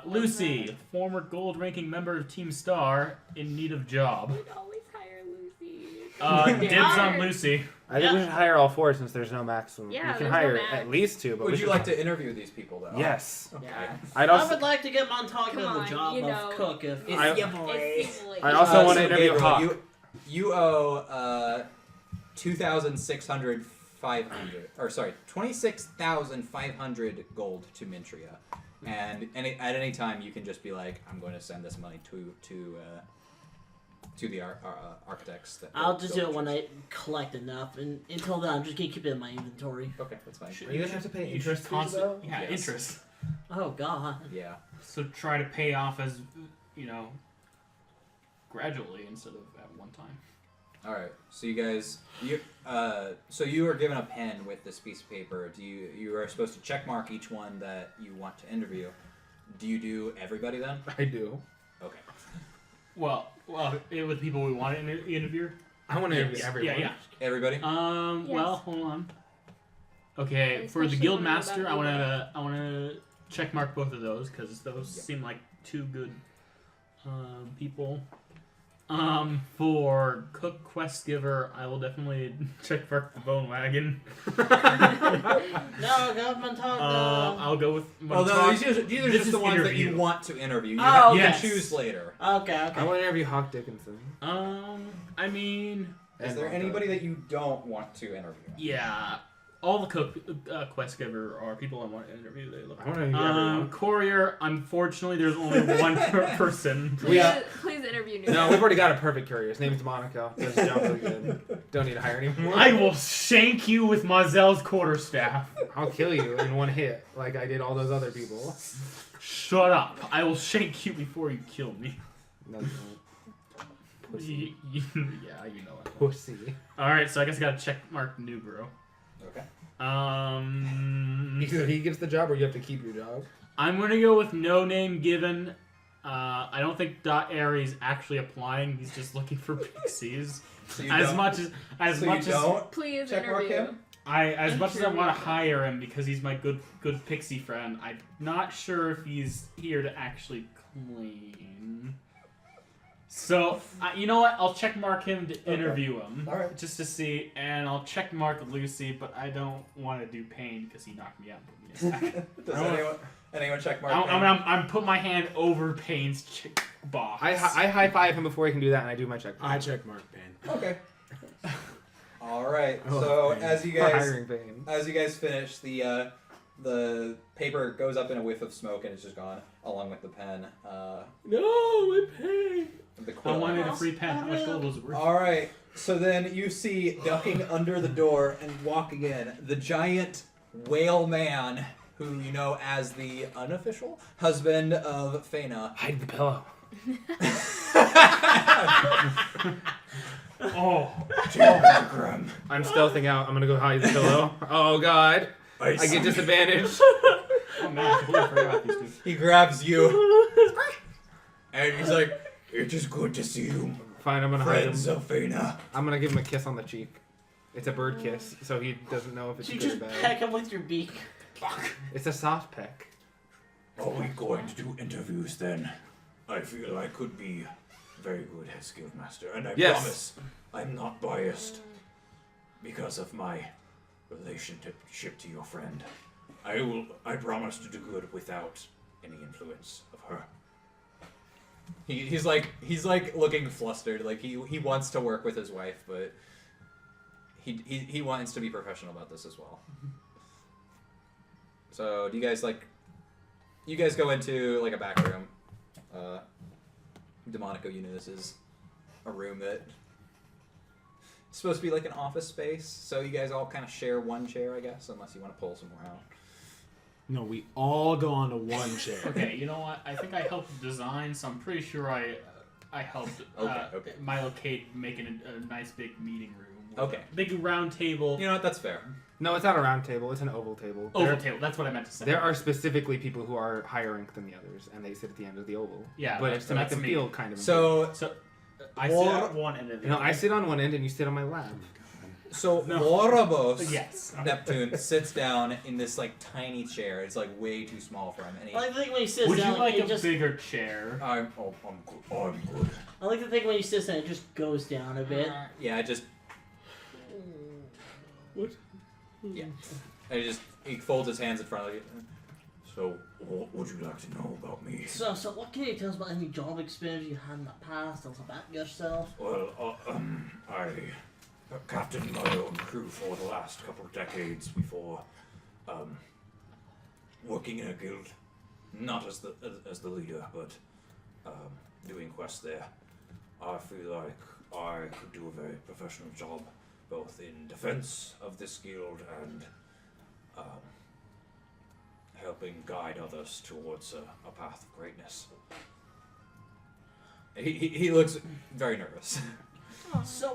Lucy, former gold-ranking member of Team Star, in need of job. We'd always hire Lucy. Dibs on Lucy. I think we should hire all 4 since there's no maximum. Yeah, we can there's hire no max. at least 2, but Would we you should like to interview these people, though? Yes. Okay. Yeah. I'd I also. would like to get Montauk Come on the on, job you of know. cook if I- it's your boy. It's I also want to so interview Gabriel, Hawk. You owe 26,500 gold to Mintria, and at any time you can just be like, I'm going to send this money to the architects. That I'll just do built it when the I collect enough, and until then, I'm just gonna keep it in my inventory. church. Okay, that's fine. Are you gonna have to pay You should interest fees, constant- though? Yeah, Yes. interest. Oh God. Yeah. So try to pay off as, gradually instead of at one time. All right. So you are given a pen with this piece of paper. You are supposed to check mark each one that you want to interview. Do you do everybody then? I do. Okay. Well, with people we want to interview. I want to interview Yeah, everyone. yeah. Everybody. Well, hold on. Okay, I for the especially guild wanna know master, about I wanna check mark both of those because those Yep. seem like 2 good people. For cook quest giver, I will definitely check mark the bone wagon. No, go Montauk. I'll go with. Well, no, Montauk. these are This just is the ones that interview. you want to interview. You, Oh, you yes. can choose later. Okay. I want to interview Hawk Dickinson. I mean, Is And there Montauk. anybody that you don't want to interview? yeah, all the cook quest giver are people I want to interview. They look. I want to interview everyone. Courier, unfortunately, there's only one person. Please interview new. No, we've already got a perfect courier. His name's Monaco. Does his job really good. Don't need to hire anymore. I will shank you with Mazel's quarterstaff. I'll kill you in one hit, like I did all those other people. Shut up. I will shank you before you kill me. No, you won't. Pussy. Yeah, you know it. Pussy. Alright, so I guess I gotta check mark Nubro. Okay. Either he gets the job or you have to keep your job. I'm gonna go with no name given. I don't think Dot Aries actually applying. He's just looking for pixies. So you As don't- much as so much you as don't Please check mark interview. him? as much as I want to hire him because he's my good pixie friend, I'm not sure if he's here to actually clean. So you know what? I'll check mark him to interview him, All right. just to see, and I'll check mark Lucy, but I don't want to do Pain because he knocked me out and put me aside. Does anyone check mark? I'm put my hand over Pain's box. I high five him before he can do that, and I do my check. I check mark Payne. Okay. All right. Oh, So Pain. as you For guys hiring Payne. finish, the paper goes up in a whiff of smoke and it's just gone, along with the pen. No, my Payne. The I quill. wanted a free pen. How much gold was it worth? All right. So then you see ducking under the door and walking in the giant whale man, who you know as the unofficial husband of Fena. Hide the pillow. Oh, Pentagram. I'm stealthing out. I'm gonna go hide the pillow. Oh God. I get disadvantage. oh man, I completely forgot about these two. He grabs you, and he's like, "It is good to see you, Fine, I'm gonna hide him. friends of Fena." I'm gonna give him a kiss on the cheek. It's a bird kiss, so he doesn't know if it's You good or just bad. peck him with your beak. It's a soft peck. Are we going to do interviews then? I feel I could be very good as Guildmaster, and I Yes. promise I'm not biased because of my relationship to your friend. I promise to do good without any influence of her. He's like looking flustered. Like he wants to work with his wife, but he wants to be professional about this as well. So do you guys you guys go into like a back room. Demonico, you know this is a room that is supposed to be like an office space. So you guys all kind of share one chair, I guess, unless you want to pull some more out. No, we all go onto one chair. Okay, you know what? I think I helped design, so I'm pretty sure I helped Okay. Milo Cade making a nice big meeting room. Okay. Big round table. You know what? That's fair. No, it's not a round table. It's an oval table. Oval table. That's what I meant to say. There are specifically people who are higher rank than the others, and they sit at the end of the oval. Yeah, but it's to make that's them me. feel kind of. So I sit at one end of the. No, I sit on one end and you sit on my lap. Morobos Yes. Neptune sits down in this like tiny chair. It's like way too small for him. And I like the thing when he sits Would down, you like it a just. bigger chair? I'm good. I like the thing when he sits down, it just goes down a bit. Yeah, I just What? yeah. And he folds his hands in front of you. So, what would you like to know about me? So what can you tell us about any job experience you had in the past? Tell us about yourself. Well, I captained my own crew for the last couple of decades before working in a guild, not as the leader, but doing quests there. I feel like I could do a very professional job, both in defense of this guild and helping guide others towards a path of greatness. He looks very nervous. So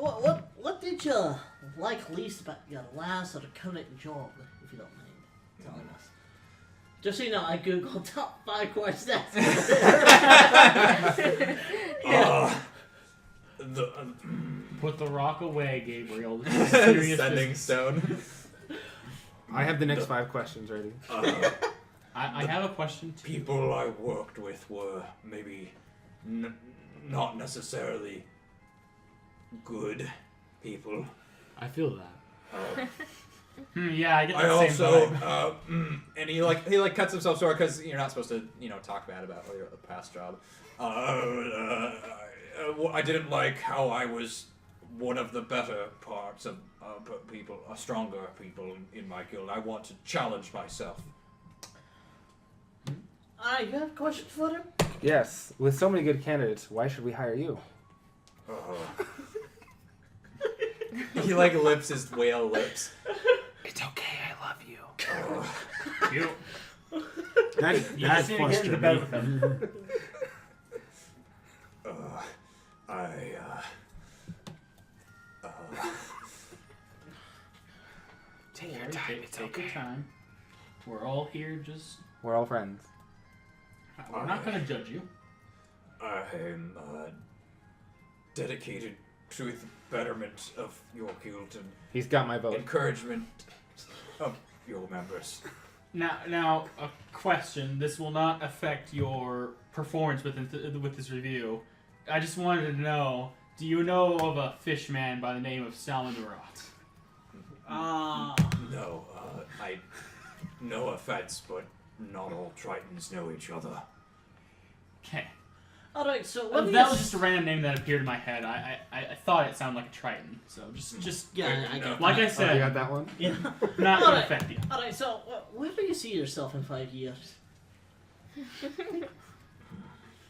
what did you like least about your last or current job, if you don't mind telling us? Just so you know, I googled top 5 questions. Put the rock away, Gabriel. This is serious Sending business. stone. I have the next 5 questions ready. I have a question too. People I worked with were maybe not necessarily good people. I feel that. Yeah, I get that I same also, vibe. And he cuts himself short because you're not supposed to talk bad about your past job. I didn't like how I was one of the better parts of people, stronger people in my guild. I want to challenge myself. Alright, you have a question for him? Yes, with so many good candidates, why should we hire you? He lips his whale lips. It's okay, I love you. You. That just need to get into flustered bed me. with him. Take your time, it's Take okay. your time. We're all here. Just We're all friends. we're not gonna judge you. I am dedicated to the betterment of your guild and He's got my vote. encouragement of your members. Now, a question. This will not affect your performance with this review. I just wanted to know: do you know of a fish man by the name of Salamurat? No, no offense, but not all Tritons know each other. Okay. Alright, so That let me was just a random name that appeared in my head. I thought it sounded like a Triton. So just Yeah, I get like I Oh, you said, got that one? Yeah. not gonna Alright. affect you. Alright, so where do you see yourself in 5 years?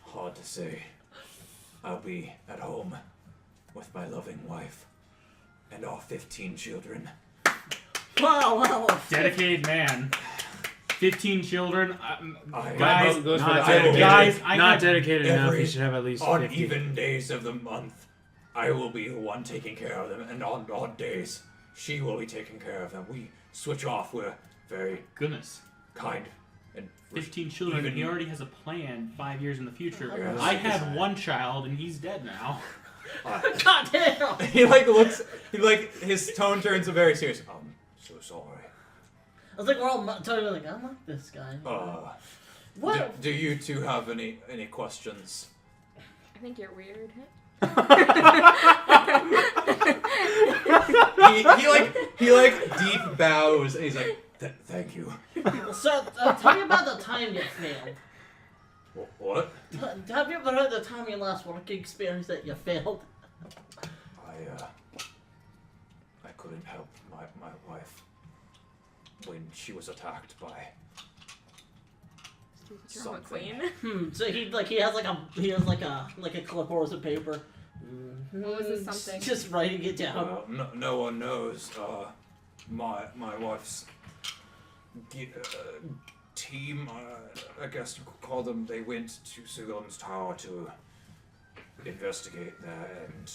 Hard to say. I'll be at home with my loving wife and our 15 children. Wow. Dedicated man. 15 children. I Guys, vote goes for Not the dedicated, Guys, I not had dedicated enough. every- He should have at least on 50. even days of the month, I will be the one taking care of them, and on odd days, she will be taking care of them. We switch off. We're very Goodness. kind and 15 children, and Even- he already has a plan 5 years in the future. Yes. I had one child, and he's dead now. God damn! He looks. His tone turns very serious. I'm so sorry. I was like, we're all totally like, I like this guy. What? Do you two have any questions? I think you're weird. He deep bows and he's like, Thank you. So, tell me about the time you failed. What? Have you ever heard the time in your last working experience that you failed? I couldn't help my wife when she was attacked by Drama something. queen. So he has like a clipboard of paper. What was this something? Just writing it down. Well, no one knows. My wife's team, I guess you could call them, they went to Sugon's tower to investigate that, and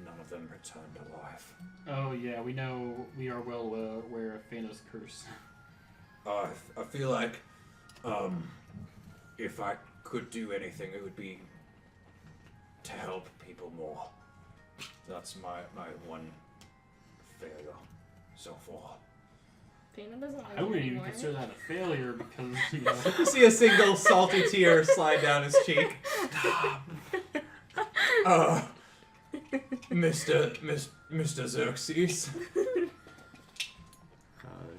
none of them returned alive. Oh yeah, we are well aware of Phanos' curse. I feel like if I could do anything, it would be to help people more. That's my one failure so far. Phanon doesn't like I wouldn't even anymore. consider that a failure because, you know. You see a single salty tear slide down his cheek. Mr. Xerxes,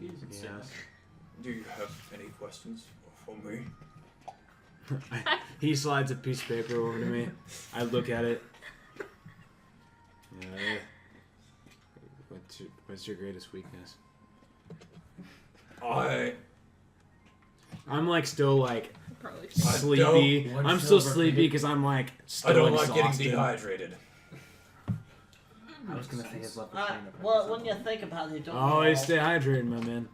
Yes. do you have any questions for me? He slides a piece of paper over to me. I look at it. Yeah. What's your greatest weakness? I'm like still like Probably. sleepy. One I'm still silver sleepy plate. because I'm like still I don't like getting exhausted. dehydrated. I was gonna say his love for Well, when you think about it, don't Always you stay hydrated, my man.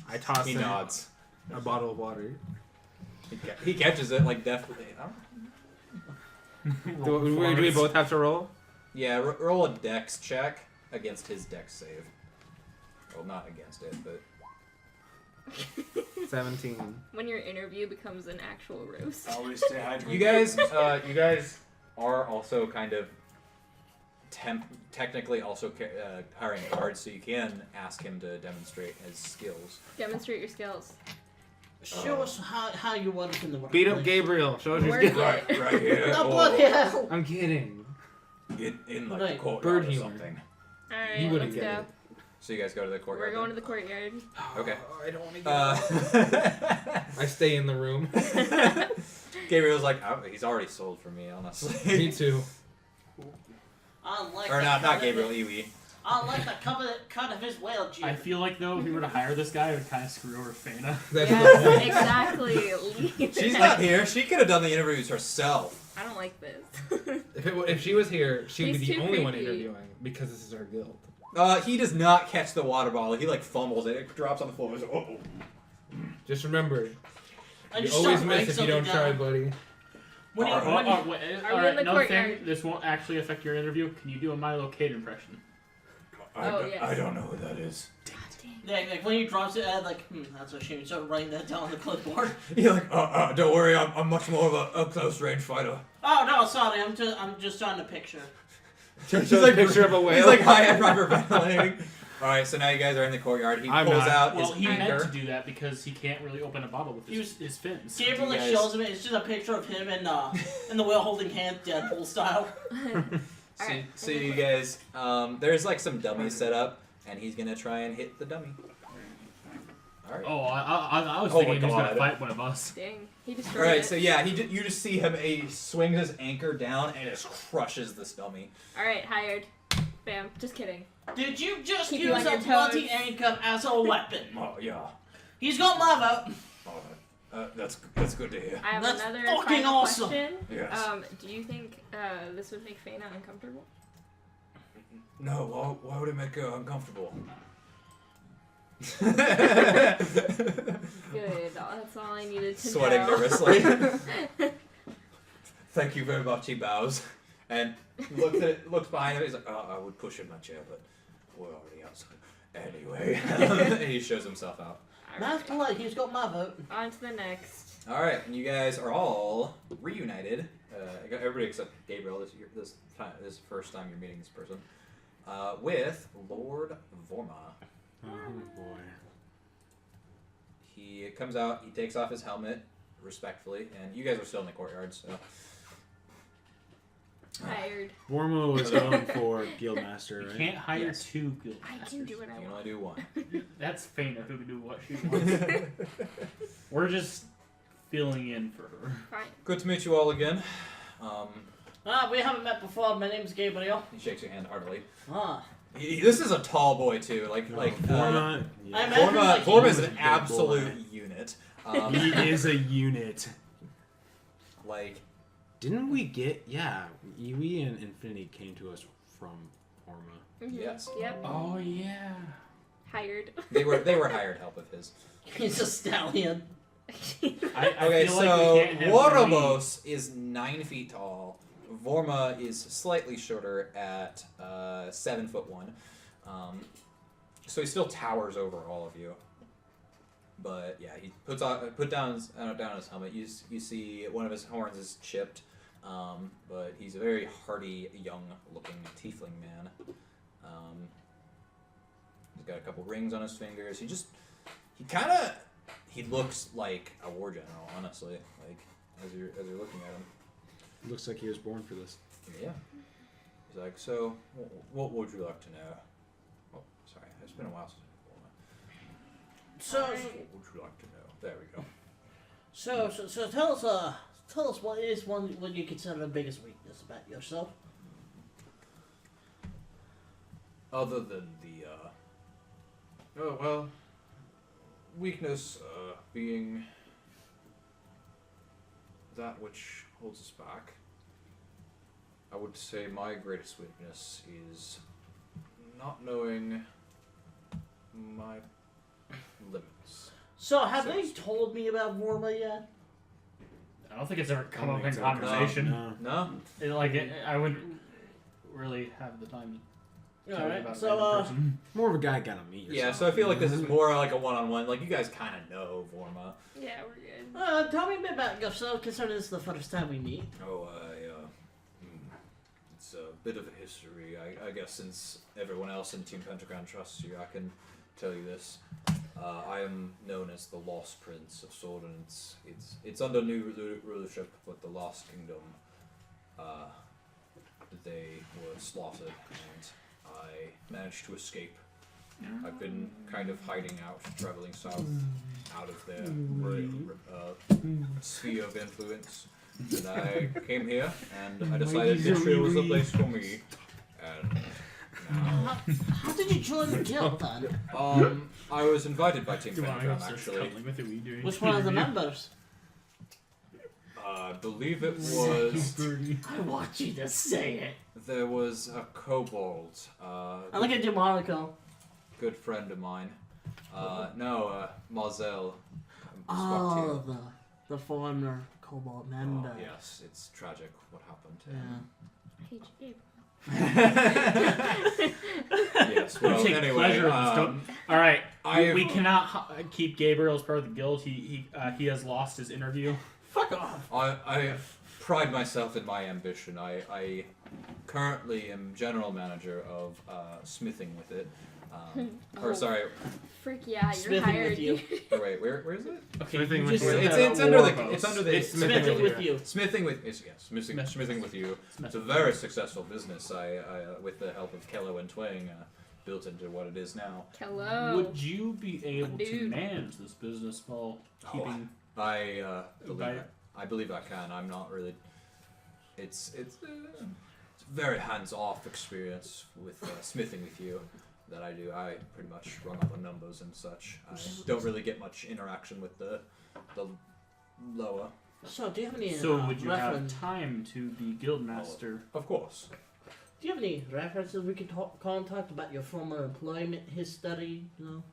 I toss He in nods. a bottle of water. He catches it like definitely. Do we both have to roll? Yeah, roll a dex check against his dex save. Well, not against it, but 17. When your interview becomes an actual roast. Always stay hydrated. you guys are also kind of technically also hiring guards, so you can ask him to demonstrate his skills. Demonstrate your skills. Show us how you work in the workplace. Beat up Gabriel. Show us your Work skill. it. Right here. Oh, or bloody hell! I'm kidding. in like Right. the courtyard Bird or humor. something. Alright, wouldn't let's get go. it. So you guys go to the courtyard. We're going to the courtyard. Okay. I don't want to I stay in the room. Gabriel's like, oh, he's already sold for me, honestly. Me too. I like Or the not cut of Gabriel, it- Iwi. I like the cut of his whale I jib. feel like though if we were to hire this guy, it would kind of screw over Fana. That's Yes, the point. exactly. Leave She's it. not here. She could have done the interviews herself. I don't like this. If she was here, she'd He's be the too only one creepy. interviewing because this is our guild. He does not catch the water bottle. He like fumbles it. It drops on the floor. He's like, oh. Just remember, I you just always start miss writing if you don't something try, down. buddy. When you, Are we in the another courtyard? thing, this won't actually affect your interview. Can you do a Milo Kate impression? Yes. I don't know who that is. God dang. yeah, like when he drops it, I like, that's a shame. You start writing that down on the clipboard. You're like, don't worry, I'm much more of a close range fighter. Oh no, sorry, I'm just drawing a picture. She's a picture of a whale. He's like, hi, I'm hyperventilating. All right, so now you guys are in the courtyard. He I'm pulls not. out Well, his he meant anchor. to do that because he can't really open a bottle with his fins. Gabriel like guys- shows him it. It's just a picture of him and the whale holding hands, Deadpool style. So, Alright. so you guys, there's like some dummies set up, and he's gonna try and hit the dummy. All right. Oh, I was Oh thinking my he was God. gonna fight one of us. Dang. He All destroyed right. it. So yeah, you just see him. He swings his anchor down and just crushes this dummy. Alright, hired. Bam. Just kidding. Did you just Keep you use on a your bloody toes. anchor as a weapon? Oh, yeah. He's got lava. That's good to hear. I have That's another fucking final awesome. question. Yes. Do you think this would make Fana uncomfortable? No, why would it make her uncomfortable? Good. That's all I needed to Sweating know. nervously. Thank you very much. He bows and looks behind him. He's like, oh, I would push in my chair, but we're already outside. Anyway, and he shows himself out. That's polite. He's got my vote. On to the next. All right, and you guys are all reunited. Everybody except Gabriel. This is the first time you're meeting this person. With Lord Vorma. Oh boy. He comes out. He takes off his helmet respectfully, and you guys are still in the courtyard. So Hired. Vormo was going for Guildmaster, You right? can't hire Yes. two guild I masters. can do what you I can want. only do one. That's Fana who can do what she wants. We're just filling in for her. Fine. Good to meet you all again. We haven't met before. My name's Gabriel. He shakes your hand heartily. This is a tall boy too. Vorma. I imagine, like, Vorma is he was an a big absolute boy. unit. He is a unit. Like, Didn't we get? Yeah, Iwi and Infinity came to us from Vorma. Mhm. yes, Yep. Oh yeah. Hired. they were hired help of his. He's a stallion. I Okay, feel so like we can't have Warabos is 9 feet tall. Vorma is slightly shorter at 7'1". So he still towers over all of you. But yeah, he put down his helmet. You see one of his horns is chipped, but he's a very hardy, young-looking tiefling man. He's got a couple rings on his fingers. He looks like a war general, honestly. Like as you're looking at him. Looks like he was born for this. Yeah. He's like, so what would you like to know? Oh, sorry, it's been a while since So, what would you like to know? There we go. so tell us what you consider the biggest weakness about yourself. Other than the weakness being that which holds us back. I would say my greatest weakness is not knowing my limits. So, have they told me about Vorma yet? I don't think it's ever come I up don't in think so. conversation. No? I wouldn't really have the time to tell you Alright, about so, a random person. More of a guy gotta meet yourself. Yeah, so I feel like this is more like a one-on-one. Like, you guys kind of know Vorma. Yeah, we're good. Tell me a bit about yourself, considering this is the first time we meet. Oh, it's a bit of a history. I guess since everyone else in Team Pentagram trusts you, I can tell you this. I am known as the Lost Prince of Sword, and it's under new rulership, but the Lost Kingdom, they were slaughtered, and I managed to escape. I've been kind of hiding out, traveling south, out of their sphere of influence. And I came here, and I decided Israel was the place for me. And now, How did you join the guild then? I was invited by Team Do you want to Pentagram, start actually. cuddling with it? We doing Which one of the interview? members? I believe it was. I want you to say it. There was a kobold. I look at DeMarco. Good friend of mine. Marzel. Oh, the former Cobalt member. Oh, yes, it's tragic what happened to Yeah. him. I hate you. Yes, well, take anyway. pleasure in this, don't- All right, I- we cannot keep Gabriel as part of the guild. He has lost his interview. Fuck off. I pride myself in my ambition. I currently am general manager of smithing with it. Or sorry, Frick yeah, you're Smithing hired. with you. oh, wait, where is it? Okay, Smithing you with just you. said It's that under war the post. it's under the It's Smithing with you. smithing with smithing with you. It's a very successful business. I with the help of Kello and Twang, built into what it is now. Hello. Would you be able to Dude. manage this business while keeping? I believe By- I believe I can. I'm not really. It's a very hands-off experience with smithing with you that I do. I pretty much run all the numbers and such. I don't really get much interaction with the lower. So, do you have any So would you reference? have time to be guild master? Of course. Do you have any references we could contact about your former employment history? You know.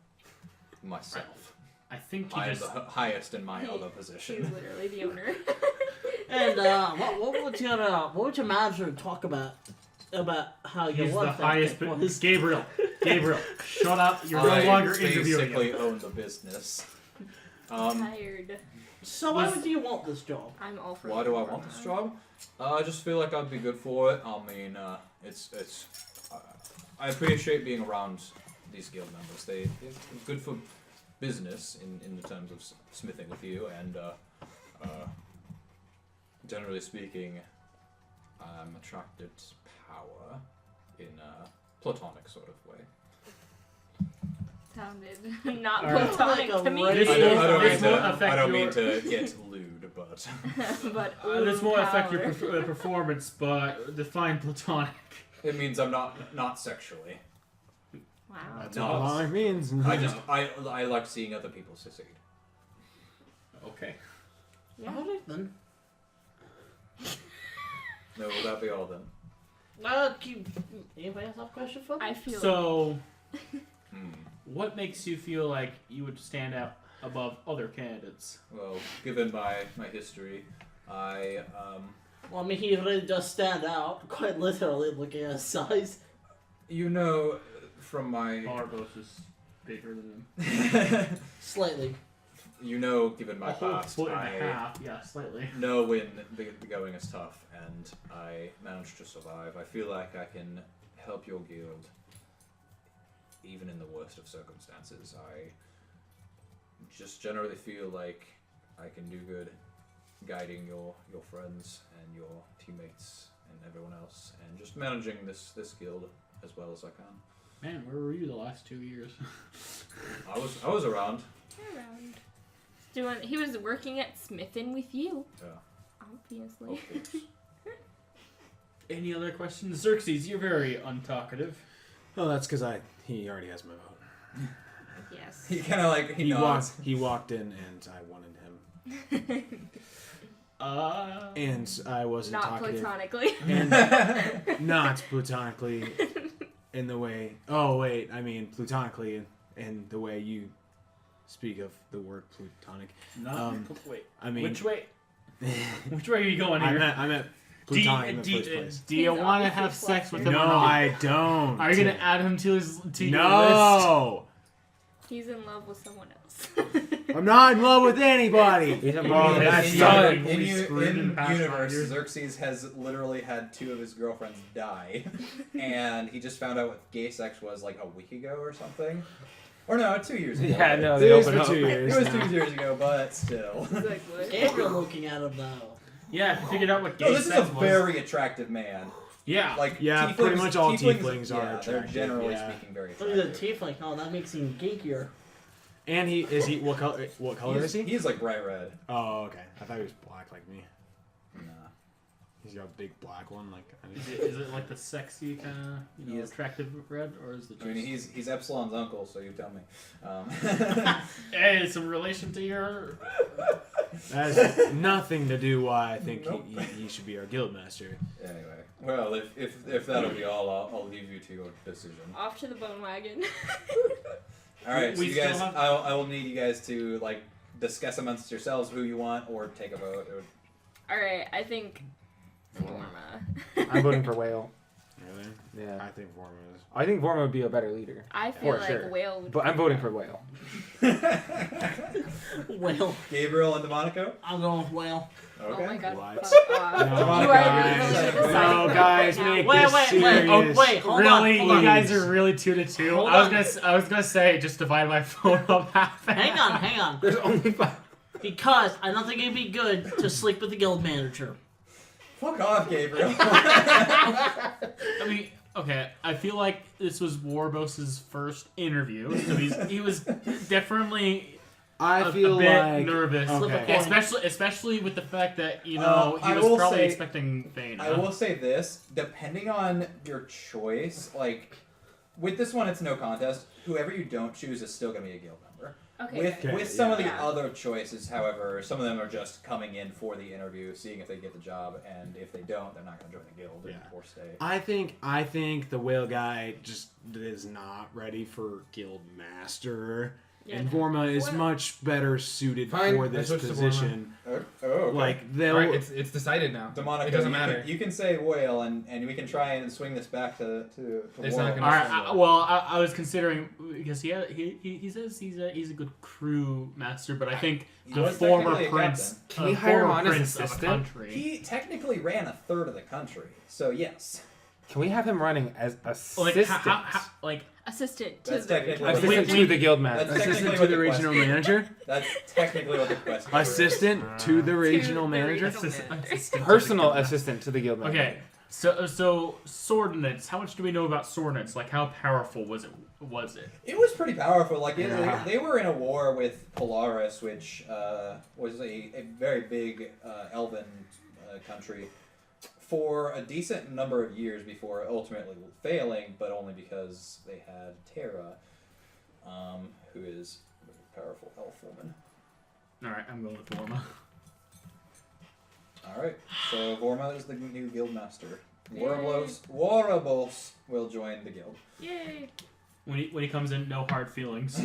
Myself. I think you I am just. the highest in my other She's position. literally the owner. And what would your manager talk about how your He's the work highest. ethic was? Gabriel, shut up! You're no I longer interviewing basically him. own the business. Hired. So why would you want this job? I'm all for Why do I want this job? I just feel like I'd be good for it. I mean, it's I appreciate being around these guild members. It's good for business in the terms of smithing with you, and generally speaking, I'm attracted to power in a platonic sort of way. Sounded not Alright. platonic Like a to me. race- This I don't won't mean affect to your- get lewd. but but This won't affect your power. performance, but define platonic. it means I'm not sexually. Wow. That's No. what platonic means. I like seeing other people succeed. Okay. Yeah. Alright then. No, will that be all then? Anybody else have a question for me? I feel. So, Hmm. what makes you feel like you would stand out above other candidates? Well, given my history, I Well, I mean, he really does stand out, quite literally, looking at his size. you know from my Barbos is bigger than him. Slightly. you know given my A whole past, foot and I a half. Yeah, slightly. know when the going is tough, and I managed to survive. I feel like I can help your guild, even in the worst of circumstances. I just generally feel like I can do good, guiding your friends and your teammates and everyone else, and just managing this guild as well as I can. Man, where were you the last 2 years? I was around. Around. He was working at Smithin with you. Yeah, Obviously. of course. Any other questions? Xerxes, you're very untalkative. Oh, that's because he already has my vote. Yes. He kind of like he nods. He walked in and I wanted him. And I wasn't Not talkative. platonically. And not platonically in the way. Oh wait, I mean platonically in the way you speak of the word plutonic. Wait. I mean, Which way? Which way are you going I here? meant plutonic in the first place. Do you He's want to obviously have sex with him? No, or not? I don't. Are you gonna add him to your list? No, He's in love with someone else. I'm not in love with anybody. He's a Oh, mom. that's in, done. in, We screwed in in past 5 universe, years. Xerxes has literally had 2 of his girlfriends die, and he just found out what gay sex was like a week ago or something. Or no, 2 years ago. Yeah, no, It they is open for up. 2 It years. was now. 2 years ago, but still. He's like, what? Gabriel looking at him now. Yeah, I figured out what gay No, this is a sex was. very attractive man. Yeah. Like Yeah, tieflings, pretty much all tieflings tieflings are yeah, they're attractive, generally yeah. speaking very Look at the attractive. tiefling. Oh, that makes him geekier. And he what color? What color is he? He's like bright red. Oh, okay. I thought he was black like me. Nah. He's got a big black one. Like Is it like the sexy kind of He is- attractive red, or is it I mean, just... he's Epsilon's uncle, so you tell me. Hey, it's in relation to your... that has nothing to do why I think Nope. he should be our guild master. Anyway, well, if that'll be all, I'll leave you to your decision. Off to the bone wagon. All right, so We you still guys, have- I will need you guys to like discuss amongst yourselves who you want, or take a vote. Alright, I think Vorma. I'm voting for Whale. Really? Yeah. I think Vorma is. I think Vorma would be a better leader. I feel For like sure. Whale would But I'm voting for Whale. Whale. Gabriel and DeMonico. I'm going with whale. Okay. Oh my god. What? Fuck off. No, You are guys. really No, deciding guys, right now. make Wait, this wait, serious. wait. Oh, wait, hold on. Really? Hold You on. guys are really 2-2? Hold I was gonna say, just divide my phone up half and Hang on, hang on. There's only 5. Because I don't think it'd be good to sleep with the guild manager. Fuck off, Gabriel. I mean, okay, I feel like this was Warbos's first interview, so he was definitely I a feel bit like nervous, Okay. especially with the fact that he was I will probably say- expecting Thane. I will say this: depending on your choice, like with this one, it's no contest. Whoever you don't choose is still gonna be a guild member. Okay. With Okay, with some of the yeah. other choices, however, some of them are just coming in for the interview, seeing if they get the job, and if they don't, they're not going to join the guild Yeah. or stay. I think the whale guy just is not ready for guild master. Yeah, And no. Vorma is What- much better suited Fine, for I this switched to position. Oh, okay. Like they'll Alright, it's decided now. Demonic, It doesn't matter. You can say whale, and we can try and swing this back to It's War. not gonna- All right. I was considering because he says he's a good crew master, but I think He the was former technically a prince, Can we hire him former on as prince of a assistant? country. He technically ran a third of the country, so yes. Can we have him running as like assistant? like Assistant to That's the technically what assistant the- to the guild master. That's assistant technically to what the the regional question- manager. That's technically what the question is. Assistant to the regional the manager. regional- assistant to Personal the guild assistant to the guild master. master. Okay, so swordnance. How much do we know about swordnance? Like how powerful was it? was it? It was pretty powerful. Like Yeah. they were in a war with Polaris, which was a very big elven country for a decent number of years before ultimately failing, but only because they had Terra, who is a powerful elf woman. All right, I'm going with Vorma. All right, so Vorma is the new guild master. Warabos will join the guild. Yay! When he comes in, no hard feelings.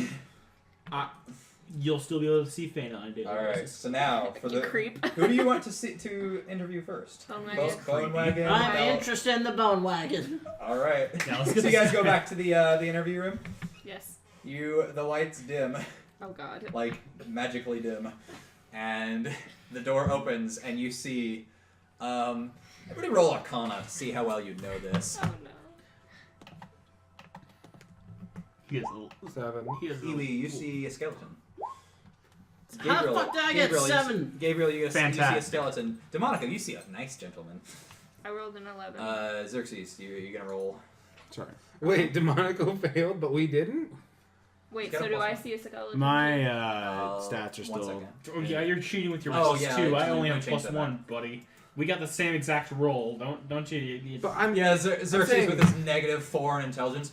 You'll still be able to see Fana on a daily All right, basis. so now for You the creep. who do you want to interview first? Bone wagon. Bone wagon. I'm Bell. interested in the bone wagon. All right. Yeah, let's So get you this- guys go back to the interview room. Yes. The lights dim, Oh God. like magically dim, and the door opens, and you see. Everybody roll Arcana to see how well you know this. Oh no. He has a little. 7. He has a Ely, little- you see a skeleton. How the fuck did I get 7? Gabriel, you see a Fantastic. skeleton. Demonica, you see a nice gentleman. I rolled an 11. Xerxes, you're gonna roll. Sorry. Wait, Demonico failed, but we didn't? Wait, got so a do plus I one. see a skeleton? My One stats are still. second. Oh, yeah, you're cheating with your Oh, plus yeah, 2. I I only didn't have change plus that 1, buddy. We got the same exact roll. Don't you? But I'm. Yeah, Xerxes saying- with his -4 in intelligence.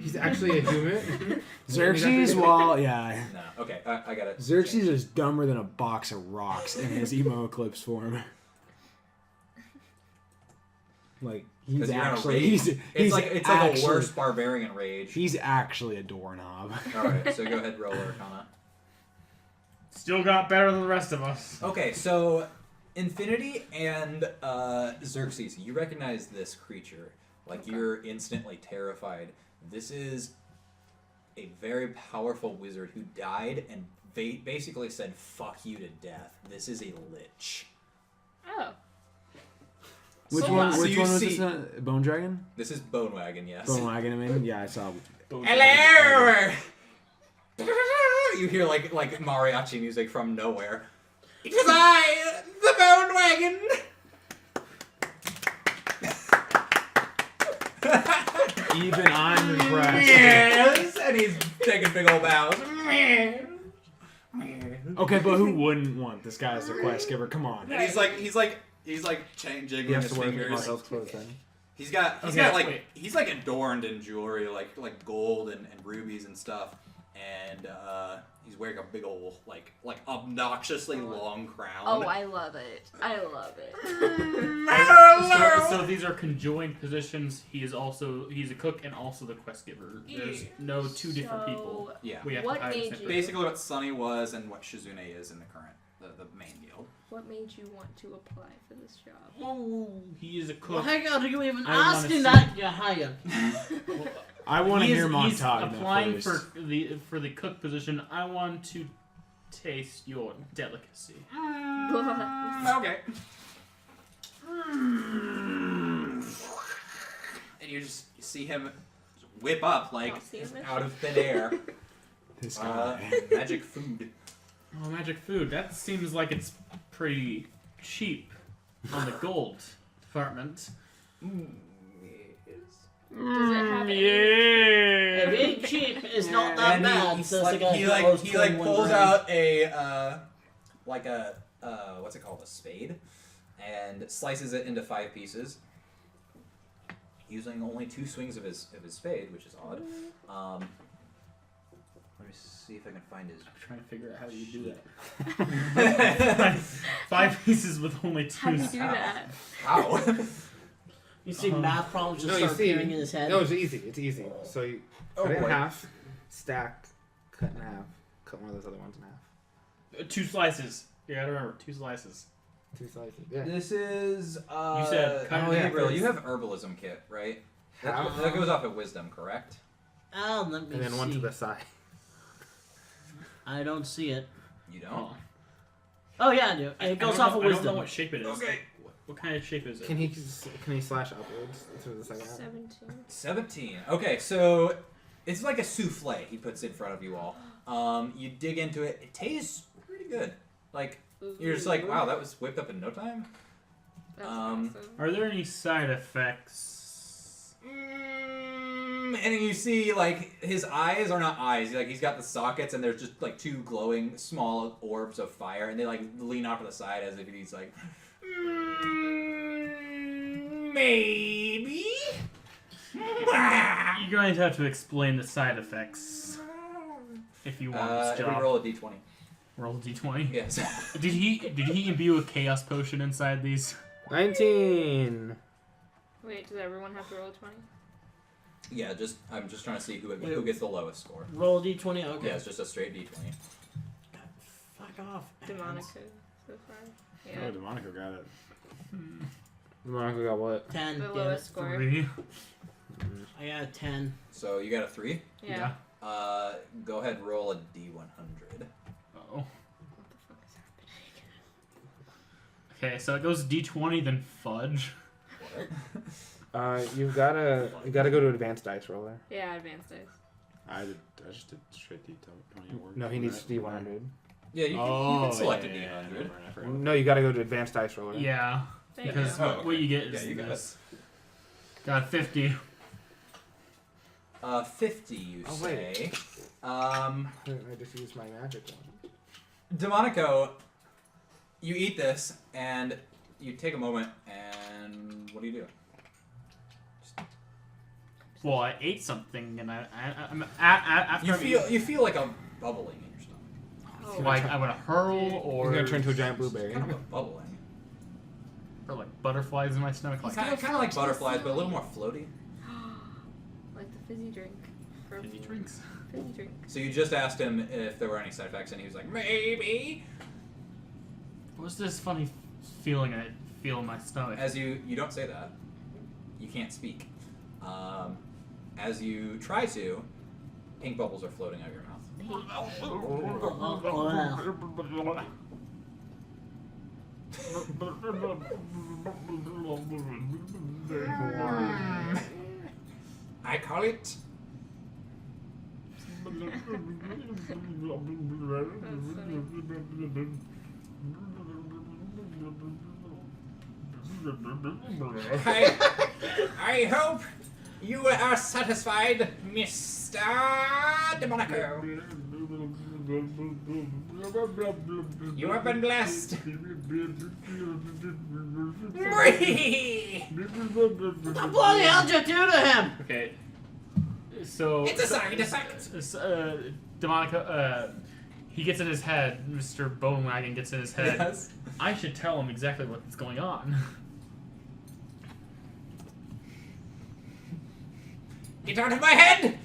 He's actually a human. Xerxes, well, yeah. No, okay, I got it. Xerxes is dumber than a box of rocks in his emo eclipse form. Like he's 'Cause you're in a actually rage. he's It's like a actually- worse barbarian rage. He's actually a doorknob. All right, so go ahead, roll Arcana. Still got better than the rest of us. Okay, so Infinity and Xerxes, you recognize this creature. Like you're instantly terrified. This is a very powerful wizard who died and basically said "fuck you" to death. This is a lich. Oh. Which So- one? so Which you one was see- this? Bone Dragon? This is Bone Wagon, yes. Bone Wagon. I mean, yeah, I saw. Hello! You hear like mariachi music from nowhere. It was I, the Bone Wagon. Even I'm impressed. Yes, and he's taking big old bows. Okay, but who wouldn't want this guy as a quest giver? Come on. And he's like chain He jiggling has his to wear fingers. Marcel's clothes then. He's got wait. he's like adorned in jewelry, like gold and rubies and stuff, and he's wearing a big old like obnoxiously long crown. Oh, I love it. I love it. So these are conjoined positions. He's a cook and also the quest giver. There's no two different people. Yeah. We have What to hide the made same you- person. Basically, what Sunny was and what Shizune is in the current the main guild. What made you want to apply for this job? Oh, he is a cook. Well, hang on, are you even I wanna asking see- that? You're hired. I want to He's- hear He's Montauk applying first. for the cook position. I want to taste your delicacy. Okay. And you just see him whip up like I'll see him there. out of thin air. This guy. Magic food. Oh, magic food. That seems like it's pretty cheap on the gold department. Does it have any? If being cheap is not that And bad, he, says the guy he who like owes he like 21 pulls grand. out a what's it called, a spade, and slices it into 5 pieces, using only 2 swings of his spade, which is odd. Let me see if I can find his. I'm trying to figure out how you do that. 5 pieces with only 2. How do you do that? How? You see math problems just No, you start see. appearing in his head. No, it's easy. It's easy. So you Oh, cut it in boy. half, stack, cut in half, cut one of those other ones in half. 2 slices. You gotta remember, 2 slices. 2 slices. Yeah. This is. You said cut oh, it in Gabriel, half. you have herbalism kit, right? Half. That goes off of wisdom, correct? Oh, let me And then see. one to the side. I don't see it. You don't. Oh. Oh yeah, I do. I It goes don't off know, of I don't wisdom. know what shape it is. Okay. What kind of shape is it? Can he slash upwards through the second half? 17. 17. Okay, so it's like a souffle he puts in front of you all. You dig into it. It tastes pretty good. Like you're just like, wow, that was whipped up in no time. That's Um, awesome. Are there any side effects? And you see, like, his eyes are not eyes. Like, he's got the sockets, and there's just, like, two glowing small orbs of fire, and they, like, lean off to the side as if he's like, maybe? You're going to have to explain the side effects if you want this job. Everybody roll a d20. Roll a d20? Yes. Did he imbue a chaos potion inside these? 19. Wait, does everyone have to roll a 20? Yeah, I'm just trying to see who gets the lowest score. Roll a d20, okay. Yeah, it's just a straight d20. Fuck off. Demonico so far. Oh, Yeah. Demonico got it. Monaco got what? 10, The damn lowest it. score. 3. I got a 10. So you got a 3? Yeah. Go ahead and roll a d100. Oh. What the fuck is happening? Okay, so it goes d20, then fudge. What? You gotta go to advanced dice roller. Yeah, advanced dice. I just did straight D20 at work. No, he needs D100. Yeah, you can select a d100. No, you gotta go to advanced dice roller. Yeah, There you because go. Oh, okay. what you get Yeah, is you got this. Got 50. 50, you Oh, say. wait. I just used my magic one. Demonico, you eat this, and you take a moment, and what do you do? Well, I ate something, and I'm after You feel like a bubbling in your stomach. Oh. like I'm gonna hurl He's or gonna turn into a giant blueberry. Kind of a bubbling. or like butterflies in my stomach. Like Kind of like butterflies, but a little more floaty. Like the fizzy drink. From fizzy drinks. Fizzy drink. So you just asked him if there were any side effects, and he was like, maybe. What's this funny feeling I feel in my stomach? As you don't say that, you can't speak. As you try to, pink bubbles are floating out of your mouth. I call it. I hope you are satisfied, Mr. Demonico. You have been blessed. What the bloody hell did you do to him? Okay. So It's a side effect. Demonica, he gets in his head. Mr. Bonewagon gets in his head. Yes. I should tell him exactly what's going on. Get out of my head!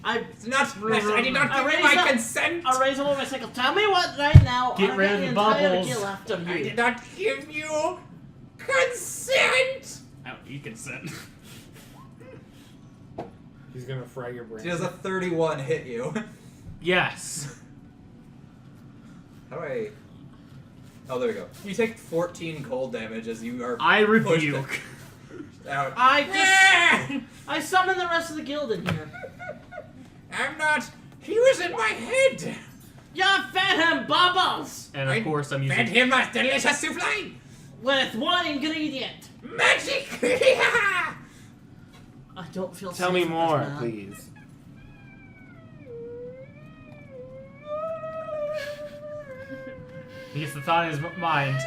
I It's not. I did not give you my consent. I'll raise him on my cycle. Tell me what right now. Get I'll rid get of the entire bubbles. kill after I you. did not give you consent. I don't need consent. He's gonna fry your brain. Does a 31 hit you? Yes. How do I? Oh, there we go. You take 14 cold damage as you are. I pushed rebuke. out. I summon the rest of the guild in here. I'm not. He was in my head. You fed him bubbles And of course, I'm Fed using. him a delicious souffle. with one ingredient. Magic. I don't feel Tell safe me with more, this man. please. He gets the thought in his mind.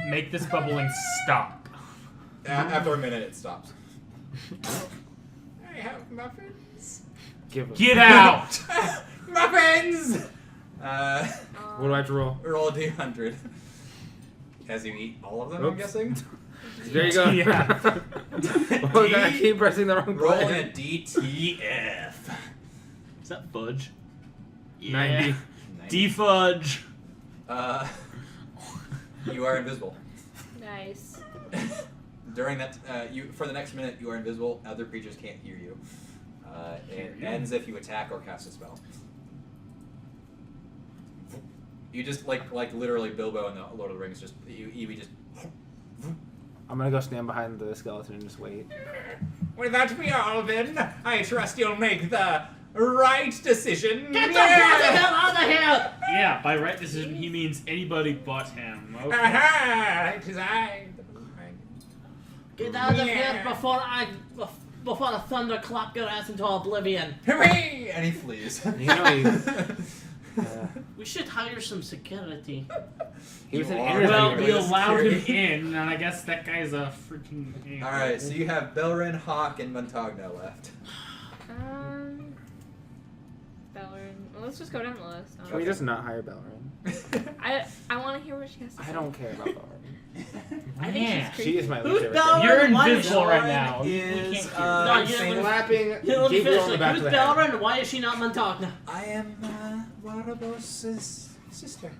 Make this bubbling stop. After a minute, it stops. I have muffins. Give him. Get out! Muffins. What do I have to roll? Roll a d100. As you eat all of them, I'm Oops. guessing. There you go. Yeah. Oh, I keep pressing the wrong Rolling button. a DTF. Is that fudge? 90. Defudge. You are invisible. Nice. During that, for the next minute, you are invisible. Other creatures can't hear you. It ends if you attack or cast a spell. You just like literally Bilbo in the Lord of the Rings. Just you just. I'm gonna go stand behind the skeleton and just wait. Will that be all, then? I trust you'll make the right decision. Get the bloody hell out of here! Yeah, by right decision, he means anybody but him. Okay. Aha! It is I. Get out of here Yeah. before I before the thunder clap your ass into oblivion. Hooray! And he flees. You know, We should hire some security. he was an You are interviewer. Well, we Security. allowed him in, and I guess that guy's a freaking. All right, so you have Belrin, Hawk, and Montagna left. Bellerin. Well, let's just go down the list. Can we just not hire Bellerin? I want to hear what she has to say. I don't care about Bellerin. I think Man. she's She creepy. is my Who's least favorite Bellerin? character. You're Why is invisible right Belrin now. We is, can't hear you. No, you Slapping Little Gabriel on the officially, back who's of the head. Belrin? Why is she not Montagna? I am Warabos' sister.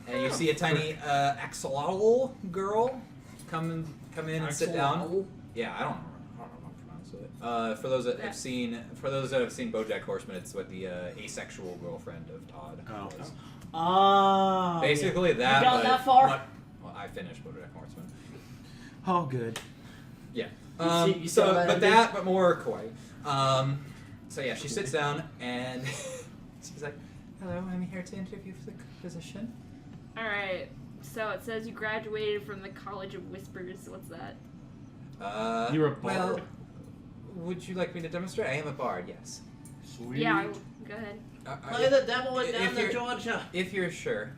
And you see a tiny axolotl girl come in and sit down. Yeah, I don't know how to pronounce it. For those that have seen BoJack Horseman, it's what the asexual girlfriend of Todd was. Ah. Basically that. You got but that far? well, I finished BoJack Horseman. Oh, good. Yeah. You saw that ending? But more kawaii. So yeah, she sits down and she's like, "Hello, I'm here to interview for the position." All right. So it says you graduated from the College of Whispers. What's that? You're a bard. Well, would you like me to demonstrate? I am a bard. Yes. Sweet. Yeah. Go ahead. Play the devil went if down to you're- Georgia. If you're sure.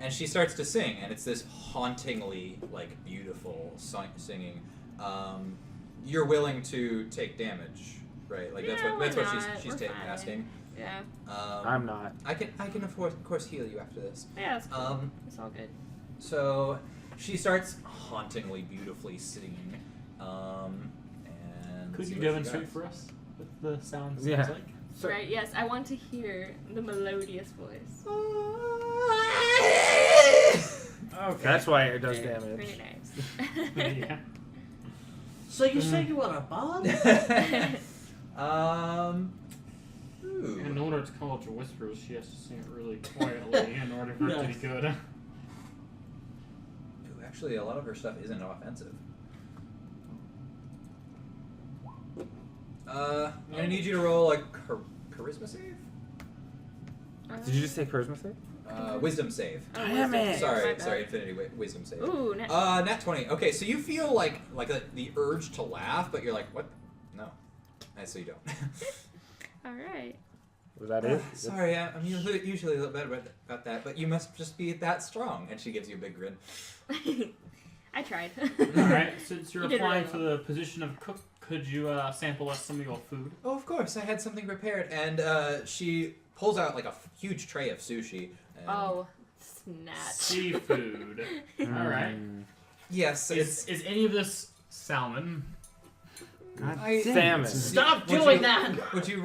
And she starts to sing, and it's this hauntingly, like, beautiful singing. You're willing to take damage, right? Like Yeah, why that's what not? she's We're fine. asking. Yeah. I'm not. I can of course heal you after this. Yeah. It's cool. Um, It's all good. So she starts hauntingly, beautifully singing. And Could see you what she demonstrate got. for us what the sound Yeah. sounds like? Right. Yes. I want to hear the melodious voice. Okay. That's why it does Very damage. nice. Yeah. So you say you were a bard? Ooh. In order to College of Whispers, she has to sing it really quietly in order for it to be good. Ooh, actually, a lot of her stuff isn't offensive. I'm gonna need you to roll a charisma save? Did you just say charisma save? Wisdom save. Oh, Damn wisdom. it. Sorry, My bad. Infinity wisdom save. Ooh. Nat 20. Okay, so you feel like the urge to laugh, but you're like, what? No. And so you don't. All right. Was that it? Sorry, I'm usually a little better about that, but you must just be that strong. And she gives you a big grin. I tried. Alright, since you're You did applying really for the position of cook, could you sample us some of your food? Oh, of course, I had something prepared. And she pulls out like a huge tray of sushi. And Oh, snatch. Seafood. Alright. Yes, Is any of this salmon? Salmon. Stop Would doing you- that! Would you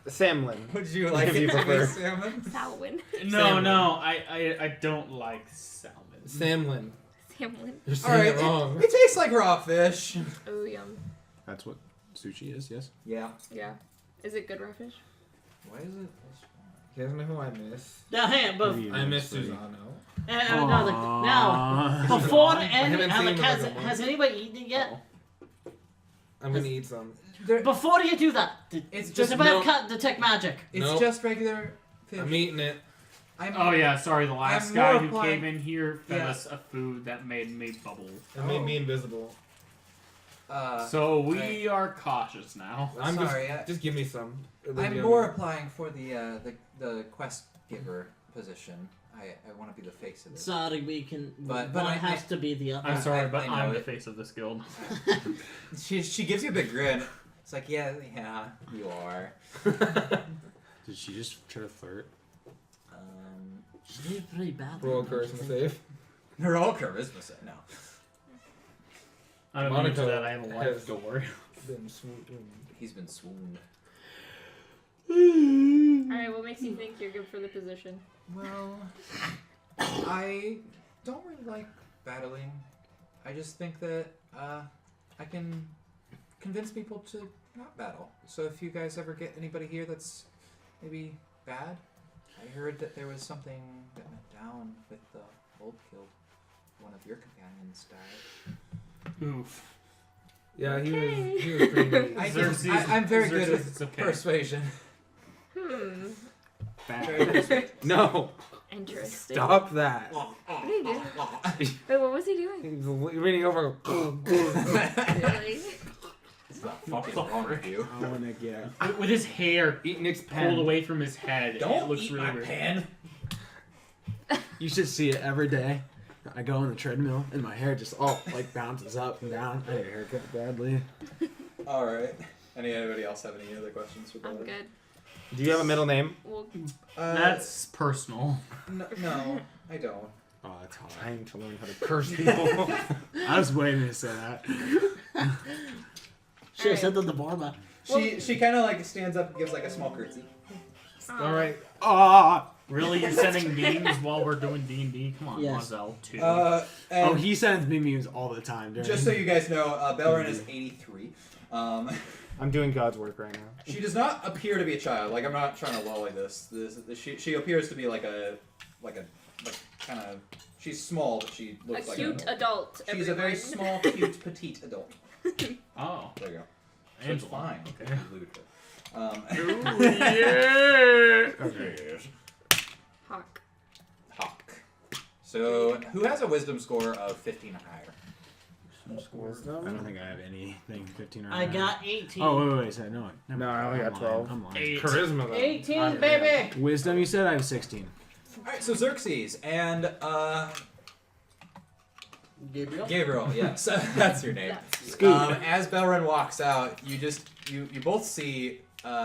Salmon. Would you like If it you to be prefer. salmon? Salmon. No, I don't like salmon. Salmon. Salmon. You're All saying right, it wrong. it tastes like raw fish. Oh, yum. That's what sushi is, yes? Yeah. Yeah. Is it good raw fish? Why is it? You guys know who I miss? Now, hey, but I miss Susano. now, before haven't any, seen like, him in has, like a month. has anybody eaten it yet? I'm gonna eat some. Before you do that, It's does just anybody detect magic? It's Nope. just regular fish. I'm eating it. Oh yeah, sorry, the last I'm guy more who applying- came in here fed Yeah. us a food that made me bubble. It made me invisible. So we right. are cautious now. I'm sorry, just give me some. I'm more applying for the quest giver position. I want to be the face of this. Sorry, we can. But one I- has to be the other. I'm sorry, I but know I'm the it. face of this guild. She gives you a big grin. It's like, yeah, you are. Did she just try to flirt? She did pretty bad. Roll charisma save. They're all charisma set now. I don't Monaco know that I have a has- life. Don't worry. Been swooped. He's been swooned. Alright, what makes you think you're good for the position? Well, I don't really like battling. I just think that I can convince people to not battle. So if you guys ever get anybody here that's maybe bad, I heard that there was something that went down with the old guild. One of your companions died. Oof. Yeah, he was pretty neat. I'm very good Xerxes, with it's okay. persuasion. Very persuasive. No, Interesting. stop that. What did he do? Wait, what was he doing? He's leaning over. Really? What's the fuck is wrong with you? I want to get. With his hair Eat Nick's pen. pulled away from his head. Don't it looks eat really my weird. pen. You should see it every day. I go on the treadmill and my hair just all like bounces up and down. I need a haircut badly. All right. Anybody else have any other questions for I'm Bella? good. Do you have a middle name? Well, That's personal. No, I don't. Oh, that's hard. Trying to learn how to curse people. I was waiting to say that. Should have said the Borba. She kind of like stands up and gives like a small curtsy. All right. Ah! Really, you're sending memes while we're doing D&D? Come on, Yes. Mazel, too. And Oh, he sends me memes all the time. During... just so you guys know, Belrin is 83. I'm doing God's work right now. She does not appear to be a child. Like I'm not trying to lolly this. She appears to be like kind of. She's small, but she a looks like cute adult. She's a very everyone. small, cute, petite adult. Oh. There you go. So it's Angela. fine. Okay. Elude her. Ooh, yeah! Okay. Hawk. Hawk. So who has a wisdom score of 15 or higher? I don't think I have anything 15 or I higher. got 18. Oh, wait. Never No, mind. I only got I'm 12. lying. I'm lying. 8. Charisma, though. 18, baby! Wisdom, you said I have 16. All right. So Xerxes and Gabriel? Gabriel. Yes, that's your name. As Belrin walks out, you both see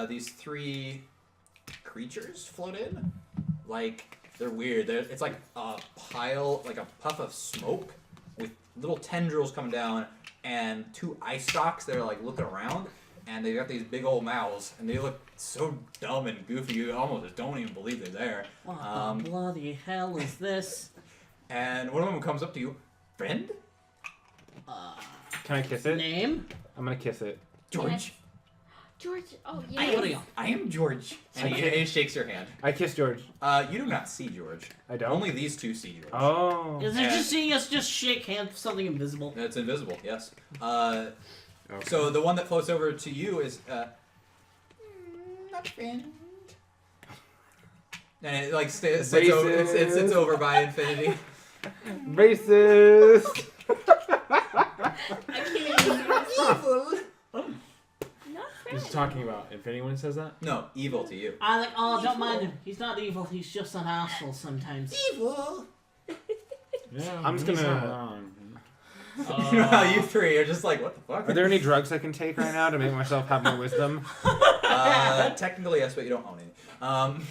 these 3 creatures float in. Like they're weird. It's like a pile, like a puff of smoke with little tendrils coming down, and 2 eye stalks that are like looking around, and they got these big old mouths, and they look so dumb and goofy. You almost don't even believe they're there. What the bloody hell is this? And one of them comes up to you, friend, Can I kiss it? Name? I'm gonna kiss it. George. George. Oh yeah. Gabriel. I am George. And he shakes your hand. I kiss George. You do not see George. I don't. Only these 2 see George. Oh. Is it just seeing us just shake hands with something invisible? It's invisible, yes. Okay. So the one that floats over to you is, not friend. And it like sits over, it sits over by infinity. Racist. I can't even Evil. Not He's friend. talking about Infinity when he says that? No, evil to you. I like, oh, don't mind him. He's not evil, he's just an asshole sometimes. Evil. Yeah, I'm just he's gonna- not wrong. You know how you 3 are just like, what the fuck? Are there any drugs I can take right now to make myself have more wisdom? Technically yes, but you don't own any.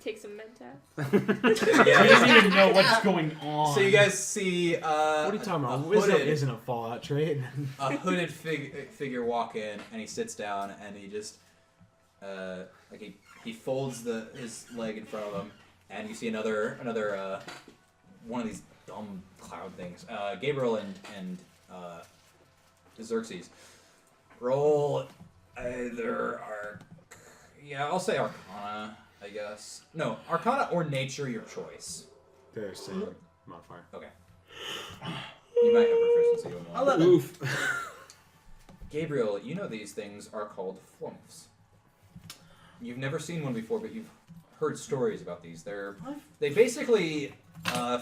Take some mentat. He Yeah. doesn't even know what's going on. So you guys see What are you talking a about? Wisdom hooded, isn't a Fallout trait. a hooded figure walk in, and he sits down, and he just like he folds his leg in front of him, and you see another one of these dumb cloud things. Gabriel and Xerxes roll either I'll say Arcana, I guess. No, Arcana or Nature, your choice. They're the same modifier. Okay. You might have proficiency in one. 11. Oof. Gabriel, you know these things are called flumps. You've never seen one before, but you've heard stories about these. They basically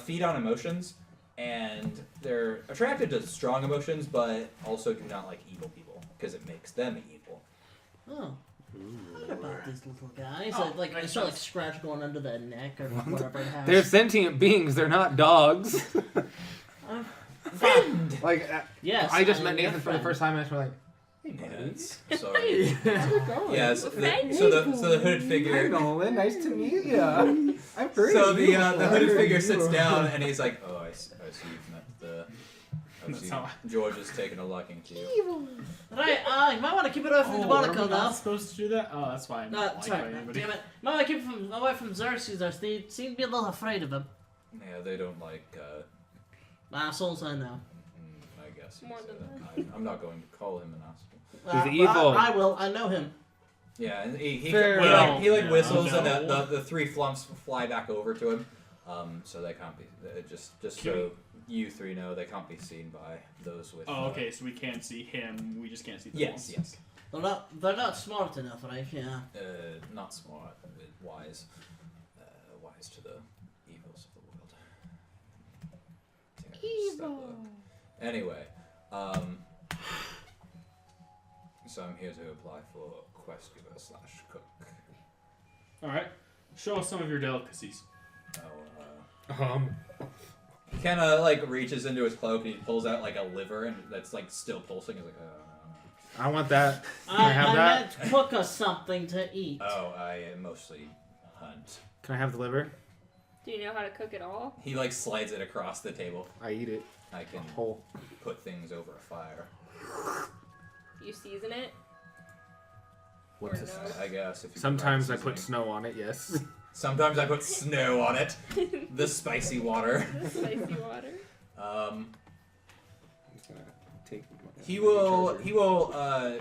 feed on emotions, and they're attracted to strong emotions, but also do not like evil people because it makes them evil. Oh. What about these little guys? Oh, I makes saw like sense. scratch going under the neck or whatever it has. They're sentient beings. They're not dogs. Friend. Like Yes. I just am met your Nathan for the friend. first time, and I was like, Hey, Nance. Sorry. Going? Yes. So the hooded "Hi, figure. Nolan. Nice to meet you. I'm pretty." So the hooded figure sits down, and he's like, "Oh, I see you've met the." I That's see how George has taken a liking to you. Right, you might want to keep it away from Oh, the were we Monaco not now. supposed to do that? Oh, that's why I'm not liked by Sorry, anybody. damn it. Might want to keep it away from Xerxes. They seem to be a little afraid of him. Yeah, they don't like. Assholes, I know. I guess. you More could than say that. I'm not going to call him an asshole. He's evil. I will. I know him. Yeah, and he Well, like whistles, no. and the 3 flumps fly back over to him. So they can't be just so you 3 know they can't be seen by those with. Oh, okay, so we can't see him. We just can't see the Yes, ones. yes. They're not smart enough, right? Yeah. Not smart, but wise. Wise to the evils of the world. Evil. Anyway, So I'm here to apply for quest giver / cook. All right. Show us some of your delicacies. He kind of like reaches into his cloak and he pulls out like a liver and that's like still pulsing. He's like, I want that. Can I I have that? meant cook us something to eat. oh, I mostly hunt. Can I have the liver? Do you know how to cook it all? He like slides it across the table. I eat it I can whole. put things over a fire. You season it? What's Or this? no? I guess if you Sometimes I provide put seasoning. snow on it. Yes. Sometimes I put snow on it. The spicy water. The spicy water. I'm just gonna take. He will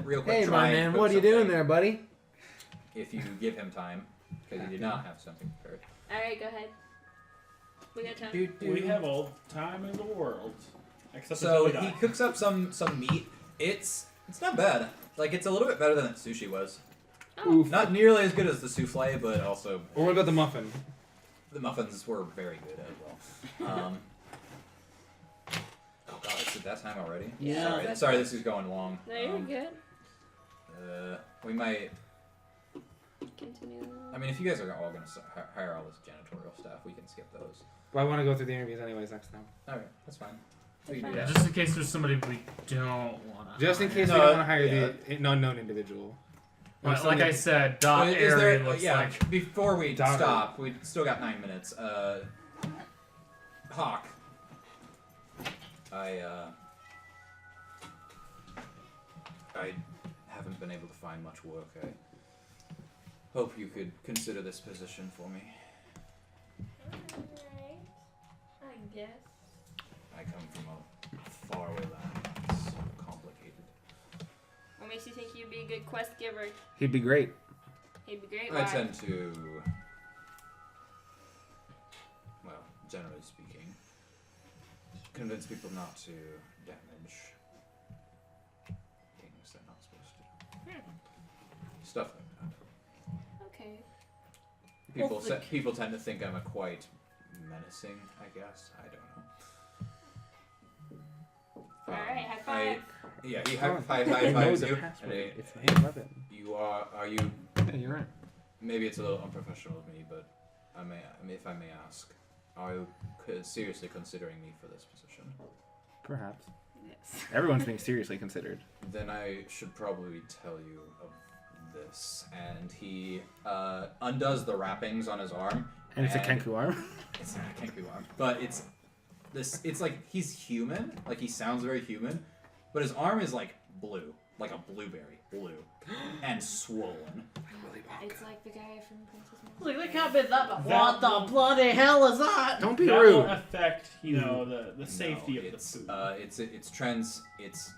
real quick Hey, try my and man, cook what are you doing something there, buddy? if you give him time, because he did not have something prepared. Alright, go ahead. We got time. We have all the time in the world. Except So until we he die. cooks up some meat. It's not bad. Like it's a little bit better than sushi was. Oh. Not nearly as good as the souffle, but also Or what about the muffin? the muffins were very good as well. Oh god, it's at that time already. Yeah. Sorry, this is going long. No, you're good. We might. Continue. I mean, if you guys are all going to hire all this janitorial staff, we can skip those. But I want to go through the interviews anyways next time. Alright, that's fine. We can do Yeah, that. Just in case there's somebody we don't want to. Just in case No, we don't want to hire yeah. the unknown individual. Or Like somebody- I said, Dot Is Airy there, looks yeah, like. before we Dogger. stop, we still got 9 minutes. Hawk. I haven't been able to find much work. I hope you could consider this position for me. Alright. I guess. I come from a faraway land. It's complicated. What makes you think you'd be a good quest giver? He'd be great. He'd be great. I Why? tend to, well, generally speaking, convince people not to damage things they're not supposed to. Stuff like that. Okay. People tend to think I'm a quite menacing, I guess. I don't know. Alright, high five. Yeah, he Oh, high I know fives the you. password. And It's my weapon. you are you? Yeah, you're right. Maybe it's a little unprofessional of me, but if I may ask, are you seriously considering me for this position? Perhaps. Yes. Everyone's being seriously considered. Then I should probably tell you of this. And he undoes the wrappings on his arm. And it's a Kenku arm. It's not a Kenku arm, but it's this. It's like he's human. Like he sounds very human, but his arm is like blue, like a blueberry, blue, and swollen. It's like the guy from Princess Mononoke. Look, they can't be that. What the bloody hell is that? Don't be that rude. won't affect, the safety No, of the it's, food. It's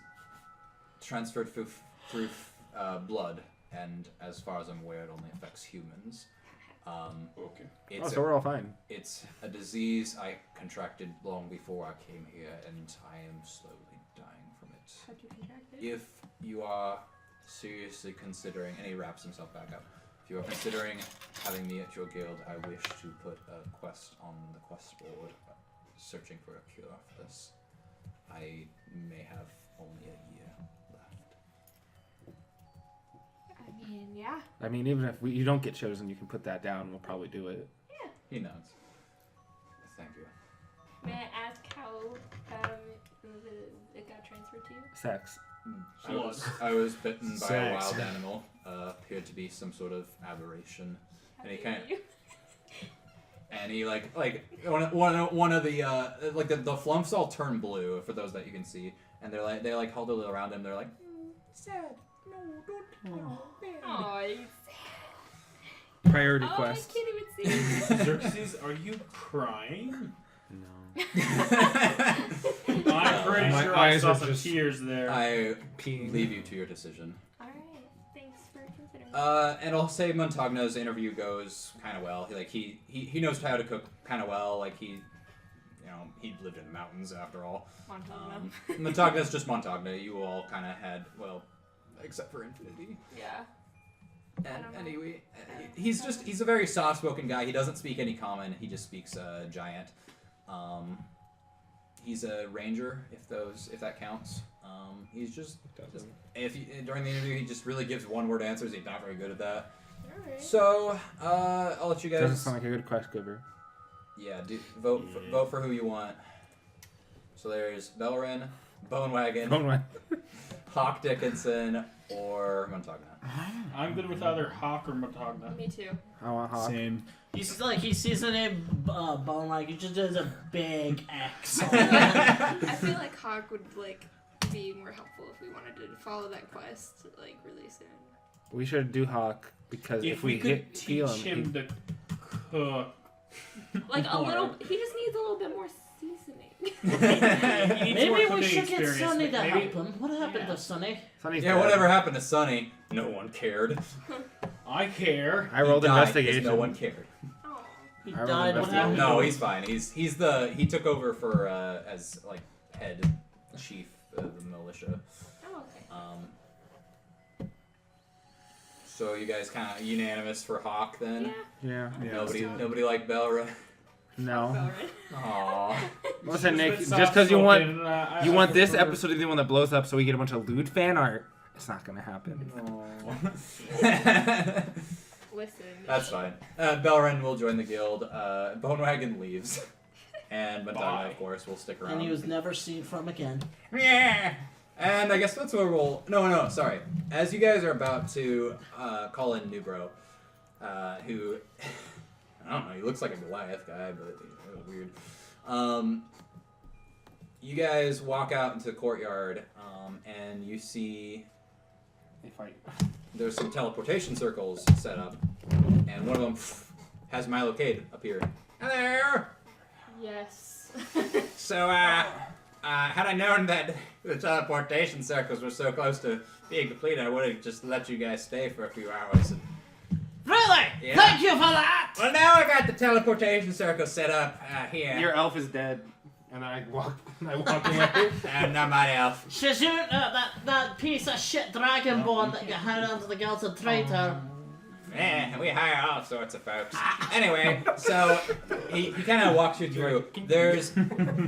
transferred through blood, and as far as I'm aware, it only affects humans. Okay. Oh, so we're all fine. It's a disease I contracted long before I came here, and I am slowly dying from it. How'd you contract it? If you are seriously considering, and he wraps himself back up, if you are considering having me at your guild, I wish to put a quest on the quest board searching for a cure for this. I may have only a year left. I mean, yeah. I mean, even if you don't get chosen, you can put that down. We'll probably do it. He knows. Thank you. May I ask how it got transferred to you? Sex. I was bitten by a Sex. wild animal. Appeared to be some sort of aberration. How And he dare can't- you? And he like one of the like the flumps all turn blue for those that you can see, and they huddle around him. They're like, sad. No, don't. Oh, you Priority oh, quest. I can't even see. Xerxes, are you crying? No. I'm pretty My sure I eyes saw are some just- tears there. I Peeing. leave you to your decision. Alright, thanks for considering. And I'll say Montagno's interview goes kind of well. He knows how to cook kind of well. Like he lived in the mountains after all. Montana. Montagno's just Montagno. You all kind of had, well, except for Infinity. Yeah. I And don't know. anyway, he's a very soft-spoken guy. He doesn't speak any common. He just speaks giant. He's a ranger, if that counts. He's just during the interview he just really gives one-word answers. He's not very good at that. Alright. So I'll let you guys. Doesn't sound like a good quest giver. Yeah, vote for who you want. So there's Belrin, Bonewagon, Hawk Dickinson, or Montagna. I'm good with either Hawk or Matagna. Me too. I want Hawk. Same. He sees the name Bone like he just does a big X. I feel like Hawk would like be more helpful if we wanted to follow that quest like really soon. We should do Hawk because if we could hit teach him, him to cook. Like a little, he just needs a little bit more seasoning. He needs more Maybe we cooking should get experience. Sunny to Maybe- help him. What happened Yeah. to Sunny? Sonny's Yeah, dead. whatever happened to Sonny? No one cared. I care. I rolled He died 'cause investigation. No one cared. Oh. He I rolled died. What investigation. happened? No, he's fine. He took over for as like head chief of the militia. Oh, okay. So you guys kind of unanimous for Hawk then? Yeah. Yeah. Nobody like Belra. No. Aww. Listen, Nick, It's just because you want soft-spoken, you want this prefer- episode to be the one that blows up, so we get a bunch of lewd fan art. It's not gonna happen. Listen. That's fine. Belren will join the guild. Bonewagon leaves. And Madonna, of course, will stick around. And he was never seen from again. Yeah. And I guess that's where we'll... No, sorry. As you guys are about to call in Nubro, who... I don't know, he looks like a Goliath guy, but he's weird. You guys walk out into the courtyard, and you see... They fight. There's some teleportation circles set up, and one of them has Milo Cade appear. Hello! Yes. So, had I known that the teleportation circles were so close to being complete, I would have just let you guys stay for a few hours. Really? Yeah. Thank you for that! Well, now I got the teleportation circle set up here. Your elf is dead, and I walk away. And not my elf. Shizun, that piece of shit dragonborn that you hired onto the guild's a traitor. We hire all sorts of folks. Anyway, so he kind of walks you through. There's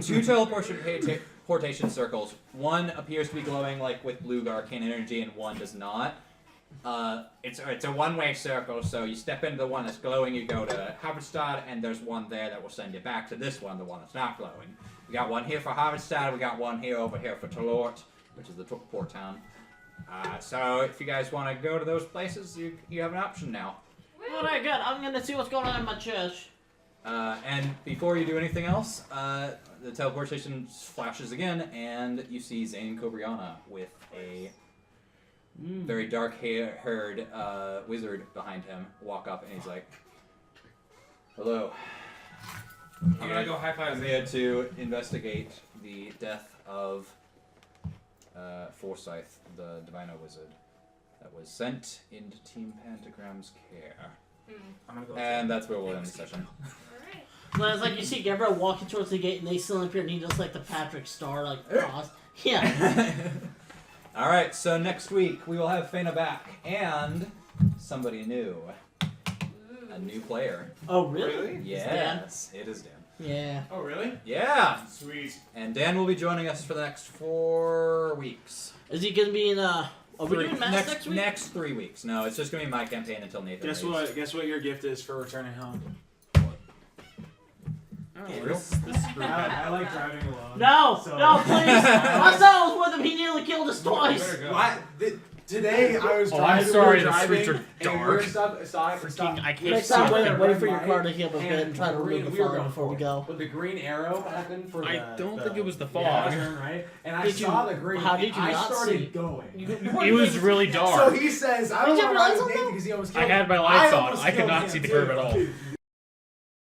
two teleportation circles. One appears to be glowing like with blue arcane energy, and one does not. It's a one-way circle, so you step into the one that's glowing, you go to Harvestad, and there's one there that will send you back to this one, the one that's not glowing. We got one here for Harvestad, we got one here over here for Talort, which is the port town. So if you guys want to go to those places, you have an option now. Alright, good. I'm gonna see what's going on in my church. And before you do anything else, the teleportation flashes again, and you see Zane Cobriana with a very dark-haired wizard behind him walk up, and he's like, "Hello. I'm gonna go high five. They had to investigate the death of Forsyth, the Divino Wizard, that was sent into Team Pentagram's care." I'm gonna go. And that's where we'll end the session. Alright. Well, it's like you see Gabriel walking towards the gate and they still appear and he does like the Patrick Star, like, cross. Yeah. Alright, so next week we will have Fena back and somebody new. A new player. Oh, really? Yes, it is Dan. Yeah. Oh, really? Yeah! Sweet. And Dan will be joining us for the next 4 weeks. Is he gonna be in, are we doing Mass next week? Next 3 weeks. No, it's just going to be my campaign until Nathan Guess leaves. what? Guess what your gift is for returning home? I like driving alone. No! So- No, please! I saw it was with him, he nearly killed us twice! What? Today I was Oh, driving. I'm sorry, we were the streets driving, are and we dark. were stop, I can't Next see time, it. wait for your car to right, heal a bit and try to remove the we were fog going before we go. But the green arrow happened for I the, don't the, think it was the fog. Yeah, turn right, and I Did you- saw the green. how did you and I not started see? going. It was really So dark. he says, "I Did don't you want to realize ride with something? Nathan because he almost I killed had him." my lights on. almost I could killed not him see the too. curve at all.